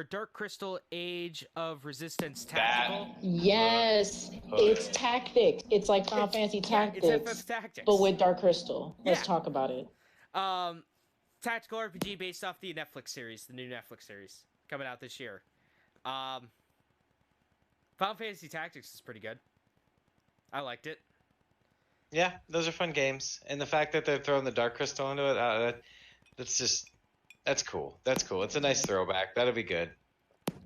S2: Dark Crystal Age of Resistance Tactical.
S4: Yes, it's tactics. It's like Final Fantasy Tactics,
S2: it's FF Tactics,
S4: but with Dark Crystal. Let's
S2: Yeah.
S4: talk about it.
S2: Tactical RPG based off the Netflix series, the new Netflix series coming out this year. Final Fantasy Tactics is pretty good. I liked it.
S3: Yeah, those are fun games, and the fact that they're throwing the Dark Crystal into it, that's cool. That's cool. It's a nice throwback. That'll be good.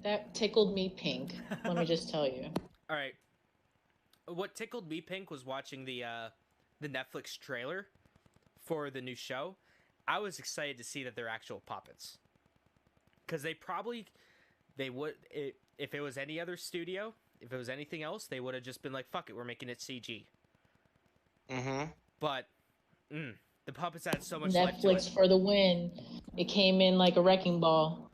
S4: That tickled me pink. Let me just tell you.
S2: All right. What tickled me pink was watching the Netflix trailer for the new show. I was excited to see that they're actual puppets, because they would, if it was any other studio, if it was anything else, they would have just been like, fuck it, we're making it CG.
S3: Mm-hmm.
S2: But the puppets had so much life to
S4: Netflix
S2: it.
S4: for the win. It came in like a wrecking ball.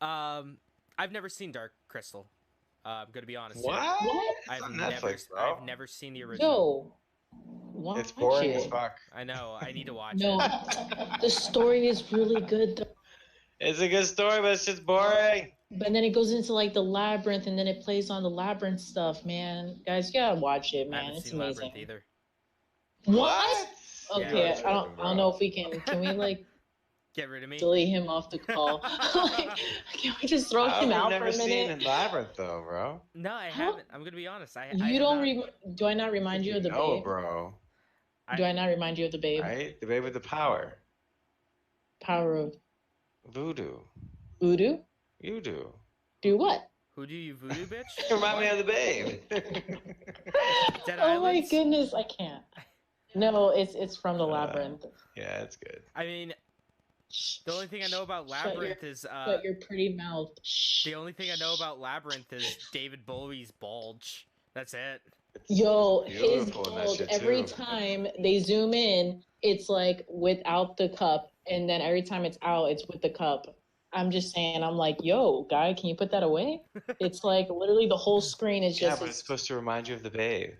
S2: I've never seen Dark Crystal. I'm gonna be honest.
S3: What?
S4: What?
S3: It's on Netflix, bro.
S2: I've never seen the original.
S4: Yo, watch
S3: It's boring
S4: it.
S3: as fuck.
S2: I know. I need to watch
S4: No,
S2: it.
S4: the story is really good though.
S3: It's a good story, but it's just boring.
S4: But then it goes into like the labyrinth, and then it plays on the labyrinth stuff. Man, guys, you gotta watch it,
S2: I
S4: man.
S2: haven't
S4: It's
S2: seen
S4: amazing.
S2: Labyrinth either.
S4: What? Okay,
S3: Yeah,
S4: I don't know if we can we like
S2: Get rid of me.
S4: delete him off the call? Like, can we just throw him out for
S3: I've never
S4: a
S3: seen
S4: minute?
S3: in Labyrinth though, bro.
S2: No, I haven't. I'm gonna be honest. I
S4: You
S2: have
S4: don't
S2: not.
S4: do I not remind you of the
S3: No,
S4: babe?
S3: bro.
S4: Do I not remind you of the babe?
S3: Right? The babe with the power.
S4: Power of
S3: Voodoo.
S4: voodoo?
S3: You do.
S4: Do what?
S2: Who do you voodoo, bitch?
S3: Remind me of the babe.
S2: Dead
S4: Oh my
S2: Islands?
S4: goodness, I can't. No, it's from the labyrinth.
S3: Yeah, it's good.
S2: I mean, the only thing I know about
S4: Shut your-
S2: Labyrinth is
S4: Shut your pretty mouth. Shh.
S2: the only thing I know about Labyrinth is David Bowie's bulge. That's it.
S4: Yo, his
S3: Beautiful in that
S4: bulge,
S3: shit,
S4: every
S3: too.
S4: time they zoom in, it's like without the cup, and then every time it's out, it's with the cup. I'm just saying, I'm like, yo, guy, can you put that away? It's like literally the whole screen is
S3: Yeah,
S4: just.
S3: but it's supposed to remind you of the babe.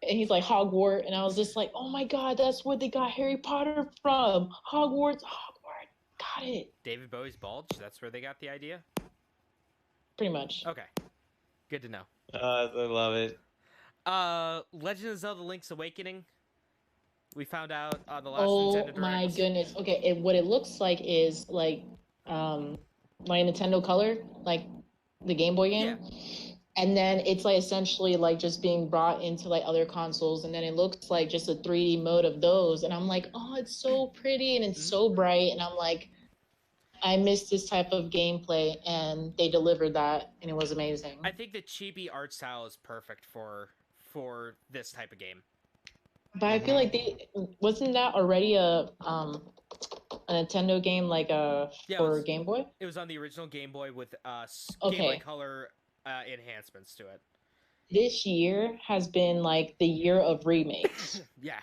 S4: And he's like Hogwarts, and I was just like, oh my god, that's where they got Harry Potter from. Hogwarts. Got it.
S2: David Bowie's bulge. That's where they got the idea.
S4: Pretty much.
S2: Okay, good to know.
S3: I love it.
S2: Legend of Zelda: Link's Awakening. We found out on the last
S4: Oh
S2: Nintendo Direct.
S4: my goodness. Okay, what it looks like is like my Nintendo Color, like the Game Boy game. Yeah. And then it's like essentially like just being brought into like other consoles, and then it looks like just a 3D mode of those. And I'm like, oh, it's so pretty and it's so bright. And I'm like, I miss this type of gameplay, and they delivered that, and it was amazing.
S2: I think the chibi art style is perfect for this type of game.
S4: But I feel like wasn't that already a Nintendo game for Game Boy?
S2: It was on the original Game Boy with Game Boy Color enhancements to it.
S4: This year has been like the year of remakes.
S2: Yeah.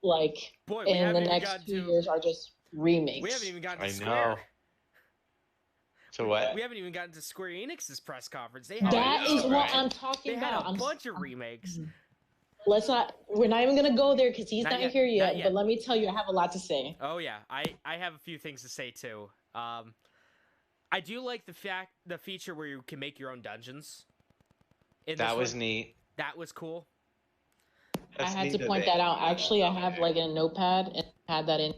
S4: Like,
S2: boy,
S4: and the next 2 years are just remakes.
S2: We haven't even gotten to Square.
S3: Know. So what?
S2: We haven't even gotten to Square Enix's press conference.
S4: That is what I'm talking about.
S2: They had a bunch of remakes.
S4: We're not even gonna go there because he's not here yet. But let me tell you, I have a lot to say.
S2: Oh yeah, I have a few things to say too. I do like the feature where you can make your own dungeons.
S3: That was neat.
S2: That was cool.
S4: I had to point that out. Actually, I have like a notepad and had that in.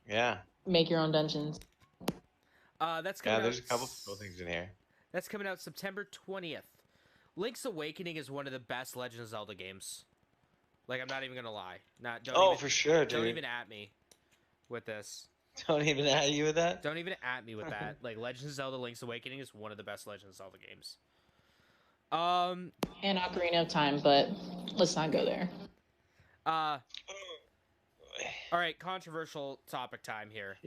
S3: Yeah.
S4: Make your own dungeons.
S2: That's coming out.
S3: There's a couple cool things in here.
S2: That's coming out September 20th. Link's Awakening is one of the best Legend of Zelda games. Like, I'm not even gonna lie.
S3: For sure, dude.
S2: Don't even at me with this.
S3: Don't even at you with that?
S2: Don't even at me with that. Like, Legend of Zelda Link's Awakening is one of the best Legend of Zelda games.
S4: And Ocarina of Time, but let's not go there.
S2: Alright, controversial topic time here.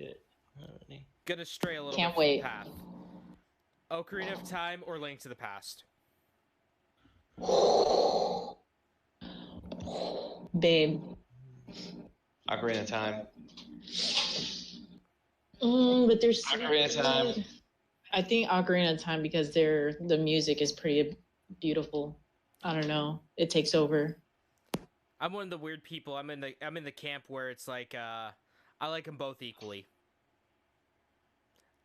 S2: Gonna stray a little
S4: Can't
S2: bit
S4: wait.
S2: from the path. Ocarina of Time or Link to the Past?
S4: Babe.
S3: Ocarina of Time.
S4: But there's
S3: Ocarina of Time.
S4: I think Ocarina of Time because the music is pretty beautiful. I don't know. It takes over.
S2: I'm one of the weird people. I'm in the camp where it's like I like them both equally.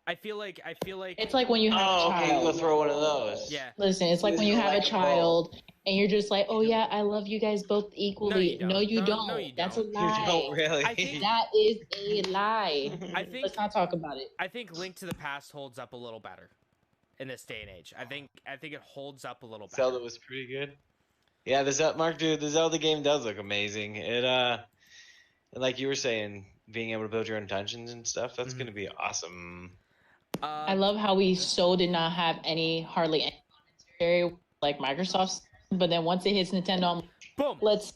S2: I feel like
S4: it's like when you have a child.
S3: Okay, we'll throw one of those.
S2: Yeah.
S4: Listen, it's like when you have a child and you're just like, oh yeah, I love you guys both equally. No, you don't.
S2: No, you
S4: That's
S2: don't.
S4: a lie.
S3: You don't really.
S2: I think
S4: that is a lie. Let's not talk about it.
S2: I think Link to the Past holds up a little better in this day and age. I think it holds up a little better.
S3: Zelda was pretty good. Yeah, the Zelda game does look amazing. It like you were saying, being able to build your own dungeons and stuff, that's gonna be awesome.
S4: I love how we did not have hardly any commentary like Microsoft's, but then once it hits Nintendo,
S2: boom, let's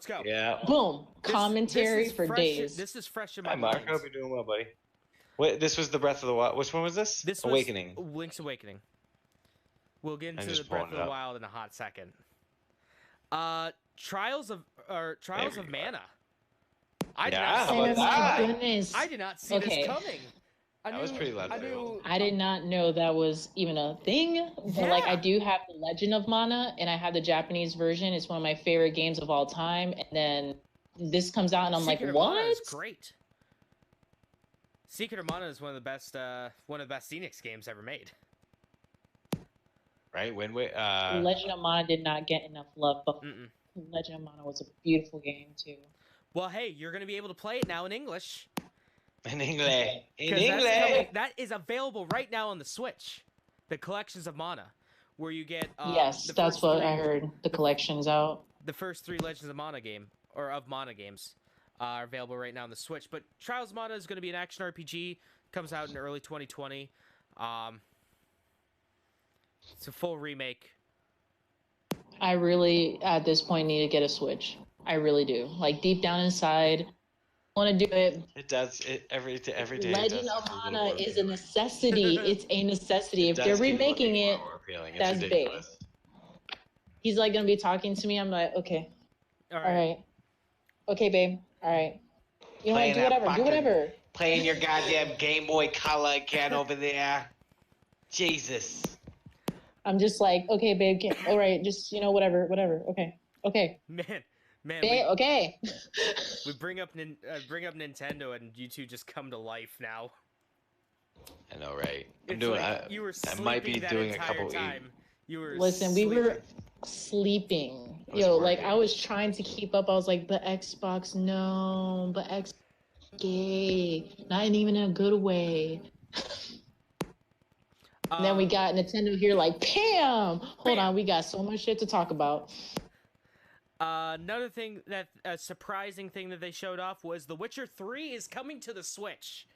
S2: go.
S3: Yeah.
S4: Boom, commentary for days.
S2: This is fresh in my
S3: mind. Hi, Mark. I hope you're doing well, buddy. Wait, this was the Breath of the Wild. Which one was this?
S2: This
S3: Awakening.
S2: Was Link's Awakening. We'll get into the Breath of the Wild in a hot second. Trials of Mana. I did not see this coming.
S3: That was pretty left field.
S4: I did not know that was even a thing. But like, I do have the Legend of Mana, and I have the Japanese version. It's one of my favorite games of all time. And then this comes out, and I'm
S2: Secret
S4: like,
S2: of
S4: what?
S2: Mana is great. Secret of Mana is one of the best Enix games ever made.
S3: Right?
S4: Legend of Mana did not get enough love, but Legend of Mana was a beautiful game too.
S2: Well, hey, you're gonna be able to play it now in English.
S3: In English.
S2: That is available right now on the Switch. The Collections of Mana, where you get
S4: yes, that's what I heard. The collection's out.
S2: The first 3 Legends of Mana games are available right now on the Switch. But Trials of Mana is going to be an action RPG. Comes out in early 2020. It's a full remake.
S4: I really, at this point, need to get a Switch. I really do. Like, deep down inside, I want to do it.
S3: It does. Every day.
S4: Legend of Mana is a necessity. It's a necessity. If they're remaking it, that's big. He's like going to be talking to me. I'm like, okay. All right. Okay, babe. All right. You know what? Do whatever.
S3: Playing your goddamn Game Boy Color again over there. Jesus.
S4: I'm just like, okay, babe. All right. Just, whatever. Okay.
S2: Man,
S4: okay.
S2: We bring up Nintendo, and you two just come to life now.
S3: I know, right?
S2: I
S3: might be doing a couple.
S4: Listen, we were sleeping. I was trying to keep up. I was like, the Xbox, no, but Xbox gay, not even in a good way. And then we got Nintendo here like, bam! Hold on, we got so much shit to talk about.
S2: Another thing a surprising thing that they showed off was The Witcher 3 is coming to the Switch.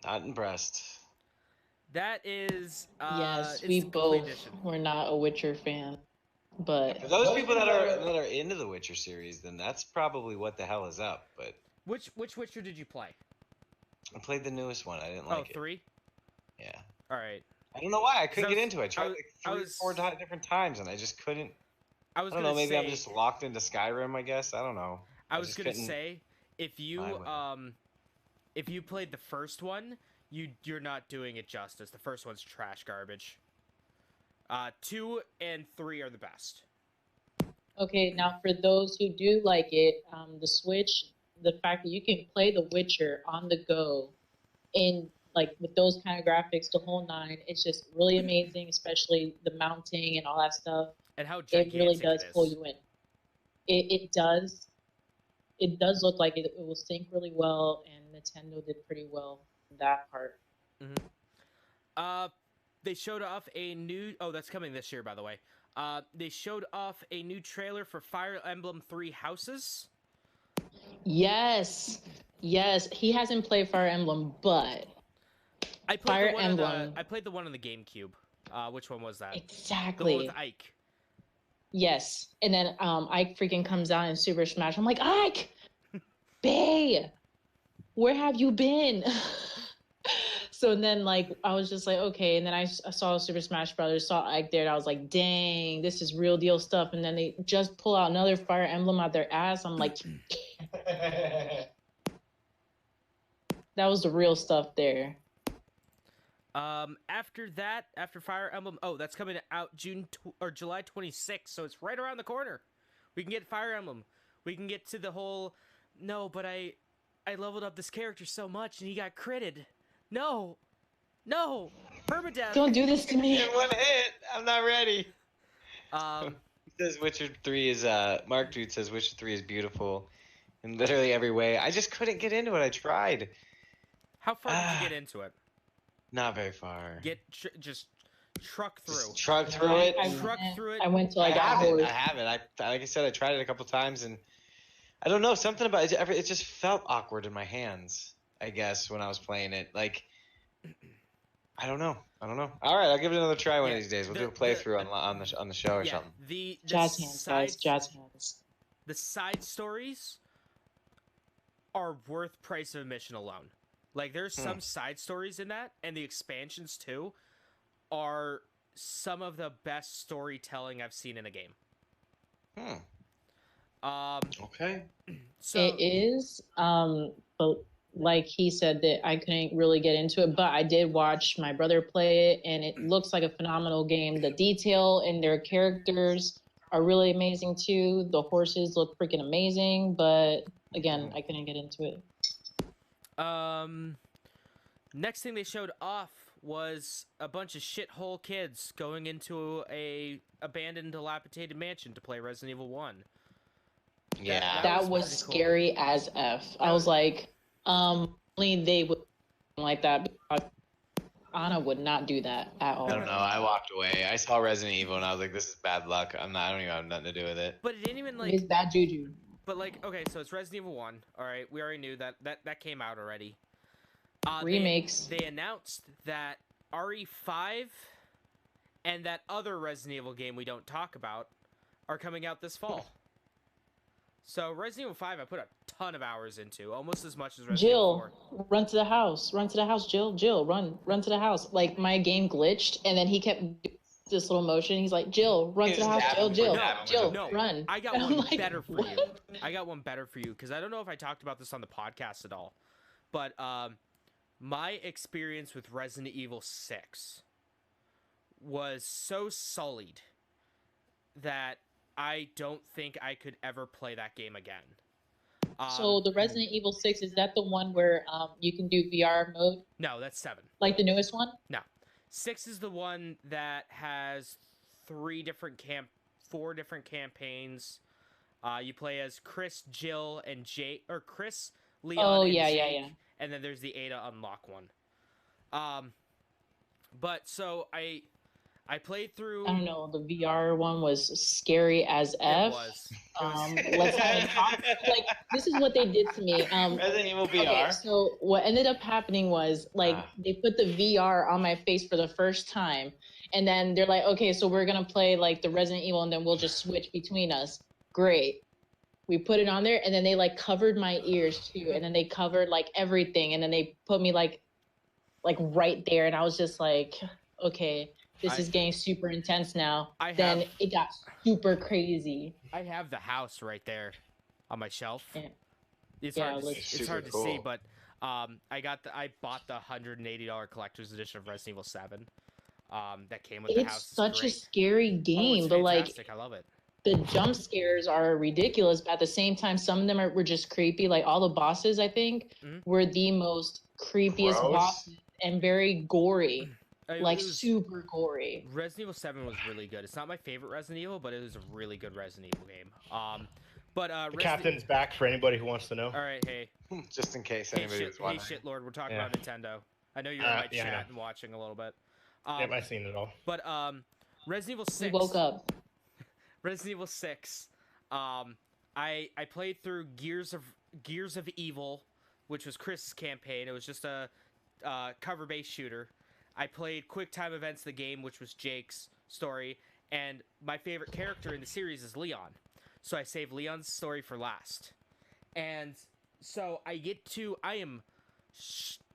S3: Not impressed.
S2: That is,
S4: yes, we both were not a Witcher fan, but
S3: for those people that are into the Witcher series, then that's probably what the hell is up. But
S2: which Witcher did you play?
S3: I played the newest one. I didn't like it.
S2: 3?
S3: Yeah.
S2: All right.
S3: I don't know why I couldn't get into it. I tried like 3 or 4 different times, and I just couldn't. I don't know. Maybe I'm just locked into Skyrim. I guess I don't know.
S2: I was gonna say if you played the first one, you're not doing it justice. The first one's trash garbage. 2 and 3 are the best.
S4: Okay, now for those who do like it, the Switch, the fact that you can play The Witcher on the go, in like with those kind of graphics, the whole 9, it's just really amazing. Especially the mounting and all that stuff.
S2: And how
S4: it really does pull you in. It does. It does look like it will sync really well, and Nintendo did pretty well in that part.
S2: Mm-hmm. They showed off a new. Oh, that's coming this year, by the way. They showed off a new trailer for Fire Emblem 3 Houses.
S4: Yes. He hasn't played Fire Emblem, but
S2: I played I played the one on the GameCube. Which one was that?
S4: Exactly.
S2: The one with Ike.
S4: Yes, and then Ike freaking comes out in Super Smash. I'm like, Ike, Bae, where have you been? So then, like, I was just like, okay. And then I saw Super Smash Brothers, saw Ike there, and I was like, dang, this is real deal stuff. And then they just pull out another Fire Emblem out their ass. I'm like, that was the real stuff there.
S2: After that, after Fire Emblem, that's coming out July 26th, so it's right around the corner. We can get Fire Emblem. We can get to the whole, no, but I leveled up this character so much and he got critted. No, permadeath.
S4: Don't do this to me.
S3: In one hit, I'm not ready. He says Witcher 3 is, Mark Dude says Witcher 3 is beautiful in literally every way. I just couldn't get into it. I tried.
S2: How far did you get into it?
S3: Not very far.
S2: Just truck through.
S3: Just truck through it.
S2: Truck through it.
S4: I went to
S3: I have it. Like I said, I tried it a couple times, and I don't know, something about it. It just felt awkward in my hands, I guess, when I was playing it. Like, I don't know. All right, I'll give it another try one of these days. We'll do a playthrough on the show or something.
S2: The
S4: jazz hands, guys. Jazz hands.
S2: The side stories are worth price of admission alone. Like, there's some side stories in that, and the expansions, too, are some of the best storytelling I've seen in a game.
S3: Okay.
S4: So it is, but like he said, that I couldn't really get into it, but I did watch my brother play it, and it looks like a phenomenal game. The detail in their characters are really amazing, too. The horses look freaking amazing, but, again, I couldn't get into it.
S2: Next thing they showed off was a bunch of shithole kids going into a abandoned, dilapidated mansion to play Resident Evil 1.
S3: Yeah.
S4: That was scary as F. I was like, only they would like that. Anna would not do that at all.
S3: I don't know. I walked away. I saw Resident Evil and I was like, this is bad luck. I don't even have nothing to do with it.
S2: But it didn't even like.
S4: It's bad juju.
S2: But like, okay, so it's Resident Evil 1. All right, we already knew that came out already.
S4: Remakes.
S2: They announced that RE5 and that other Resident Evil game we don't talk about are coming out this fall. So Resident Evil 5 I put a ton of hours into, almost as much as Resident Evil 4.
S4: Run to the house. Run to the house, Jill, run to the house. Like, my game glitched, and then he kept this little motion. He's like, Jill, run to the house, Jill, run.
S2: I got one better for you. I got one better for you, because I don't know if I talked about this on the podcast at all. But my experience with Resident Evil 6 was so sullied that I don't think I could ever play that game again.
S4: So the Resident Evil 6, is that the one where you can do VR mode?
S2: No, that's 7.
S4: Like the newest one?
S2: No. 6 is the one that has 4 different campaigns. You play as Chris, Jill, and Jake, or Chris, Leon, and Jake,
S4: yeah.
S2: and then there's the Ada unlock one. But so I played through.
S4: I don't know. The VR one was scary as F.
S2: It was.
S4: Let's not even talk. Like, this is what they did to me.
S3: Resident Evil VR.
S4: Okay, so what ended up happening was they put the VR on my face for the first time, and then they're like, okay, so we're gonna play like the Resident Evil, and then we'll just switch between us. Great. We put it on there, and then they like covered my ears too, and then they covered like everything, and then they put me like right there, and I was just like, okay. This is getting super intense now. Then it got super crazy.
S2: I have the house right there on my shelf.
S4: Yeah.
S2: It's hard to see, but I bought the $180 collector's edition of Resident Evil 7. That came with the house.
S4: It's such a scary game, but
S2: fantastic. I love it.
S4: The jump scares are ridiculous, but at the same time, some of them were just creepy. Like all the bosses, I think, were the most creepiest bosses and very gory. Like super gory.
S2: Resident Evil 7 was really good. It's not my favorite Resident Evil, but it was a really good Resident Evil game.
S1: The captain's back for anybody who wants to know.
S2: All right, hey.
S3: Just in case anybody was wondering.
S2: Hey, shitlord, we're talking about Nintendo. I know you're in my chat and watching a little bit.
S1: Yep, I've seen it all.
S2: But Resident Evil 6.
S4: We woke up.
S2: Resident Evil 6. I played through Gears of Evil, which was Chris's campaign. It was just a cover-based shooter. I played Quick Time Events, the game, which was Jake's story, and my favorite character in the series is Leon. So I saved Leon's story for last. And so I am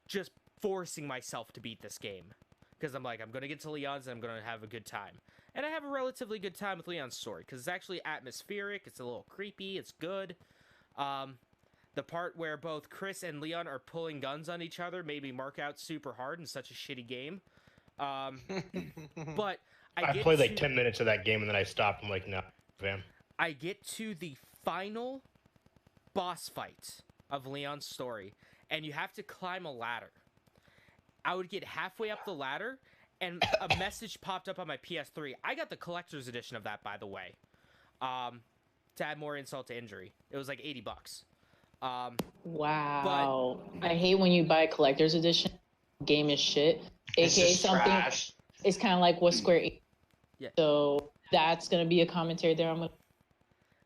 S2: just forcing myself to beat this game. Because I'm like, I'm going to get to Leon's and I'm going to have a good time. And I have a relatively good time with Leon's story, because it's actually atmospheric, it's a little creepy, it's good. The part where both Chris and Leon are pulling guns on each other made me mark out super hard in such a shitty game. But I
S1: played like 10 minutes of that game and then I stopped. I'm like, no, fam.
S2: I get to the final boss fight of Leon's story, and you have to climb a ladder. I would get halfway up the ladder, and a message popped up on my PS3. I got the collector's edition of that, by the way. To add more insult to injury. It was like $80.
S4: Wow. I hate when you buy a collector's edition. Game is shit. AKA something. Trash. It's kind of like what Square.
S2: Yeah.
S4: So that's gonna be a commentary there.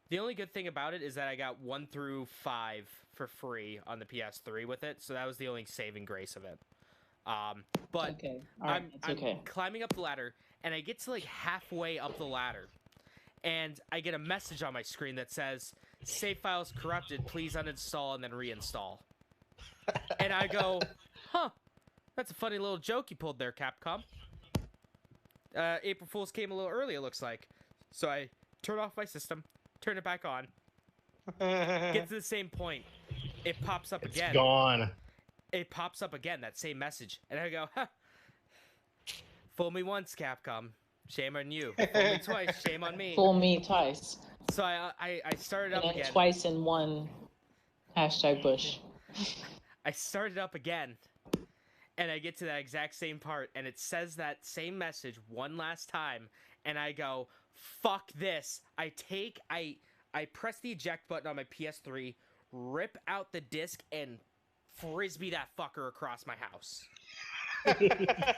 S2: The only good thing about it is that I got 1 through 5 for free on the PS3 with it, so that was the only saving grace of it. But
S4: okay.
S2: I'm climbing up the ladder, and I get to like halfway up the ladder, and I get a message on my screen that says, "Save files corrupted, please uninstall and then reinstall." And I go, huh, that's a funny little joke you pulled there, Capcom. April Fool's came a little early, it looks like. So I turn off my system, turn it back on, get to the same point. It pops up again.
S1: It's gone.
S2: It pops up again, that same message. And I go, huh. Fool me once, Capcom. Shame on you. Fool me twice. Shame on me.
S4: Fool me twice.
S2: So I started up again.
S4: Twice in one. #Bush.
S2: I started up again. And I get to that exact same part. And it says that same message one last time. And I go, fuck this. I press the eject button on my PS3, rip out the disc, and frisbee that fucker across my house.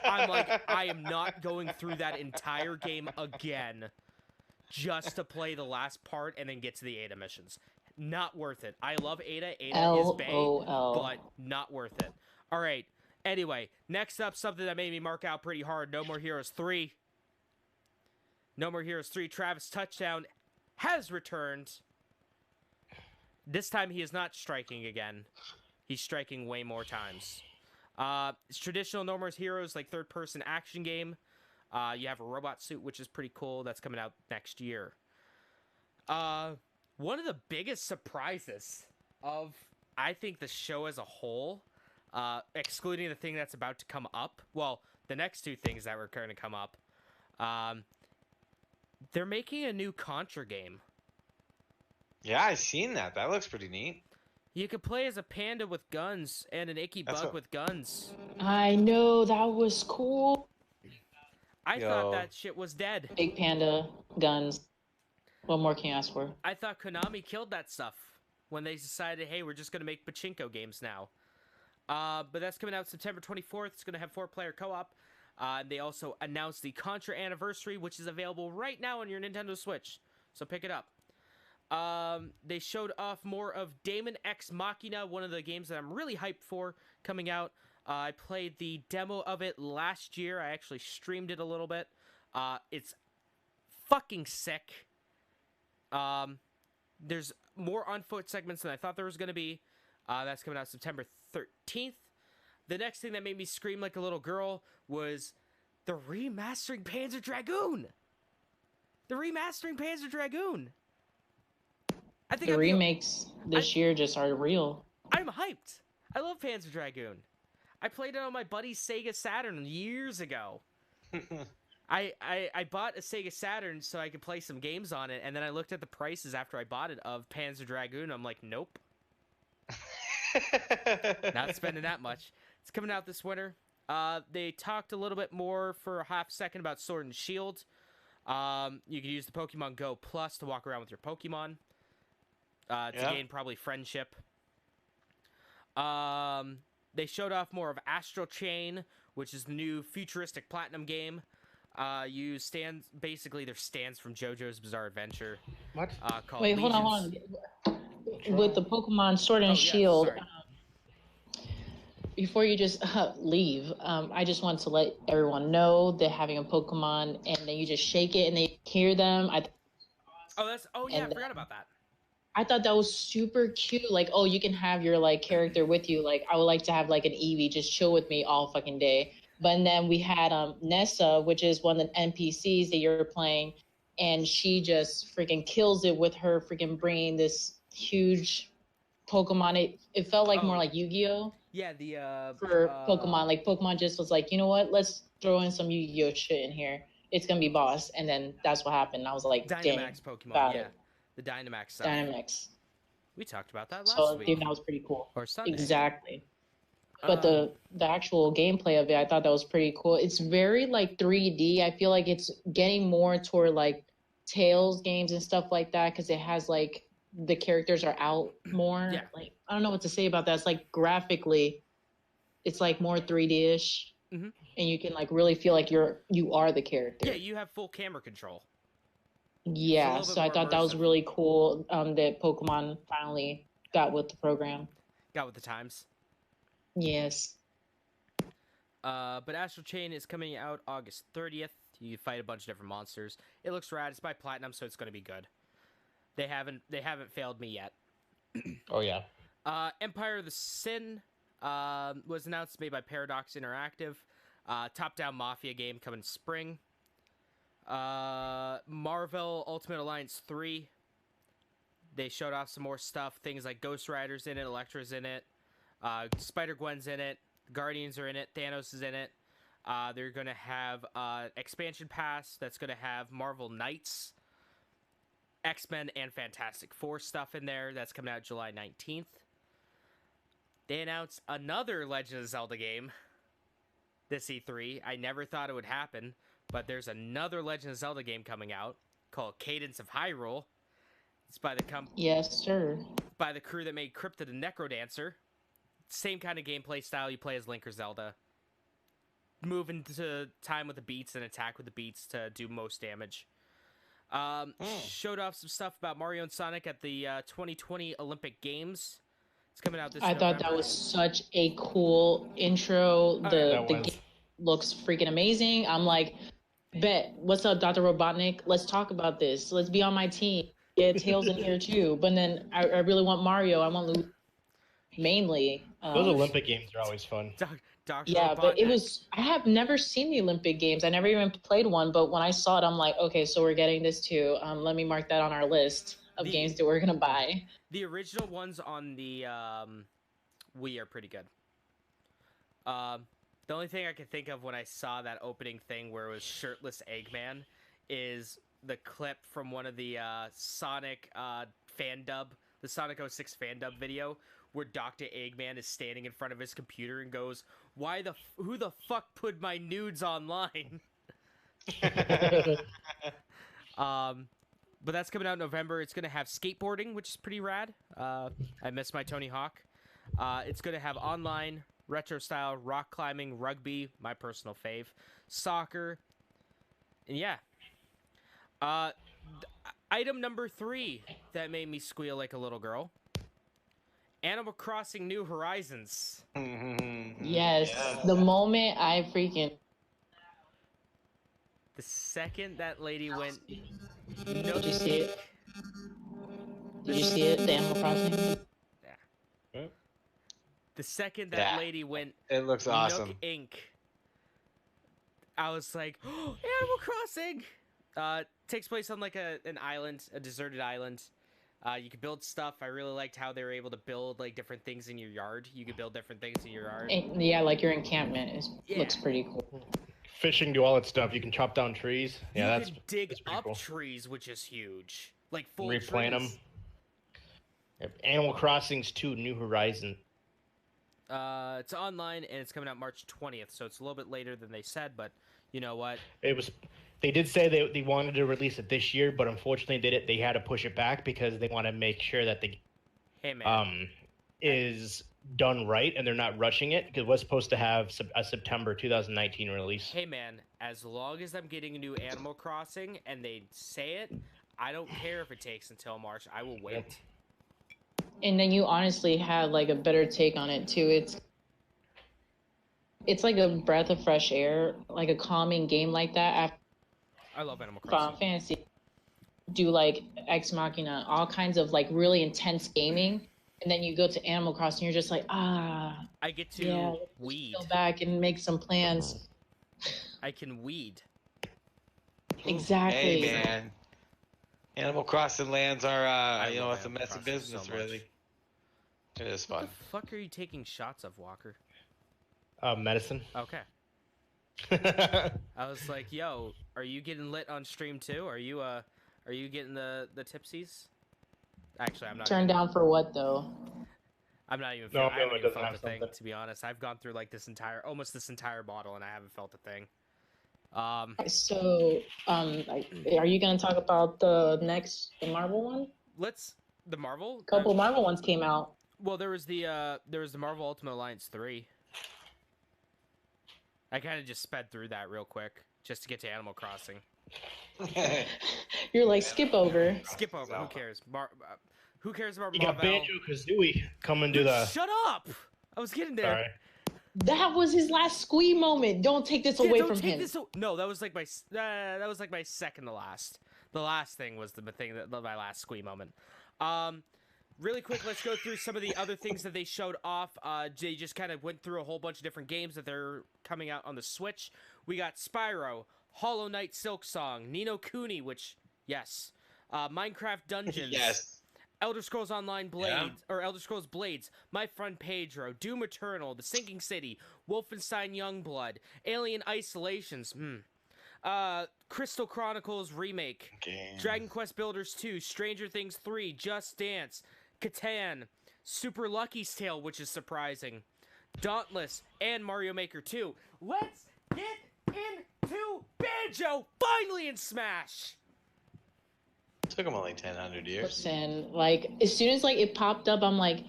S2: I'm like, I am not going through that entire game again just to play the last part and then get to the Ada missions. Not worth it. I love Ada. Ada is bae, but not worth it. All right. Anyway, next up, something that made me mark out pretty hard. No More Heroes 3. No More Heroes 3. Travis Touchdown has returned. This time he is not striking again. He's striking way more times. It's traditional No More Heroes, like third-person action game. You have a robot suit, which is pretty cool. That's coming out next year. One of the biggest surprises of, I think, the show as a whole, excluding the thing that's about to come up. Well, the next two things that were going to come up. They're making a new Contra game.
S3: Yeah, I've seen that. That looks pretty neat.
S2: You could play as a panda with guns and an icky bug with guns.
S4: I know, that was cool.
S2: I thought that shit was dead.
S4: Big panda, guns. What more can you ask for?
S2: I thought Konami killed that stuff when they decided, hey, we're just going to make pachinko games now. But that's coming out September 24th. It's going to have 4-player co-op. They also announced the Contra Anniversary, which is available right now on your Nintendo Switch. So pick it up. They showed off more of Daemon X Machina, one of the games that I'm really hyped for coming out. I played the demo of it last year. I actually streamed it a little bit. It's fucking sick. There's more on-foot segments than I thought there was going to be. That's coming out September 13th. The next thing that made me scream like a little girl was the remastering Panzer Dragoon. The remastering Panzer Dragoon. I think
S4: the remakes this year just are real.
S2: I'm hyped. I love Panzer Dragoon. I played it on my buddy's Sega Saturn years ago. I bought a Sega Saturn so I could play some games on it, and then I looked at the prices after I bought it of Panzer Dragoon. I'm like, nope. Not spending that much. It's coming out this winter. They talked a little bit more for a half second about Sword and Shield. You can use the Pokemon Go Plus to walk around with your Pokemon. To gain probably friendship. They showed off more of Astral Chain, which is the new futuristic Platinum game. Basically their stands from JoJo's Bizarre Adventure.
S1: What?
S4: Wait, hold on. With the Pokemon Sword and Shield, before you just leave, I just want to let everyone know that having a Pokemon and then you just shake it and they hear them.
S2: I forgot about that.
S4: I thought that was super cute. Like, oh, you can have your like character with you. Like, I would like to have like an Eevee just chill with me all fucking day. But then we had Nessa, which is one of the NPCs that you're playing, and she just freaking kills it with her freaking bringing this huge Pokemon. It felt like more like Yu-Gi-Oh.
S2: Yeah,
S4: for Pokemon. Like Pokemon just was like, you know what? Let's throw in some Yu-Gi-Oh shit in here. It's gonna be boss, and then that's what happened. I was like,
S2: Dynamax Pokemon, the Dynamax stuff.
S4: Dynamax.
S2: We talked about that last week.
S4: I think that was pretty cool.
S2: Or Sunday.
S4: Exactly. But the actual gameplay of it, I thought that was pretty cool. It's very like 3D. I feel like it's getting more toward like Tales games and stuff like that because it has like the characters are out more.
S2: Yeah.
S4: Like I don't know what to say about that. It's like graphically, it's like more 3D-ish, and you can like really feel like you are the character.
S2: Yeah, you have full camera control.
S4: Yeah, so I thought that was really cool that Pokemon finally got with the program.
S2: Got with the times.
S4: Yes.
S2: But Astral Chain is coming out August 30th. You fight a bunch of different monsters. It looks rad. It's by Platinum, so it's going to be good. They haven't failed me yet.
S1: Oh yeah.
S2: Empire of the Sin was announced, made by Paradox Interactive. Top-down Mafia game coming spring. Marvel Ultimate Alliance 3. They showed off some more stuff. Things like Ghost Rider's in it, Elektra's in it, Spider-Gwen's in it, Guardians are in it, Thanos is in it. They're going to have expansion pass that's going to have Marvel Knights, X-Men, and Fantastic Four stuff in there. That's coming out July 19th. They announced another Legend of Zelda game this E3. I never thought it would happen, but there's another Legend of Zelda game coming out called Cadence of Hyrule. It's by the
S4: Yes, sir.
S2: By the crew that made Crypta the Necrodancer. Same kind of gameplay style. You play as Link or Zelda. Move into time with the beats and attack with the beats to do most damage. Showed off some stuff about Mario and Sonic at the 2020 Olympic Games. It's coming out this November.
S4: Thought that was such a cool intro. The game looks freaking amazing. I'm like, bet. What's up, Dr. Robotnik? Let's talk about this. Let's be on my team. Get Tails in here too. But then I really want Mario. I want Luigi mainly.
S1: Those Olympic games are always fun.
S4: Yeah, but I have never seen the Olympic Games. I never even played one, but when I saw it, I'm like, okay, so we're getting this too. Let me mark that on our list of games that we're going to buy.
S2: The original ones on the Wii are pretty good. The only thing I could think of when I saw that opening thing where it was shirtless Eggman is the clip from one of the Sonic fan dub, the Sonic 06 fan dub video, where Dr. Eggman is standing in front of his computer and goes, who the fuck put my nudes online? But that's coming out in November. It's going to have skateboarding, which is pretty rad. I miss my Tony Hawk. It's going to have online retro style, rock climbing, rugby, my personal fave, soccer, and yeah. Item number 3 that made me squeal like a little girl. Animal Crossing New Horizons.
S4: Yes, yeah. The moment I freaking...
S2: The second that lady went...
S4: Did you see it? Did you see it, the Animal Crossing?
S2: Yeah. The second that lady went...
S3: It looks awesome.
S2: Nook Inc. I was like, oh, Animal Crossing! Takes place on like an island, a deserted island. You could build stuff. I really liked how they were able to build like different things in your yard. You could build different things in your yard.
S4: And, yeah, like your encampment looks pretty cool.
S1: Fishing, do all that stuff. You can chop down trees. Yeah,
S2: you can dig up trees, which is huge. Like full
S1: replant them. Yep. Animal Crossing's 2 New Horizon.
S2: It's online and it's coming out March 20th, so it's a little bit later than they said. But you know what?
S1: They did say they wanted to release it this year, but unfortunately they had to push it back because they want to make sure that the is done right and they're not rushing it, because it was supposed to have a September 2019 release.
S2: Hey man, as long as I'm getting a new Animal Crossing and they say it, I don't care if it takes until March. I will wait.
S4: And then you honestly had like a better take on it too. It's like a breath of fresh air, like a calming game like that.
S2: I love Animal Crossing.
S4: Final Fantasy do like Ex Machina, all kinds of like really intense gaming, and then you go to Animal Crossing, you're just like, I
S2: get to weed.
S4: Go back and make some plans.
S2: I can weed.
S4: Exactly.
S3: Hey man, Animal Crossing lands are it's a messy business, really. It is fun.
S2: What the fuck are you taking shots of, Walker?
S1: Medicine.
S2: Okay. I was like, yo, are you getting lit on stream too? Are you getting the tipsies? Actually, I'm not.
S4: Turned down for what though?
S2: I'm not even. I haven't even felt a thing, to be honest. I've gone through like almost this entire bottle, and I haven't felt a thing.
S4: So, are you gonna talk about the Marvel one?
S2: The Marvel.
S4: A couple Marvel ones came out.
S2: Well, there was the Marvel Ultimate Alliance 3. I kind of just sped through that real quick just to get to Animal Crossing.
S4: You're like, skip over.
S2: Skip over. Who cares? Who cares about
S1: Marvel? You got Banjo-Kazooie coming to the...
S2: Shut up! I was getting there.
S1: Sorry.
S4: That was his last squee moment. Don't take this away from him.
S2: No, that was like my second to last. The last thing was my last squee moment. Really quick, let's go through some of the other things that they showed off. They just kind of went through a whole bunch of different games that they're coming out on the Switch. We got Spyro, Hollow Knight Silksong, Ni no Kuni, which, yes. Minecraft Dungeons.
S3: Yes.
S2: Elder Scrolls Online Blades, or Elder Scrolls Blades, My Friend Pedro, Doom Eternal, The Sinking City, Wolfenstein Youngblood, Alien Isolations, Crystal Chronicles Remake, Dragon Quest Builders 2, Stranger Things 3, Just Dance, Catan, Super Lucky's Tale, which is surprising, Dauntless, and Mario Maker 2. Let's get into Banjo, finally in Smash!
S3: Took him only 1,000 years.
S4: Listen, like, as soon as, like, it popped up, I'm like,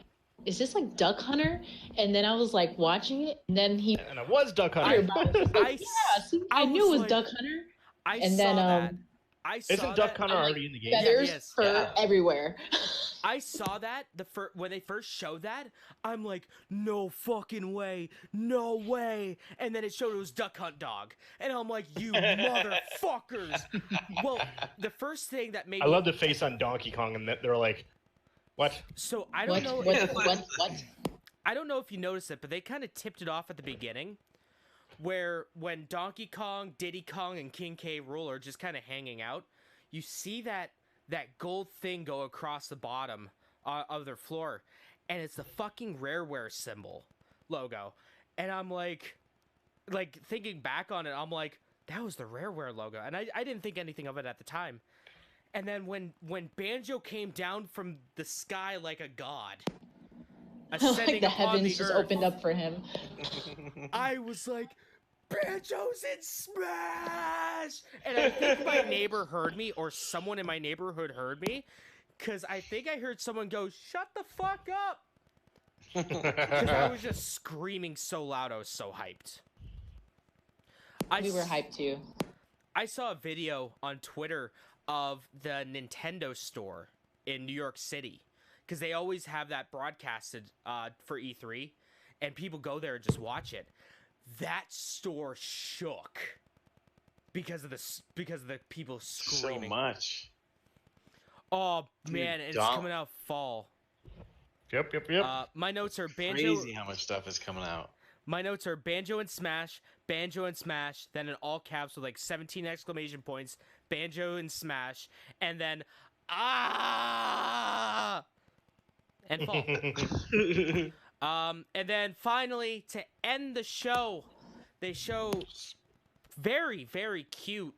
S4: is this, like, Duck Hunter? And then I was, like, watching it, and then he...
S1: And it was Duck Hunter.
S4: I knew it was Duck Hunter.
S1: Isn't Duck Hunter already in the game?
S4: Feathers everywhere.
S2: I saw that when they first showed that. I'm like, no fucking way, no way. And then it showed it was Duck Hunt Dog, and I'm like, you motherfuckers. Well, the first thing that made
S1: I love the face on Donkey Kong, and they're like, what?
S2: So I don't know.
S4: What?
S2: I don't know if you noticed it, but they kind of tipped it off at the beginning, where when Donkey Kong, Diddy Kong, and King K. Rool are just kind of hanging out, you see that gold thing go across the bottom of their floor, and it's the fucking Rareware symbol logo. And I'm like thinking back on it, I'm like, that was the Rareware logo, and I didn't think anything of it at the time. And then when Banjo came down from the sky like a god,
S4: like the heavens just opened up for him,
S2: I was like, Banjo's in Smash! And I think my neighbor heard me, or someone in my neighborhood heard me, because I think I heard someone go, shut the fuck up! Because I was just screaming so loud, I was so hyped.
S4: We were hyped too.
S2: I saw a video on Twitter of the Nintendo store in New York City, because they always have that broadcasted for E3, and people go there and just watch it. That store shook because of the people screaming.
S5: So much.
S2: Oh man, it's coming out fall.
S1: Yep.
S2: My notes are Banjo.
S5: Crazy how much stuff is coming out.
S2: My notes are Banjo and Smash, then in all caps with like 17 exclamation points, Banjo and Smash, and then and fall. And then finally, to end the show, they show very, very cute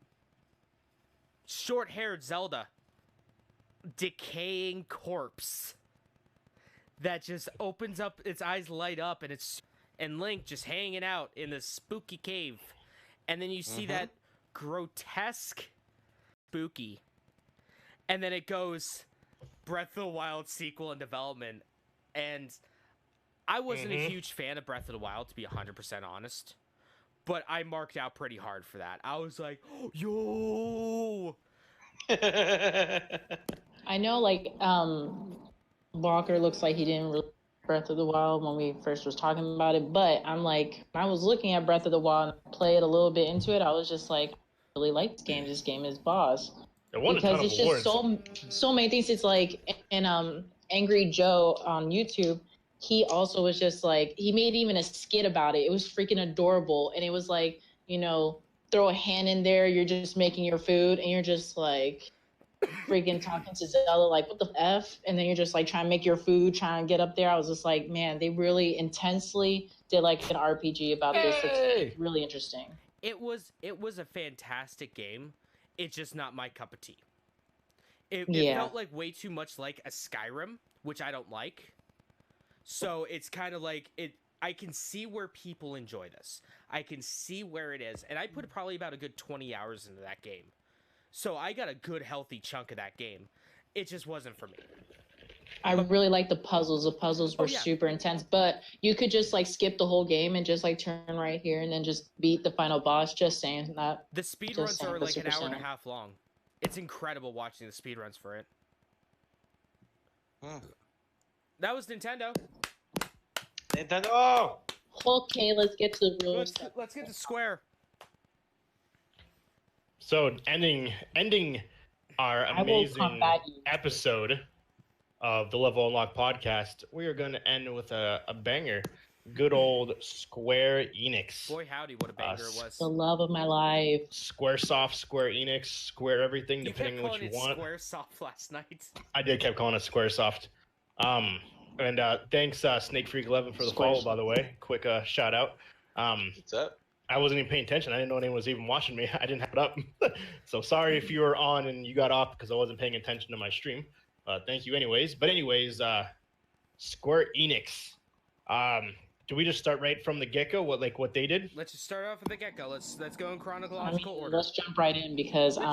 S2: short-haired Zelda decaying corpse that just opens up, its eyes light up, and Link just hanging out in this spooky cave. And then you see that grotesque spooky. And then it goes Breath of the Wild sequel in development. And I wasn't a huge fan of Breath of the Wild, to be 100% honest. But I marked out pretty hard for that. I was like, oh, yo!
S4: I know, like, Walker looks like he didn't really Breath of the Wild when we first was talking about it, but I'm like, when I was looking at Breath of the Wild and played a little bit into it, I was just like, I really like this game. This game is boss. Because it's just so many things. It's like, and Angry Joe on YouTube, he also was just like, he made even a skit about it. It was freaking adorable. And it was like, you know, throw a hand in there, you're just making your food, and you're just like freaking talking to Zelda, like, what the F? And then you're just like trying to make your food, trying to get up there. I was just like, man, they really intensely did like an RPG about this. It's really interesting.
S2: It was a fantastic game. It's just not my cup of tea. It felt like way too much like a Skyrim, which I don't like. So it's kind of like I can see where people enjoy this. I can see where it is. And I put probably about a good 20 hours into that game. So I got a good, healthy chunk of that game. It just wasn't for me.
S4: I really like the puzzles. The puzzles were super intense. But you could just, like, skip the whole game and just, like, turn right here and then just beat the final boss. Just saying that.
S2: The speedruns are, like, an hour and a half long. It's incredible watching the speedruns for it. That was Nintendo.
S5: Nintendo!
S4: Okay, let's get to the real stuff.
S2: Let's get to Square.
S1: So, ending our amazing episode of the Level Unlock podcast, we are going to end with a banger. Good old Square Enix.
S2: Boy, howdy, what a banger it was.
S4: The love of my life.
S1: Squaresoft, Square Enix, Square everything, depending on what you want.
S2: Squaresoft last night.
S1: I did kept calling it Squaresoft. And thanks, Snake Freak 11 for the follow, by the way. Quick shout out.
S5: What's up?
S1: I wasn't even paying attention. I didn't know anyone was even watching me. I didn't have it up. So sorry if you were on and you got off because I wasn't paying attention to my stream. Thank you anyways. But anyways, Square Enix. Do we just start right from the get-go? What they did?
S2: Let's just start off with the get-go. Let's go in chronological order.
S4: Let's jump right in because I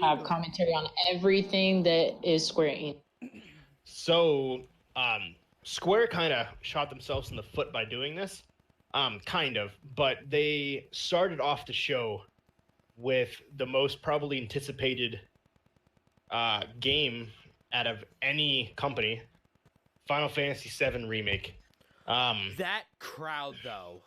S4: have commentary on everything that is Square Enix.
S1: So, Square kind of shot themselves in the foot by doing this. Kind of, but they started off the show with the most probably anticipated game out of any company, Final Fantasy VII Remake.
S2: That crowd, though.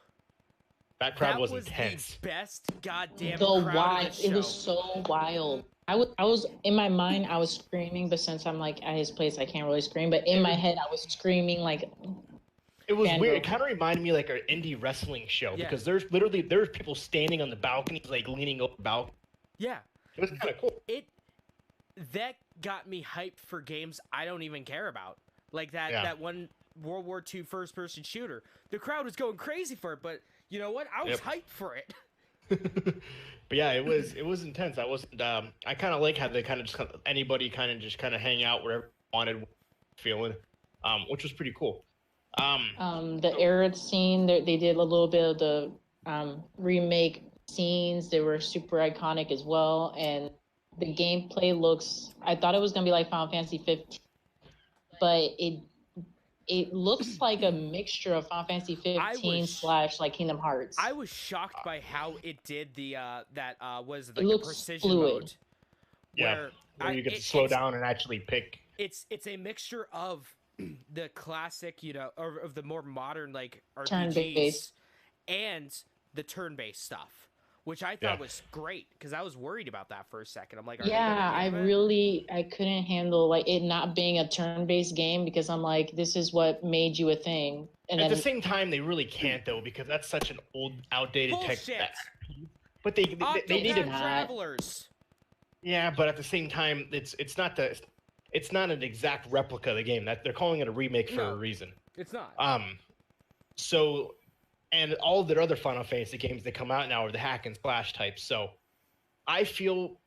S1: That crowd was intense.
S2: The best goddamn crowd of the show.
S4: It was so wild. I was in my mind, I was screaming, but since I'm like at his place, I can't really scream. But in my head, I was screaming like.
S1: It was weird. It kind of reminded me like an indie wrestling show because there's people standing on the balcony, like leaning over the balcony.
S2: Yeah,
S1: it was kind of cool.
S2: That got me hyped for games I don't even care about, like that one World War II first-person shooter. The crowd was going crazy for it, but you know what? I was hyped for it.
S1: But yeah, it was intense. I wasn't. I kind of like how they kind of just anybody kind of hang out wherever they wanted, feeling, which was pretty cool.
S4: The Aerith scene, they did a little bit of the remake scenes. They were super iconic as well, and the gameplay looks. I thought it was gonna be like Final Fantasy 15, but it looks like a mixture of Final Fantasy 15 / like Kingdom Hearts.
S2: I was shocked by how it did the was like
S4: it looks
S2: the precision
S4: fluid.
S2: mode.
S1: Where you get to slow down and actually pick.
S2: It's a mixture of the classic, or of the more modern like RPGs
S4: turn-based
S2: and the turn-based stuff, which I thought was great because I was worried about that for a second. I'm like,
S4: I couldn't handle like it not being a turn-based game because I'm like, this is what made you a thing. And
S1: at the same time, they really can't though because that's such an old, outdated tech. But they needed
S2: travelers.
S1: Yeah, but at the same time, it's not an exact replica of the game. That they're calling it a remake for a reason.
S2: It's not.
S1: So, and all the other Final Fantasy games that come out now are the hack and slash types. So, I feel,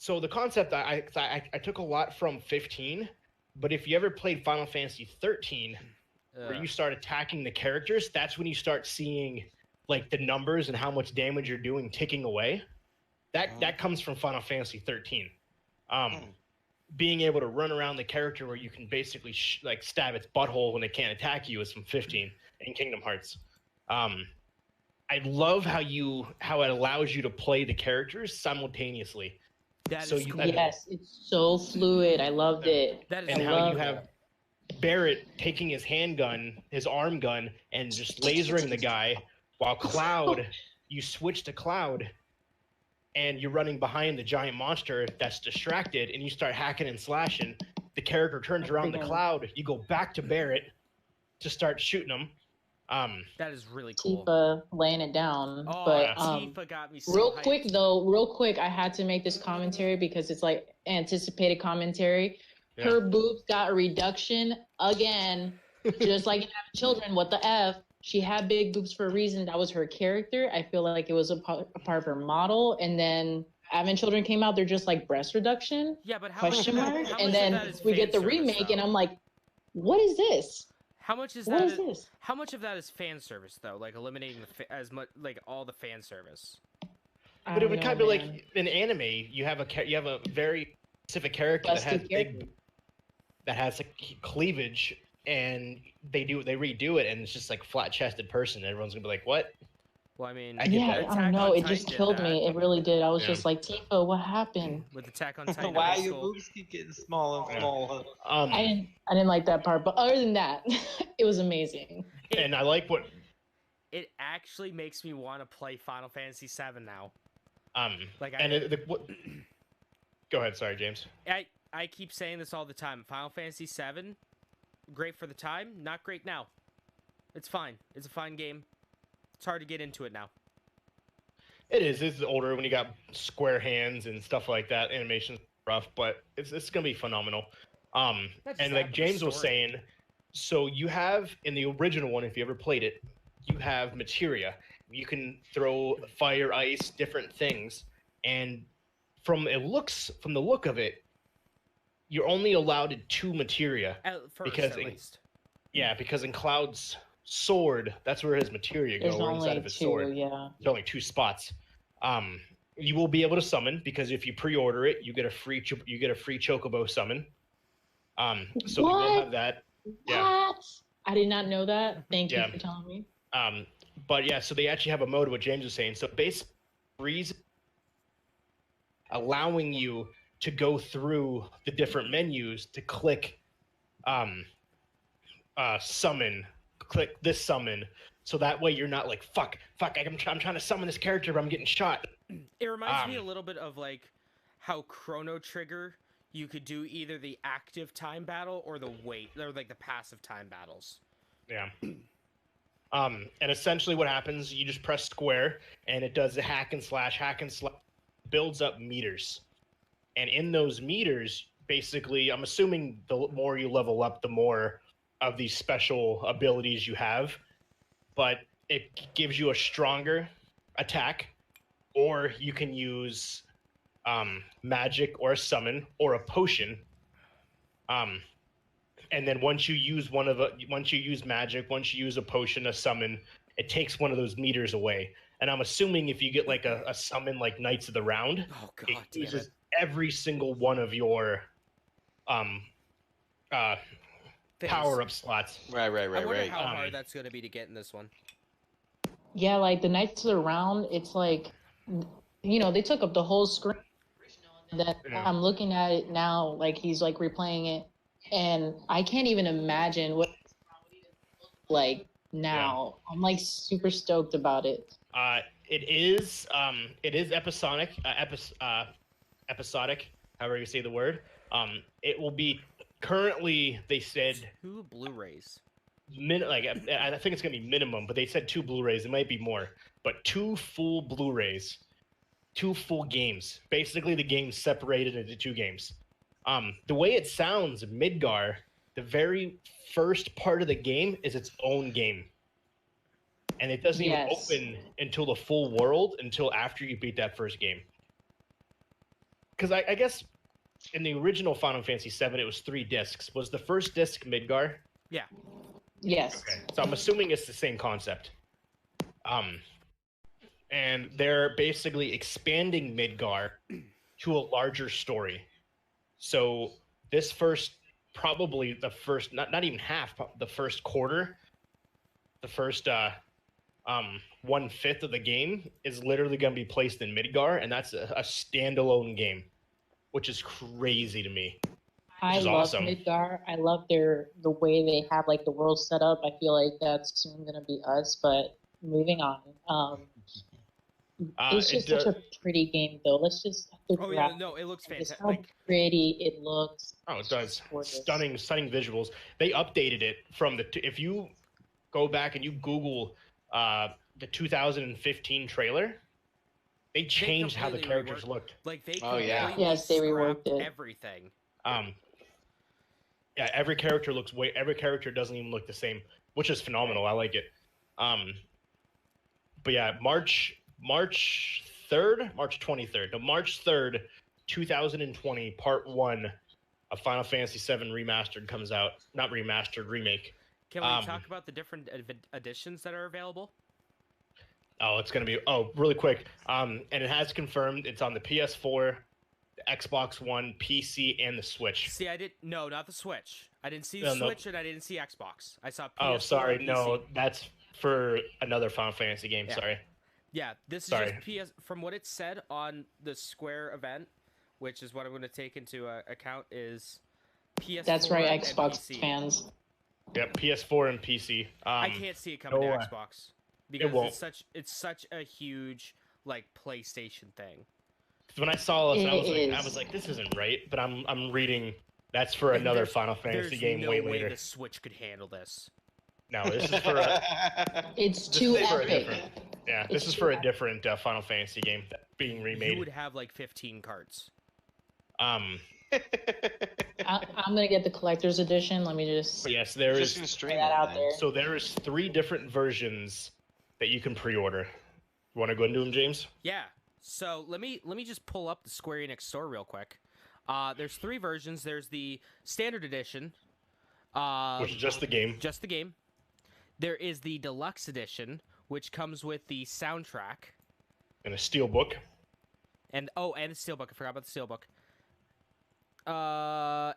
S1: the concept I took a lot from 15, but if you ever played Final Fantasy 13, where you start attacking the characters, that's when you start seeing like the numbers and how much damage you're doing ticking away. That comes from Final Fantasy 13. Being able to run around the character where you can basically stab its butthole when it can't attack you is from 15 in Kingdom Hearts. I love how it allows you to play the characters simultaneously.
S2: Yes,
S4: it's so fluid. I loved it.
S1: And how you have Barrett taking his handgun, his arm gun, and just lasering the guy, while Cloud, you switch to Cloud, and you're running behind the giant monster that's distracted, and you start hacking and slashing. The character turns around the Cloud. You go back to Barrett to start shooting him.
S2: That is really cool.
S4: Tifa laying it down.
S2: Tifa got me so
S4: real
S2: hyped.
S4: quick, I had to make this commentary because it's like anticipated commentary. Yeah. Her boobs got a reduction again, just like in Having Children. What the F? She had big boobs for a reason. That was her character. I feel like it was a part of her model. And then Having Children came out. They're just like breast reduction.
S2: Yeah, but
S4: how much and then we get the remake, and I'm like, what is this?
S2: How much is that? How much of that is fan service though? Like eliminating as much like all the fan service.
S1: But it would kind of be like in anime. You have a very specific character that has cleavage. And they redo it, and it's just like flat-chested person. Everyone's gonna be like, "What?"
S2: Well, I mean,
S4: I don't know. It just killed me. It really did. I was just like, Tifa, what happened?
S2: With Attack on Titan.
S3: Why your boobs keep getting smaller and smaller?
S4: I didn't like that part, but other than that, it was amazing.
S1: And I like what
S2: it actually makes me want to play Final Fantasy VII now.
S1: Go ahead. Sorry, James.
S2: I keep saying this all the time. Final Fantasy VII. Great for the time, not great now. It's fine. It's a fine game. It's hard to get into it now.
S1: It is. It's older when you got square hands and stuff like that. Animation's rough, but it's gonna be phenomenal. And like James was saying, so you have in the original one, if you ever played it, you have materia. You can throw fire, ice, different things, and from the look of it, you're only allowed 2 materia. Because in Cloud's sword, that's where his materia go inside of his sword.
S4: Yeah.
S1: There's only 2 spots. You will be able to summon because if you pre-order it, you get a free chocobo summon. So we will have that. Yeah.
S4: What? I did not know that. Thank you for telling me.
S1: But yeah, so they actually have a mode, what James was saying. So base freeze, allowing you to go through the different menus to click summon, click this summon, so that way you're not like fuck I'm trying to summon this character but I'm getting shot.
S2: It reminds me a little bit of like how Chrono Trigger, you could do either the active time battle or the passive time battles.
S1: Yeah. And essentially what happens, you just press square and it does the hack and slash, builds up meters. And in those meters, basically, I'm assuming the more you level up, the more of these special abilities you have. But it gives you a stronger attack, or you can use magic or a summon or a potion. And then once you use magic, once you use a potion, a summon, it takes one of those meters away. And I'm assuming if you get like a summon like Knights of the Round, it uses every single one of your power-up slots.
S2: I wonder how hard that's going to be to get in this one.
S4: Yeah, like the Knights of the Round, it's like, you know, they took up the whole screen. That I'm looking at it now, like he's like replaying it, and I can't even imagine what it's like now. I'm like super stoked about it.
S1: It is episodic, episodic, however you say the word. It will be currently, they said
S2: 2 Blu-rays.
S1: I think it's gonna be minimum, but they said 2 Blu-rays. It might be more, but 2 full Blu-rays, 2 full games. Basically, the game's separated into 2 games. The way it sounds, Midgar, the very first part of the game is its own game, and it doesn't even open until the full world until after you beat that first game. Because I guess in the original Final Fantasy VII, it was 3 discs. Was the first disc Midgar?
S2: Yeah.
S4: Yes.
S1: Okay. So I'm assuming it's the same concept. And they're basically expanding Midgar to a larger story. So this probably the first, not even half, the first quarter, the first 1/5 of the game is literally going to be placed in Midgar, and that's a standalone game, which is crazy to me.
S4: I love awesome. Midgar. I love the way they have like the world set up. I feel like that's soon going to be us, but moving on. It's just such a pretty game, though. Let's just.
S2: Oh yeah, no, it looks fantastic.
S4: How pretty it looks.
S1: Oh, it does. Stunning visuals. They updated it from if you go back and you Google the 2015 trailer, they changed how the characters looked.
S2: Like they
S4: yes, they reworked it.
S2: Everything.
S1: Yeah, every character doesn't even look the same, which is phenomenal. I like it. But yeah, March 23rd, 2020, Part 1 of Final Fantasy VII Remastered comes out. Not remastered, remake.
S2: Can we talk about the different editions that are available?
S1: Oh, it's going to be... Oh, really quick. And it has confirmed it's on the PS4, the Xbox One, PC, and the Switch.
S2: See, No, not the Switch. I didn't see the Switch, and I didn't see Xbox. I saw PS4.
S1: Oh, sorry. No, that's for another Final Fantasy game. Yeah. Sorry.
S2: Yeah, this is just PS. From what it said on the Square event, which is what I'm going to take into account, is PS4.
S4: That's right, Xbox fans.
S1: Yep, PS4 and PC.
S2: I can't see it coming to Xbox because it's such a huge like PlayStation thing.
S1: When I saw this, I was like, this isn't right. But I'm reading that's for another Final Fantasy game way later.
S2: There's no way the Switch could handle this.
S1: No, this is for
S4: it's too epic.
S1: This is for a different Final Fantasy game being remade.
S2: You would have like 15 carts.
S4: I'm gonna get the collector's edition. Let me just.
S1: But yes, there is
S4: that out there.
S1: So there is 3 different versions that you can pre-order. You want to go into them, James?
S2: Yeah. So let me just pull up the Square Enix store real quick. There's 3 versions. There's the standard edition,
S1: which is just the game.
S2: Just the game. There is the deluxe edition, which comes with the soundtrack
S1: and a steelbook.
S2: And the steelbook. I forgot about the steelbook.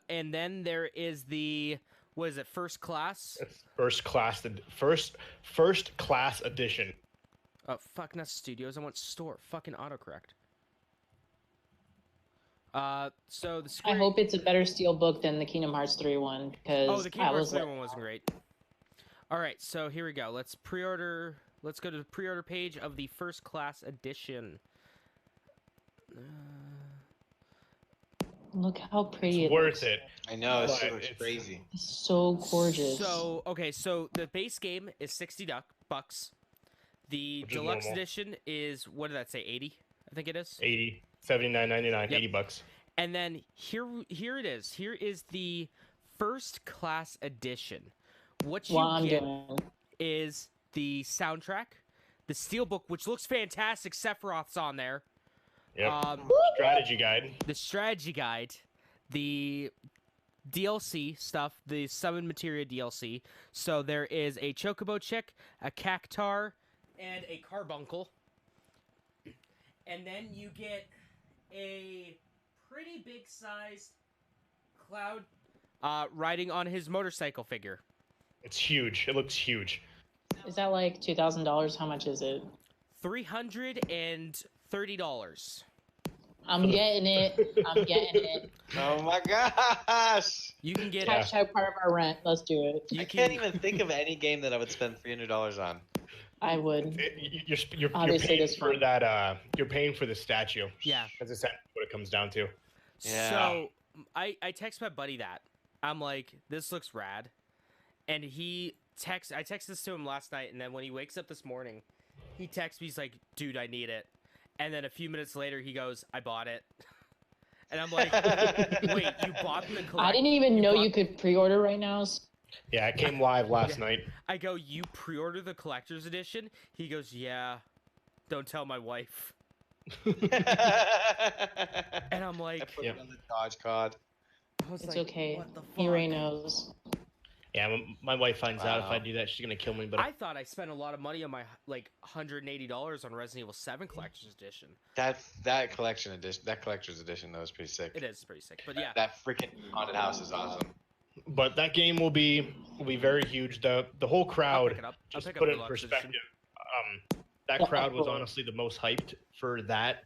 S2: And then there is the first class?
S1: First class edition.
S2: Oh fuck, not studios. I want store. Fucking autocorrect. So the Square...
S4: I hope it's a better steelbook than the Kingdom Hearts 3 one because
S2: the Kingdom Hearts 3 one wasn't great. All right, so here we go. Let's pre-order. Let's go to the pre-order page of the first class edition.
S4: Look how pretty
S1: it's worth it.
S3: I know, it's crazy.
S4: It's so gorgeous.
S2: So the base game is $60 bucks. The deluxe edition is, what did that say, 80? I think it is.
S1: 80, $79.99,
S2: yep.
S1: $80.
S2: And then here it is. Here is the first class edition. What you get is the soundtrack, the steelbook, which looks fantastic. Sephiroth's on there.
S1: Yep. Strategy guide.
S2: The strategy guide, the DLC stuff, the summon materia DLC. So there is a Chocobo Chick, a Cactar, and a Carbuncle. And then you get a pretty big sized Cloud riding on his motorcycle figure.
S1: It's huge. It looks huge.
S4: Is that like $2,000? How much is it?
S2: $330.
S4: I'm getting it. I'm getting it.
S3: Oh my gosh!
S2: You can get
S4: Hashtag part of our rent. Let's do it.
S3: I can't even think of any game that I would spend $300 on.
S4: I would.
S1: You're paying for that. You're paying for the statue.
S2: Yeah.
S1: That's essentially what it comes down to.
S3: Yeah.
S2: So I text my buddy that. I'm like, this looks rad. And I texted this to him last night, and then when he wakes up this morning, he texts me, he's like, dude, I need it. And then a few minutes later, he goes, I bought it. And I'm like, wait, you bought the collection?
S4: I didn't even know you could pre-order right now.
S1: Yeah, it came live last night.
S2: I go, you pre-order the collector's edition? He goes, yeah. Don't tell my wife. And I'm like,
S3: I put it on the Dodge card.
S4: It's okay. What the fuck? He already knows.
S1: Yeah, my wife finds out if I do that, she's gonna kill me. But
S2: I thought I spent a lot of money on my $180 on Resident Evil 7 Collector's Edition.
S3: That collector's edition though is pretty sick.
S2: It is pretty sick, but yeah,
S3: that freaking haunted house is awesome.
S1: But that game will be very huge. The whole crowd, just to put it in perspective, that crowd was honestly the most hyped for that.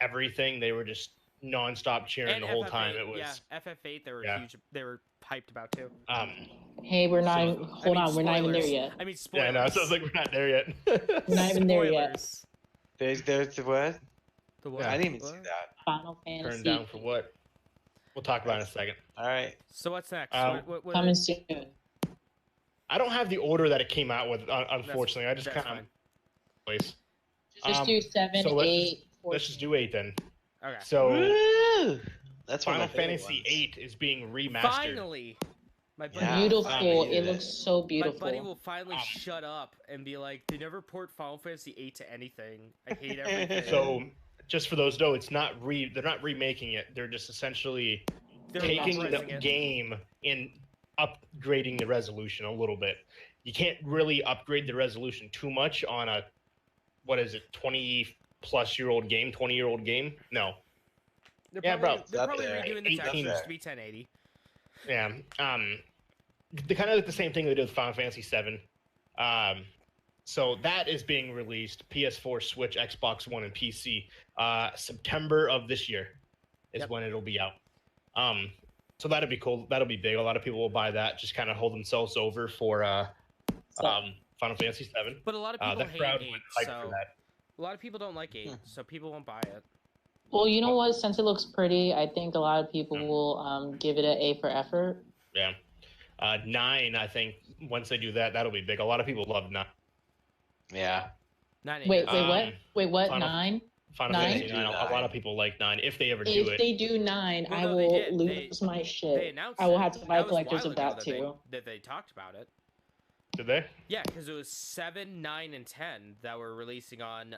S1: Everything, they were just non-stop cheering
S2: and
S1: the whole
S2: FF8,
S1: time. It was
S2: FF8. They were huge. They were hyped about too.
S4: Hey, we're not. Hold on, we're not even there yet.
S2: I mean, spoilers.
S1: Yeah, no, it sounds like we're not there yet.
S4: We're not even there yet.
S3: There's the what?
S2: The what?
S3: I didn't even see that.
S4: Final Fantasy.
S1: Turned down for what? We'll talk about it in a second.
S3: All right.
S2: So what's next? What
S4: coming soon.
S1: I don't have the order that it came out with, unfortunately. I just kind of place.
S4: Just do 7, 8.
S1: Let's just do 8 then.
S2: Okay.
S1: So
S3: Woo! That's
S1: Final Fantasy 8 is being remastered.
S2: Finally.
S4: Beautiful. It looks so beautiful.
S2: My buddy will finally shut up and be like, they never port Final Fantasy 8 to anything. I hate everything.
S1: So, just for those though, they're not remaking it. They're just essentially taking the game and upgrading the resolution a little bit. You can't really upgrade the resolution too much on a 20-plus-year-old game, 20-year-old game? No.
S2: They're probably redoing the textures to be 1080.
S1: Yeah. They kind of like the same thing they did with Final Fantasy VII. So that is being released PS4, Switch, Xbox One, and PC. September of this year is when it'll be out. So that'll be cool. That'll be big. A lot of people will buy that. Just kind of hold themselves over for Final Fantasy VII.
S2: But a lot of people hate 8, so a lot of people don't like 8, so people won't buy it.
S4: Well, you know what? Since it looks pretty, I think a lot of people will give it an A for effort.
S1: Yeah. 9, I think, once they do that, that'll be big. A lot of people love 9.
S3: Yeah.
S2: 9.
S4: Wait, what? Wait, what? 9?
S1: Final Fantasy 9. A lot of people like 9 if they ever do it.
S4: If they do 9, I will lose my shit. I will have to buy collectors of that too.
S2: That they talked about it.
S1: Did they?
S2: Yeah, because it was 7, 9, and 10 that were releasing on.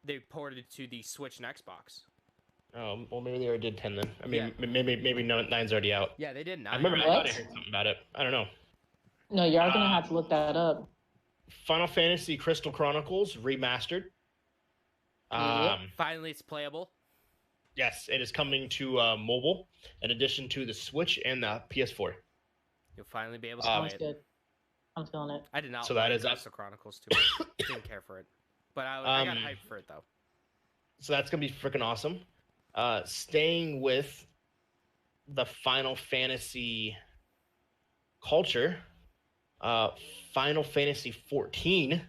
S2: They ported it to the Switch and Xbox.
S1: Oh, well, maybe they already did 10 then. I mean, maybe 9's already out.
S2: Yeah, they did 9.
S1: I remember I thought I heard something about it. I don't know.
S4: No, you're going to have to look that up.
S1: Final Fantasy Crystal Chronicles Remastered.
S2: Finally, it's playable.
S1: Yes, it is coming to mobile, in addition to the Switch and the PS4.
S2: You'll finally be able to play it.
S4: Good. I'm feeling it.
S2: I did not
S1: so
S2: like
S1: that is
S2: Crystal Chronicles too much. Didn't care for it. But I got hyped for it, though.
S1: So that's going to be freaking awesome. Staying with the Final Fantasy culture, Final Fantasy 14.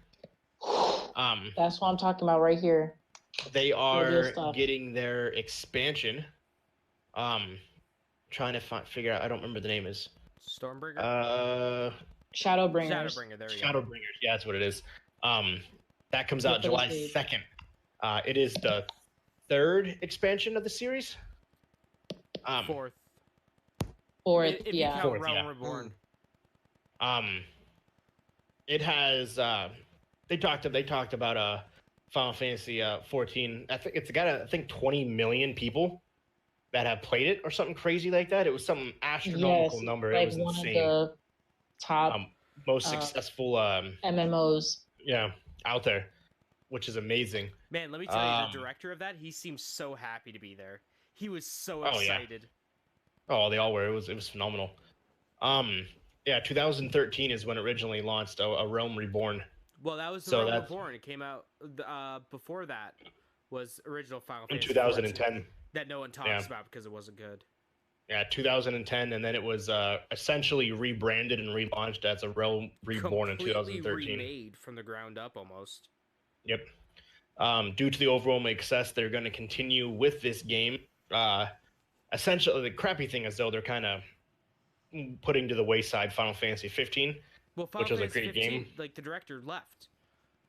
S4: That's what I'm talking about right here.
S1: They are getting their expansion. Trying to figure out, I don't remember the name is.
S2: Stormbringer?
S4: Shadowbringers.
S2: Shadowbringer, there you go.
S1: Shadowbringers, yeah, that's what it is. That comes out July 2nd. It is the 3rd expansion of the series.
S2: Fourth.
S4: If yeah.
S2: You count Realm Reborn.
S1: It has. They talked about Final Fantasy 14. I think it's got 20 million people that have played it or something crazy like that. It was some astronomical number.
S4: Like
S1: it was
S4: one
S1: insane.
S4: Of the top
S1: most successful
S4: MMOs.
S1: Yeah, out there, which is amazing.
S2: Man, let me tell you, the director of that, he seems so happy to be there. He was so excited.
S1: Oh, they all were. It was phenomenal. Yeah, 2013 is when it originally launched a Realm Reborn.
S2: Well, that was the Realm Reborn. It came out before that was original Final Fantasy
S1: 2010
S2: that no one talks about because it wasn't good.
S1: Yeah, 2010, and then it was essentially rebranded and relaunched as a Realm Reborn in 2013.
S2: Remade from the ground up, almost.
S1: Yep. Due to the overwhelming success, they're going to continue with this game. Essentially, the crappy thing is, though, they're kind of putting to the wayside Final Fantasy 15, which was a great game.
S2: Like, the director left.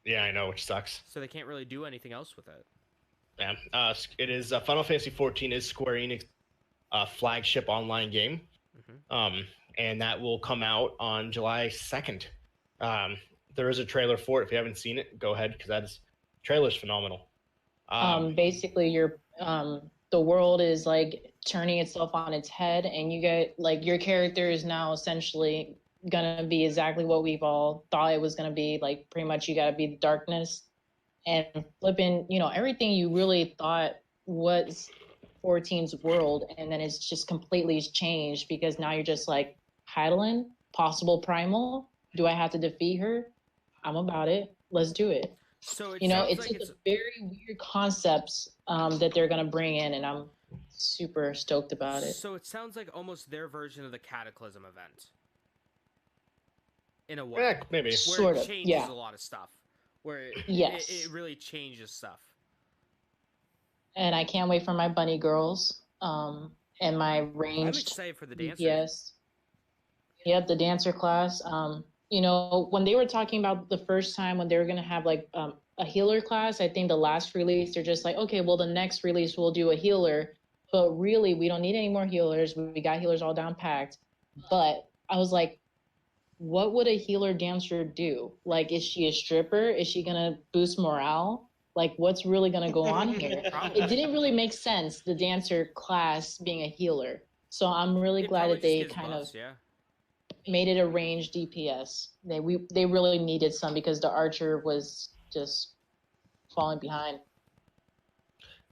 S1: Yeah, I know, which sucks.
S2: So they can't really do anything else with it.
S1: Yeah, it is Final Fantasy 14 is Square Enix flagship online game, and that will come out on July 2nd. There is a trailer for it. If you haven't seen it, go ahead, because trailer's phenomenal.
S4: Basically, the world is like turning itself on its head, and you get like your character is now essentially gonna be exactly what we've all thought it was gonna be. Like, pretty much you gotta be the darkness and flipping, everything you really thought was 14's world, and then it's just completely changed because now you're just like, Hydaelyn, possible primal, do I have to defeat her? I'm about it. Let's do it.
S2: So
S4: it's like a very weird concepts that they're gonna bring in, and I'm super stoked about it.
S2: So it sounds like almost their version of the Cataclysm event, in a way.
S1: Yeah, maybe.
S2: Where
S4: sort
S2: it
S4: of,
S2: changes
S4: yeah.
S2: a lot of stuff. Where it really changes stuff.
S4: And I can't wait for my bunny girls and my ranged.
S2: I'm excited for the dancer.
S4: Yes. Yep, the dancer class. When they were talking about the first time when they were going to have like a healer class, I think the last release, they're just like, okay, well, the next release we'll do a healer. But really, we don't need any more healers. We got healers all down packed. But I was like, what would a healer dancer do? Like, is she a stripper? Is she going to boost morale? Like, what's really going to go on here? It didn't really make sense, the dancer class being a healer. So I'm really glad that they kind of made it a ranged DPS. They really needed some because the archer was just falling behind.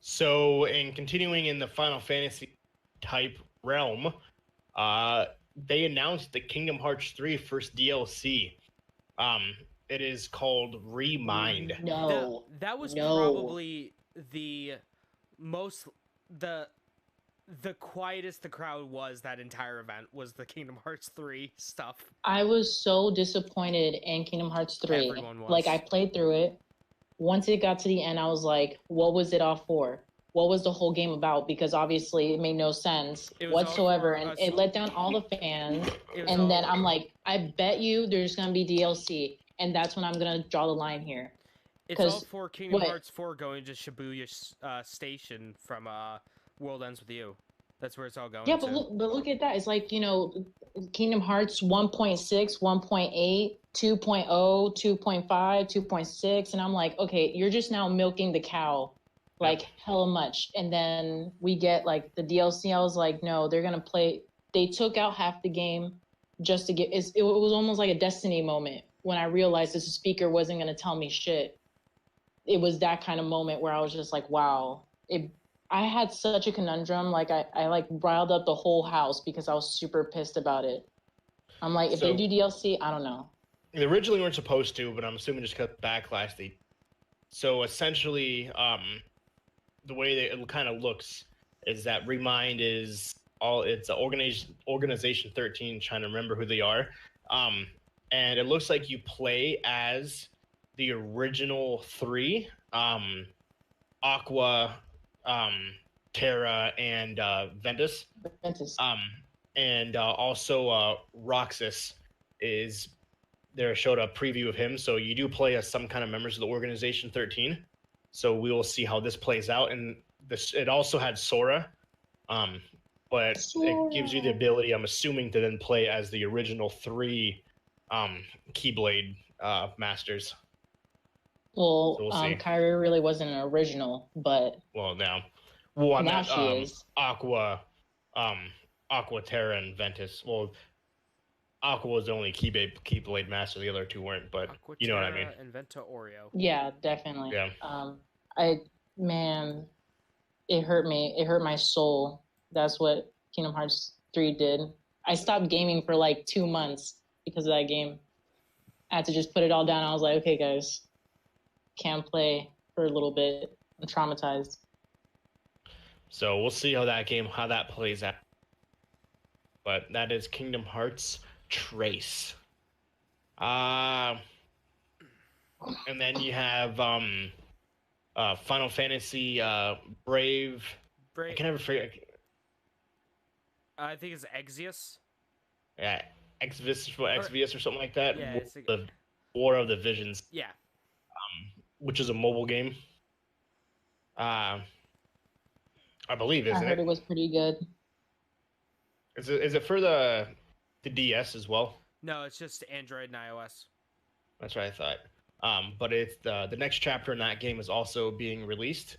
S1: So, in continuing in the Final Fantasy type realm, they announced the Kingdom Hearts 3 first DLC. It is called Remind.
S4: No.
S2: That was probably the quietest the crowd was that entire event was the Kingdom Hearts 3 stuff. I was so disappointed in Kingdom Hearts 3. Everyone was.
S4: Like, I played through it. Once it got to the end, I was like, what was it all for? What was the whole game about? Because obviously it made no sense whatsoever, and it let down all the fans. And then I'm like, I bet you there's going to be DLC. And that's when I'm going to draw the line here.
S2: It's all for Kingdom Hearts 4 going to Shibuya Station from World Ends With You. That's where it's all going to.
S4: But look at that. It's like, Kingdom Hearts 1.6, 1.8, 2.0, 2.5, 2.6. And I'm like, okay, you're just now milking the cow like hella much. And then we get like the DLC. I was like, no, they're going to play. They took out half the game just to get, it was almost like a Destiny moment when I realized this speaker wasn't going to tell me shit. It was that kind of moment where I was just like, wow, I had such a conundrum. Like I like riled up the whole house because I was super pissed about it. I'm like, if they do DLC, I don't know.
S1: They originally weren't supposed to, but I'm assuming just because of backlash. So essentially, the way that it kind of looks is that Remind is it's Organization 13 trying to remember who they are. And it looks like you play as the original 3, Aqua, Terra, and Ventus. And also Roxas is there. Showed a preview of him, so you do play as some kind of members of the Organization 13. So we will see how this plays out. And it also had Sora, but it gives you the ability, I'm assuming, to then play as the original 3 Keyblade masters.
S4: Well, so Kyrie really wasn't an original, but
S1: now
S4: she is.
S1: Aqua, Terra, and Ventus. Well, Aqua was the only Keyblade master; the other 2 weren't. But
S2: Aqua,
S1: you know what I mean.
S2: And Venta Oreo.
S4: Yeah, definitely.
S1: Yeah.
S4: It hurt me. It hurt my soul. That's what Kingdom Hearts 3 did. I stopped gaming for like 2 months because of that game. I had to just put it all down. I was like, okay, guys, can't play for a little bit. I'm traumatized.
S1: So we'll see how that plays out. But that is Kingdom Hearts Trace. And then you have Final Fantasy Brave. I can never forget.
S2: I think it's Exvius.
S1: Yeah, Exvius or something like that.
S2: Yeah, it's
S1: the War of the Visions.
S2: Yeah.
S1: Which is a mobile game. I believe, isn't it?
S4: I heard it was pretty good.
S1: Is it for the DS as well?
S2: No, it's just Android and iOS.
S1: That's what I thought. But it's the next chapter in that game is also being released,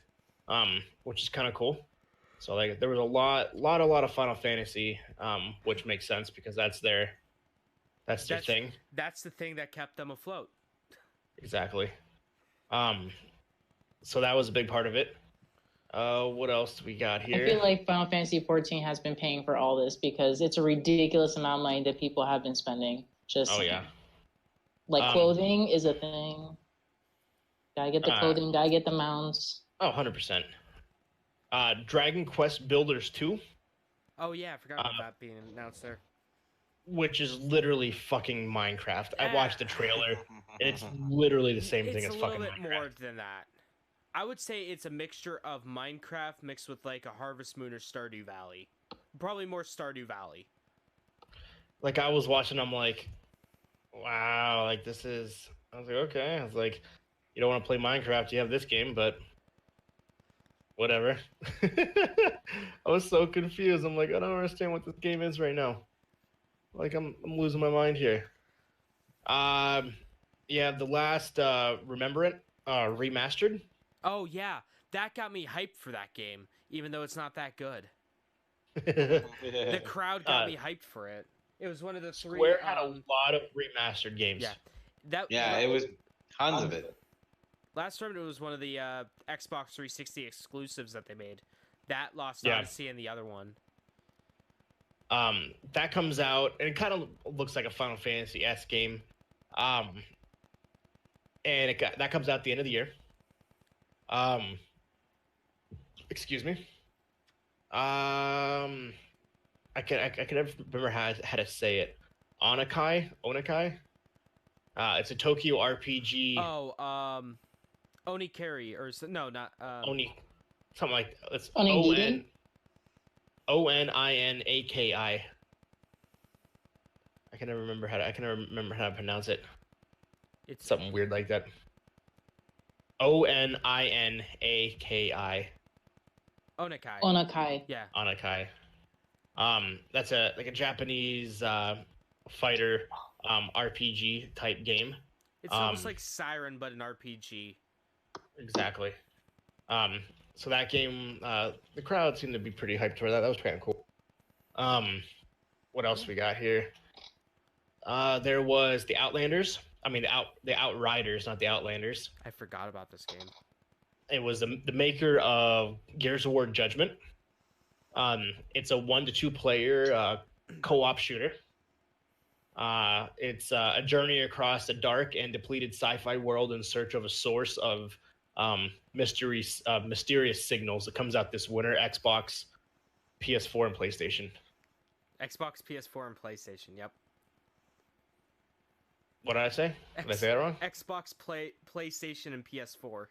S1: which is kind of cool. So like there was a lot of Final Fantasy, which makes sense because that's their thing.
S2: That's the thing that kept them afloat.
S1: Exactly. So that was a big part of it. What else do we got here?
S4: I feel like Final Fantasy 14 has been paying for all this because it's a ridiculous amount of money that people have been spending.
S1: Oh yeah.
S4: Like clothing is a thing. Gotta get the clothing, gotta get the mounts.
S1: Oh, 100%. Dragon Quest Builders 2.
S2: Oh yeah, I forgot about that being announced there.
S1: Which is literally fucking Minecraft. I watched the trailer, and it's literally the same thing as fucking Minecraft. It's a little bit
S2: more than that. I would say it's a mixture of Minecraft mixed with like a Harvest Moon or Stardew Valley. Probably more Stardew Valley.
S1: Like I was watching, I'm like, wow, like this is. I was like, okay. I was like, you don't want to play Minecraft, you have this game, but whatever. I was so confused. I'm like, I don't understand what this game is right now. Like I'm losing my mind here. Yeah, the last Remembrant remastered.
S2: Oh yeah, that got me hyped for that game, even though it's not that good. The crowd got me hyped for it. It was one of the 3.
S1: Square had a lot of remastered games.
S2: Yeah,
S3: it was tons of it.
S2: Last Remnant was one of the Xbox 360 exclusives that they made. That Lost Odyssey and the other one.
S1: That comes out, and it kind of looks like a Final Fantasy-esque game. And that comes out at the end of the year. Excuse me. I can never remember how to say it. Onakai. It's a Tokyo RPG.
S2: Oh, Onikari, or no, not
S1: Oni, something like that. It's
S4: Onigiri?
S1: Oninaki. I can never remember how to pronounce it. It's something weird like that. Oninaki.
S2: Onakai. Yeah.
S1: Onakai. That's a Japanese fighter RPG type game.
S2: It's almost like Siren, but an RPG.
S1: Exactly. So that game, the crowd seemed to be pretty hyped for that. That was kind of cool. What else we got here? There was the Outlanders. I mean, the Outriders, not the Outlanders.
S2: I forgot about this game.
S1: It was the maker of Gears of War Judgment. It's a 1 to 2 player co-op shooter. It's a journey across a dark and depleted sci-fi world in search of a source of mysterious signals. It comes out this winter. Xbox, PS4, and PlayStation.
S2: Xbox, PS4, and PlayStation. Yep.
S1: What did I say? Did I say that wrong?
S2: Xbox, PlayStation, and PS4.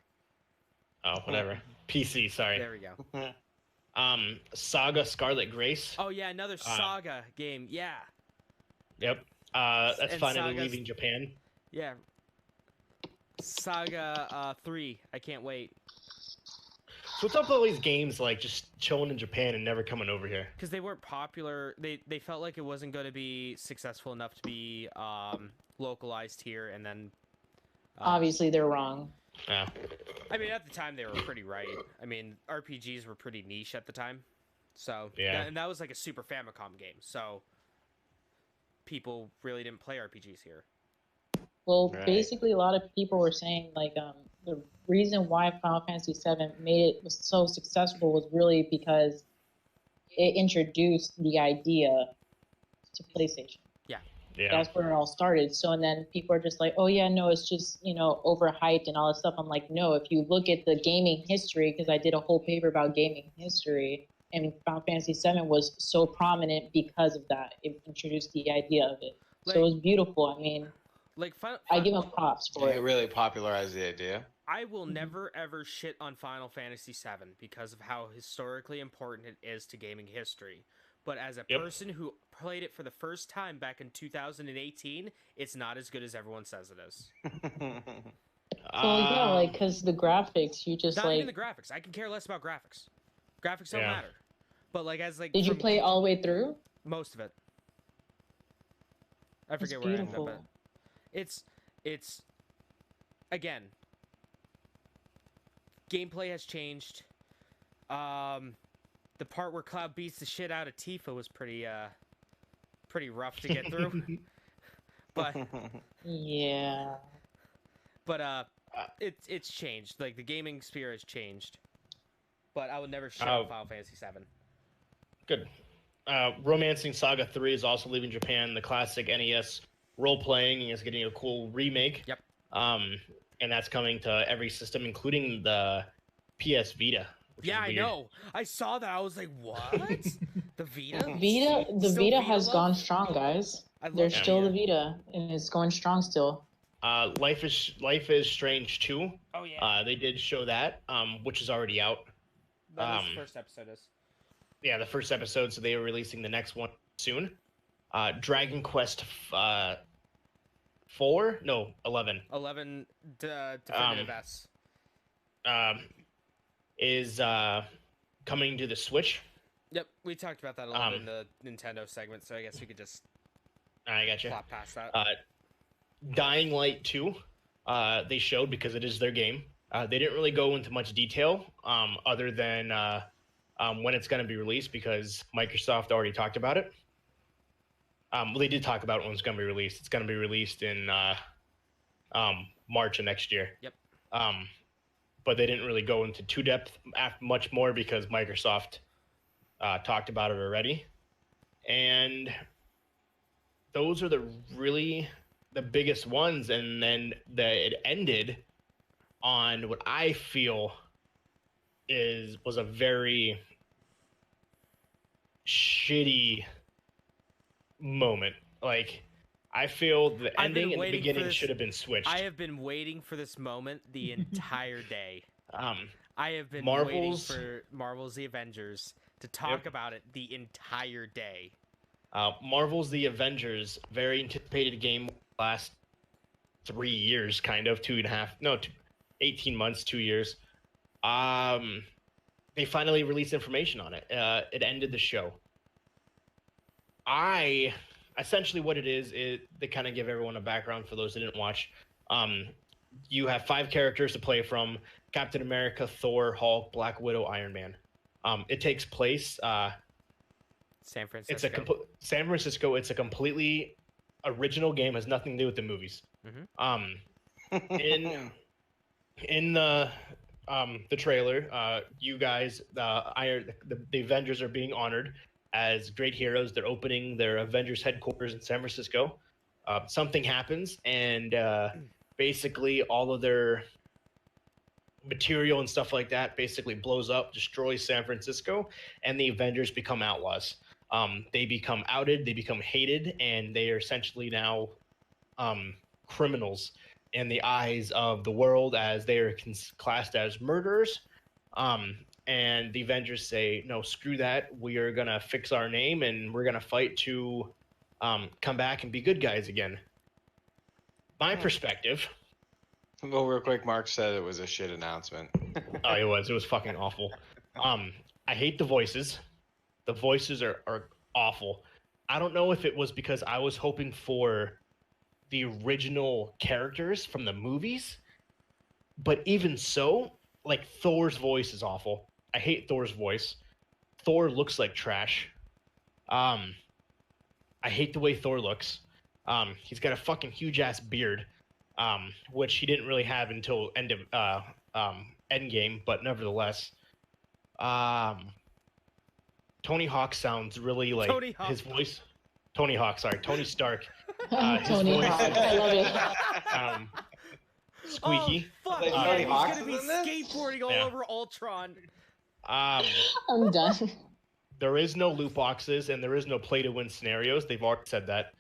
S1: Oh, whatever. PC. Sorry.
S2: There we go.
S1: Saga Scarlet Grace.
S2: Oh yeah, another Saga game. Yeah.
S1: Yep. That's finally
S2: Saga's
S1: leaving Japan.
S2: Yeah. Saga 3. I can't wait.
S1: So what's up with all these games like just chilling in Japan and never coming over here?
S2: Because they weren't popular. They felt like it wasn't going to be successful enough to be localized here, and then
S4: obviously they're wrong.
S1: Yeah.
S2: I mean, at the time they were pretty right. I mean, RPGs were pretty niche at the time, so
S1: yeah.
S2: And that was like a Super Famicom game, so people really didn't play RPGs here.
S4: Well, basically, a lot of people were saying like the reason why Final Fantasy VII was so successful was really because it introduced the idea to PlayStation.
S1: Yeah.
S4: That's where it all started. So, and then people are just like, oh yeah, no, it's just, overhyped and all this stuff. I'm like, no, if you look at the gaming history, because I did a whole paper about gaming history, and Final Fantasy VII was so prominent because of that. It introduced the idea of it. So it was beautiful. I mean, I give them props for it.
S5: It really popularized the idea.
S2: I will never ever shit on Final Fantasy VII because of how historically important it is to gaming history. But as a person who played it for the first time back in 2018, it's not as good as everyone says it is.
S4: Well, yeah, because the graphics, you just
S2: not even the graphics. I can care less about graphics. Graphics don't matter. But did
S4: you play all the way through?
S2: Most of it. I forget where I ended up. But it's again. Gameplay has changed. The part where Cloud beats the shit out of Tifa was pretty rough to get through. But
S4: yeah.
S2: But it's changed. Like the gaming sphere has changed. But I would never shit on Final Fantasy VII.
S1: Good. Romancing Saga 3 is also leaving Japan. The classic NES role-playing is getting a cool remake.
S2: Yep.
S1: And that's coming to every system, including the PS Vita.
S2: Yeah, I know. I saw that. I was like, what? The Vita?
S4: The Vita has gone strong, guys. There's still the Vita, and it's going strong still.
S1: Life is Strange 2.
S2: Oh, yeah.
S1: They did show that, which is already out.
S2: That the first episode is.
S1: Yeah, the first episode, so they are releasing the next one soon. Dragon Quest 4? No, 11.
S2: 11 Definitive S.
S1: Is coming to the Switch.
S2: Yep, we talked about that a little bit in the Nintendo segment, so I guess we could just
S1: I gotcha.
S2: plot past that.
S1: Dying Light 2, they showed because it is their game. They didn't really go into much detail other than when it's going to be released because Microsoft already talked about it. Well, they did talk about when it's going to be released. It's going to be released in March of next year.
S2: Yep.
S1: But they didn't really go into too depth much more because Microsoft talked about it already. And those are the biggest ones. And then it ended on what I feel was a very shitty moment. Like, I feel the ending and the beginning should have been switched.
S2: I have been waiting for this moment the entire day. I have been
S1: Marvel's,
S2: waiting for Marvel's The Avengers to talk about it the entire day.
S1: Marvel's The Avengers, very anticipated game, last 3 years, kind of, 18 months, 2 years. They finally released information on it. It ended the show. Essentially what it is, they kind of give everyone a background for those that didn't watch. You have 5 characters to play from: Captain America, Thor, Hulk, Black Widow, Iron Man. It takes place
S2: San Francisco.
S1: San Francisco. It's a completely original game. Has nothing to do with the movies.
S2: Mm-hmm.
S1: In the trailer, you guys, the Avengers are being honored as great heroes. They're opening their Avengers headquarters in San Francisco. Something happens, and basically all of their material and stuff like that basically blows up, destroys San Francisco, and the Avengers become outlaws. They become outed, they become hated, and they are essentially now criminals in the eyes of the world, as they are classed as murderers. And the Avengers say, no, screw that. We are going to fix our name, and we're going to fight to come back and be good guys again. My perspective.
S5: Well, real quick, Mark said it was a shit announcement.
S1: Oh, it was. It was fucking awful. I hate the voices. The voices are awful. I don't know if it was because I was hoping for the original characters from the movies, but even so, like, Thor's voice is awful. I hate Thor's voice. Thor looks like trash. I hate the way Thor looks. He's got a fucking huge ass beard, which he didn't really have until Endgame, but nevertheless, Tony Hawk sounds really like
S2: Tony Hawk.
S1: his voice. Tony Hawk, sorry, Tony Stark. His
S4: Tony
S1: voice,
S4: Hawk. I love it.
S1: squeaky.
S2: Oh, fuck
S3: Like
S2: yeah,
S3: Tony
S2: he's
S3: Hawk's
S2: gonna be
S3: in this?
S2: skateboarding all
S1: Yeah.
S2: over Ultron.
S1: Um,
S4: I'm done.
S1: there is no loot boxes and there is no play to win scenarios. They've already said that.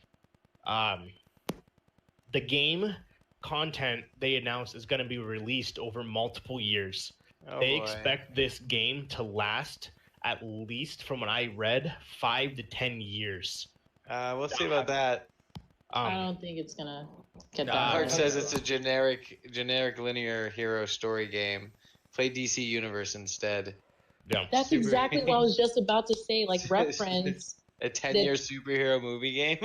S1: The game content they announced is going to be released over multiple years.
S5: Oh,
S1: They
S5: boy.
S1: expect this game to last at least, from what I read, 5 to 10 years.
S5: We'll see about that.
S4: I don't think it's gonna get
S1: Nah,
S4: that.
S5: Mark
S4: far.
S5: says it's a generic linear hero story game. Play DC Universe instead.
S1: Yeah.
S4: That's
S5: Super-
S4: exactly what I was just about to say. Like reference.
S5: A 10-year superhero movie game.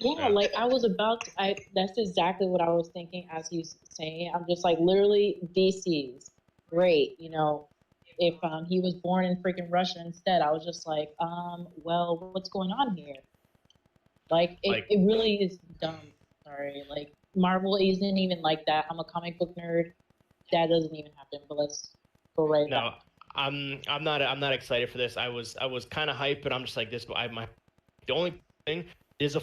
S4: Yeah, like I was about to, that's exactly what I was thinking as he's saying. I'm just like, literally, DC's great. You know, if he was born in freaking Russia instead, I was just like, well, what's going on here? Like, it really is dumb. Sorry, like Marvel isn't even like that. I'm a comic book nerd. That doesn't even happen. But let's go right
S1: No,
S4: back.
S1: I'm not excited for this. I was kind of hyped, but I'm just like this. The only thing is a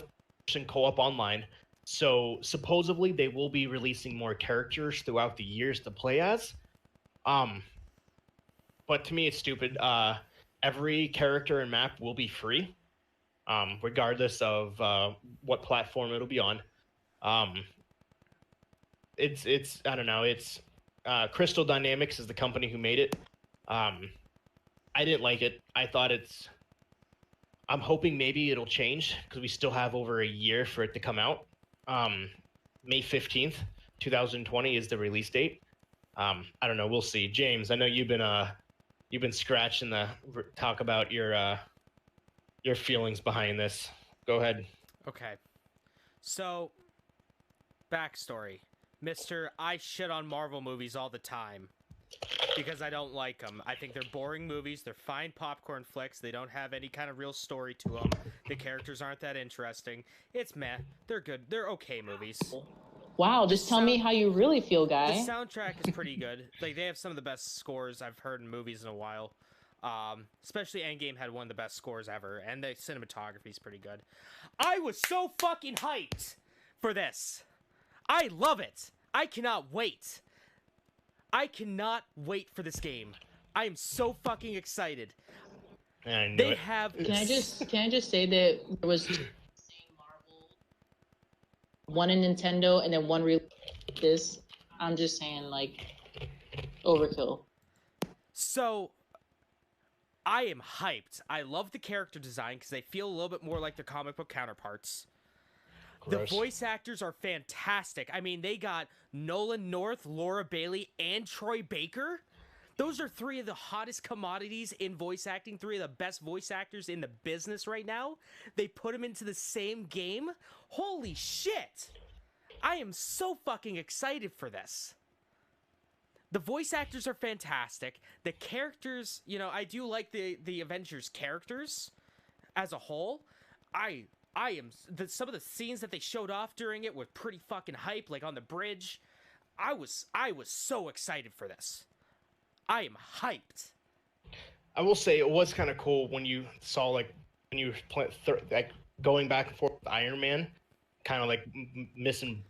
S1: co-op online. So supposedly they will be releasing more characters throughout the years to play as. But to me it's stupid. Every character and map will be free, regardless of what platform it'll be on. It's I don't know. It's Crystal Dynamics is the company who made it. I didn't like it. I thought I'm hoping maybe it'll change because we still have over a year for it to come out. May 15th, 2020 is the release date. I don't know. We'll see. James, I know you've been scratching the talk about your feelings behind this. Go ahead.
S2: Okay. So, backstory. Mr. I shit on Marvel movies all the time because I don't like them. I think they're boring movies. They're fine popcorn flicks. They don't have any kind of real story to them. The characters aren't that interesting. It's meh. They're good. They're okay movies.
S4: Wow, just tell me how you really feel,
S2: The
S4: guy.
S2: soundtrack is pretty good. Like, they have some of the best scores I've heard in movies in a while. Especially Endgame had one of the best scores ever, and the cinematography is pretty good. I was so fucking hyped for this. I love it. I cannot wait. I cannot wait for this game. I am so fucking excited.
S1: I knew
S2: They
S1: it.
S2: have.
S4: Can I just say that there was Marvel, one in Nintendo, and then one this? I'm just saying, like, overkill.
S2: So, I am hyped. I love the character design because they feel a little bit more like their comic book counterparts.
S1: Gross.
S2: The voice actors are fantastic. I mean, they got Nolan North, Laura Bailey, and Troy Baker. Those are three of the hottest commodities in voice acting, three of the best voice actors in the business right now. They put them into the same game. Holy shit! I am so fucking excited for this. The voice actors are fantastic. The characters, you know, I do like the Avengers characters as a whole. Some of the scenes that they showed off during it were pretty fucking hype, like on the bridge. I was so excited for this. I am hyped.
S1: I will say it was kind of cool when you saw like going back and forth with Iron Man, kind of like missing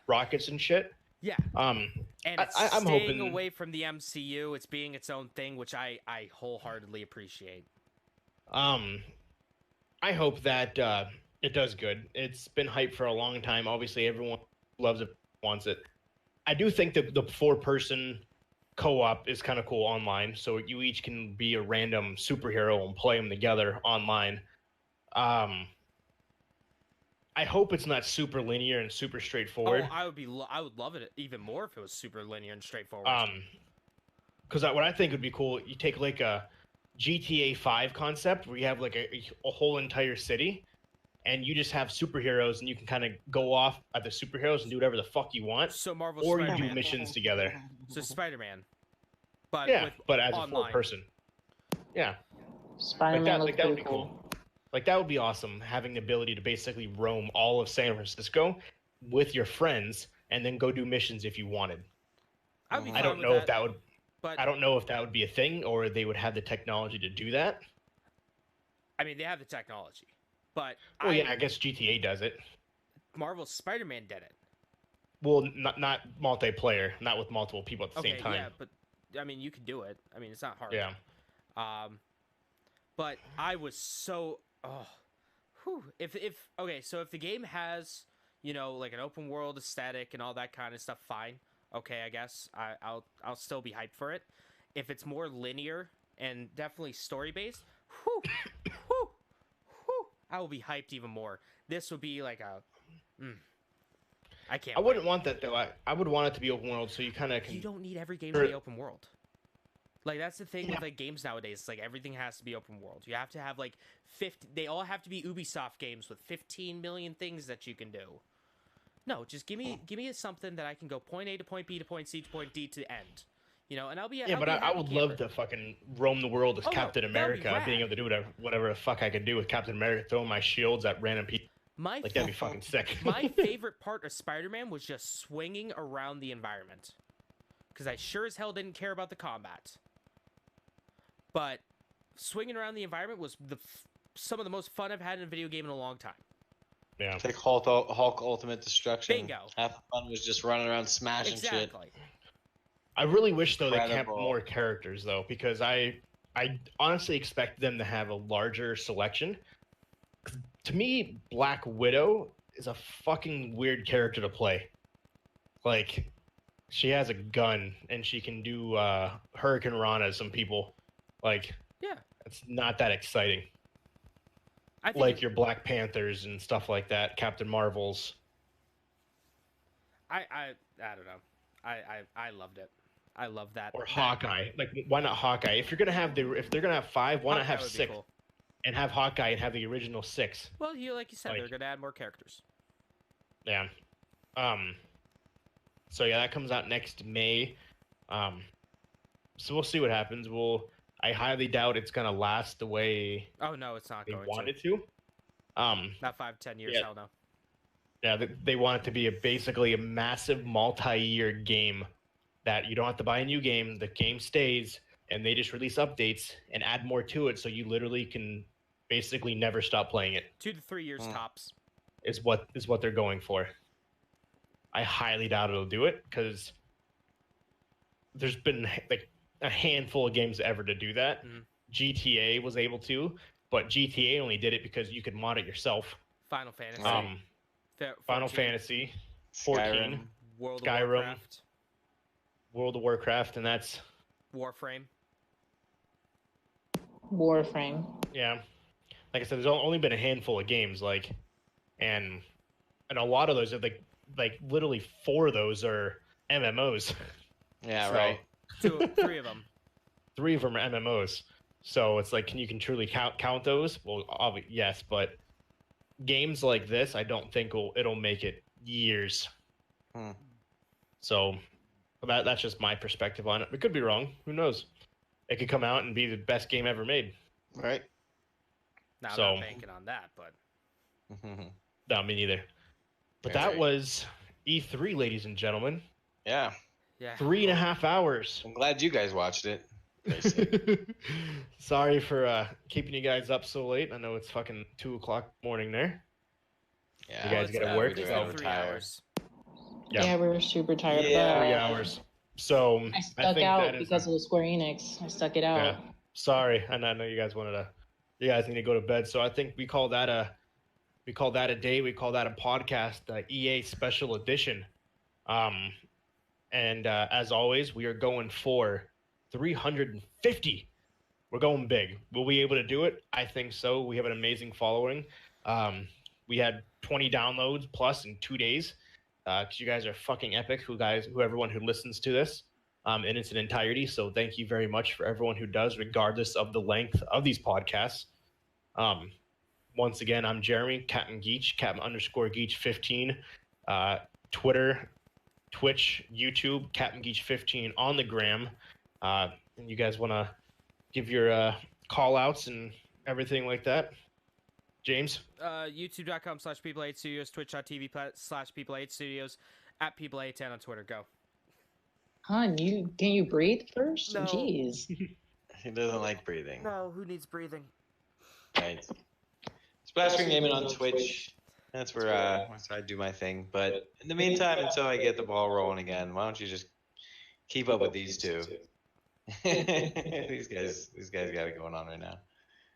S1: rockets and shit.
S2: Yeah.
S1: And
S2: it's
S1: I'm
S2: staying
S1: hoping
S2: away from the MCU. It's being its own thing, which I wholeheartedly appreciate.
S1: I hope that it does good. It's been hyped for a long time. Obviously, everyone loves it, wants it. I do think that the 4-person co-op is kind of cool online, so you each can be a random superhero and play them together online. I hope it's not super linear and super straightforward.
S2: Oh, I would love it even more if it was super linear and straightforward.
S1: Because what I think would be cool, you take like a GTA 5 concept where you have like a whole entire city, and you just have superheroes, and you can kind of go off at the superheroes and do whatever the fuck you want.
S2: So Marvel
S1: or you
S2: Spider-Man.
S1: do missions together.
S2: So Spider-Man. But
S1: Yeah,
S2: with
S1: but as
S2: online.
S1: a 4-person. Yeah.
S4: Spider-Man looks
S1: that
S4: pretty
S1: would be cool. Like, that would be awesome, having the ability to basically roam all of San Francisco with your friends and then go do missions if you wanted.
S2: I'd be
S1: I
S2: fine
S1: don't
S2: with
S1: know if that would
S2: but
S1: I don't know if that would be a thing or they would have the technology to do that.
S2: I mean, they have the technology, but
S1: Well, yeah, I guess GTA does it.
S2: Marvel's Spider-Man did it.
S1: Well, not multiplayer, not with multiple people at the same time.
S2: Yeah, but I mean, you can do it. I mean, it's not hard.
S1: Yeah.
S2: But I was so If okay, so if the game has, you know, like an open world aesthetic and all that kind of stuff, fine. Okay, I guess I'll still be hyped for it. If it's more linear and definitely story based, I will be hyped even more. This would be like a I can't.
S1: I wouldn't want that though. I would want it to be open world, so you kind of can.
S2: You don't need every game to be open world. Like that's the thing with like games nowadays. It's like everything has to be open world. You have to have like 50. They all have to be Ubisoft games with 15 million things that you can do. No, just give me something that I can go point A to point B to point C to point D to end. You know, and I'll be.
S1: Yeah, but I would love to fucking roam the world as Captain America,
S2: be
S1: being able to do whatever the fuck I could do with Captain America, throwing my shields at random people. That'd be fucking sick.
S2: My favorite part of Spider-Man was just swinging around the environment, because I sure as hell didn't care about the combat. But swinging around the environment was some of the most fun I've had in a video game in a long time.
S1: Yeah,
S5: it's like Hulk Ultimate Destruction.
S2: Bingo.
S5: Half the fun was just running around smashing shit.
S1: I really wish though they kept more characters though, because I honestly expect them to have a larger selection. To me, Black Widow is a fucking weird character to play. Like, she has a gun and she can do Hurricane Rana as some people. Like,
S2: yeah,
S1: it's not that exciting.
S2: I think
S1: like your Black Panthers and stuff like that, Captain Marvels.
S2: I don't know. I loved it. I love that.
S1: Or Hawkeye. Like, why not Hawkeye? If they're gonna have 5, why not have 6? Cool. And have Hawkeye and have the original 6.
S2: Well, like you said, they're gonna add more characters.
S1: Yeah. So yeah, that comes out next May. So we'll see what happens. I highly doubt it's gonna last the way.
S2: Oh no, it's not
S1: they
S2: going
S1: wanted to.
S2: Not 5-10 years.
S1: Yeah.
S2: Hell no.
S1: Yeah, they want it to be basically a massive multi-year game that you don't have to buy a new game. The game stays, and they just release updates and add more to it, so you literally can basically never stop playing it.
S2: 2 to 3 years tops
S1: is what they're going for. I highly doubt it'll do it, because there's been like a handful of games ever to do that. GTA was able to, but GTA only did it because you could mod it yourself.
S2: Final Fantasy.
S1: Final Fantasy, 14,
S2: Skyrim,
S1: World of Warcraft, and that's
S2: Warframe.
S1: Yeah, like I said, there's only been a handful of games, and a lot of those are like literally 4 of those are MMOs.
S5: Yeah, right.
S2: 3 of them.
S1: 3 of them are MMOs. So it's like, can you truly count those? Well, obviously, yes, but games like this, I don't think it'll make it years. So that's just my perspective on it. It could be wrong. Who knows? It could come out and be the best game ever made.
S5: Right.
S2: Now, I'm not banking on that, but...
S1: No, me neither. But that was E3, ladies and gentlemen.
S5: Yeah.
S1: 3.5 hours.
S5: I'm glad you guys watched it.
S1: Sorry for keeping you guys up so late. I know it's fucking 2:00 morning there.
S5: Yeah,
S1: you guys gotta work.
S2: 3 hours.
S4: Yeah, we were super tired.
S1: 3 hours. So
S4: I stuck out because of the Square Enix. I stuck it out.
S1: Yeah. Sorry, and I know you guys you guys need to go to bed. So I think we call that a day. We call that a podcast, EA Special Edition. And as always, we are going for 350. We're going big. Will we be able to do it? I think so. We have an amazing following. We had 20 downloads plus in 2 days. Because you guys are fucking epic. Everyone who listens to this in its entirety. So thank you very much for everyone who does, regardless of the length of these podcasts. Once again, I'm Jeremy, Captain Geach, Captain_Geach15, Twitter, Twitch, YouTube, Captain Geach15 on the gram. And you guys want to give your call outs and everything like that? James?
S2: YouTube.com/People8Studios, Twitch.tv/People8Studios, @People810 on Twitter. Go.
S4: Hon, can you breathe first?
S2: No.
S4: Jeez.
S5: He doesn't like breathing.
S2: No, who needs breathing?
S3: Right. Splash Screen Gaming on Twitch. That's where I do my thing. But in the meantime, until I get the ball rolling again, why don't you just keep up with these two? these guys got it going on right now.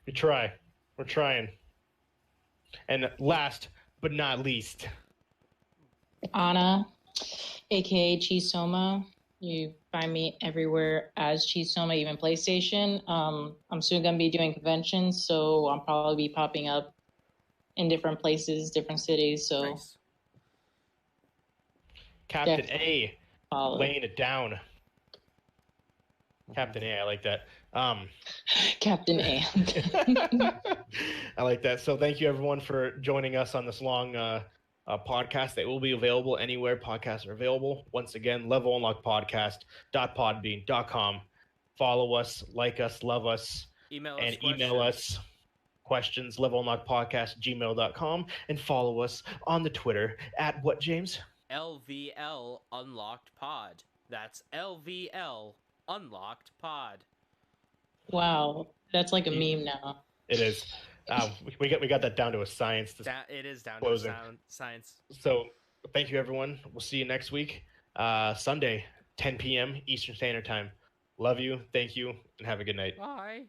S1: We try. We're trying. And last but not least,
S4: Anna, aka Chisoma. You find me everywhere as Chisoma, even PlayStation. I'm soon gonna be doing conventions, so I'll probably be popping up in different places, different cities. So
S2: Nice.
S1: Captain A, laying it down. Captain A, I like that.
S4: Captain A.
S1: I like that. So thank you everyone for joining us on this long podcast that will be available anywhere podcasts are available. Once again, levelunlockpodcast.podbean.com. Follow us, like us, love us,
S2: Email
S1: us questions, levelunlockpodcast@gmail.com, and follow us on the Twitter at what, James?
S2: LVL Unlocked Pod. That's LVL Unlocked Pod.
S4: Wow, that's like a meme now.
S1: It is. We got that down to a science.
S2: It is down
S1: closing.
S2: to science.
S1: So thank you, everyone. We'll see you next week, Sunday, 10 p.m. Eastern Standard Time. Love you. Thank you, and have a good night.
S2: Bye.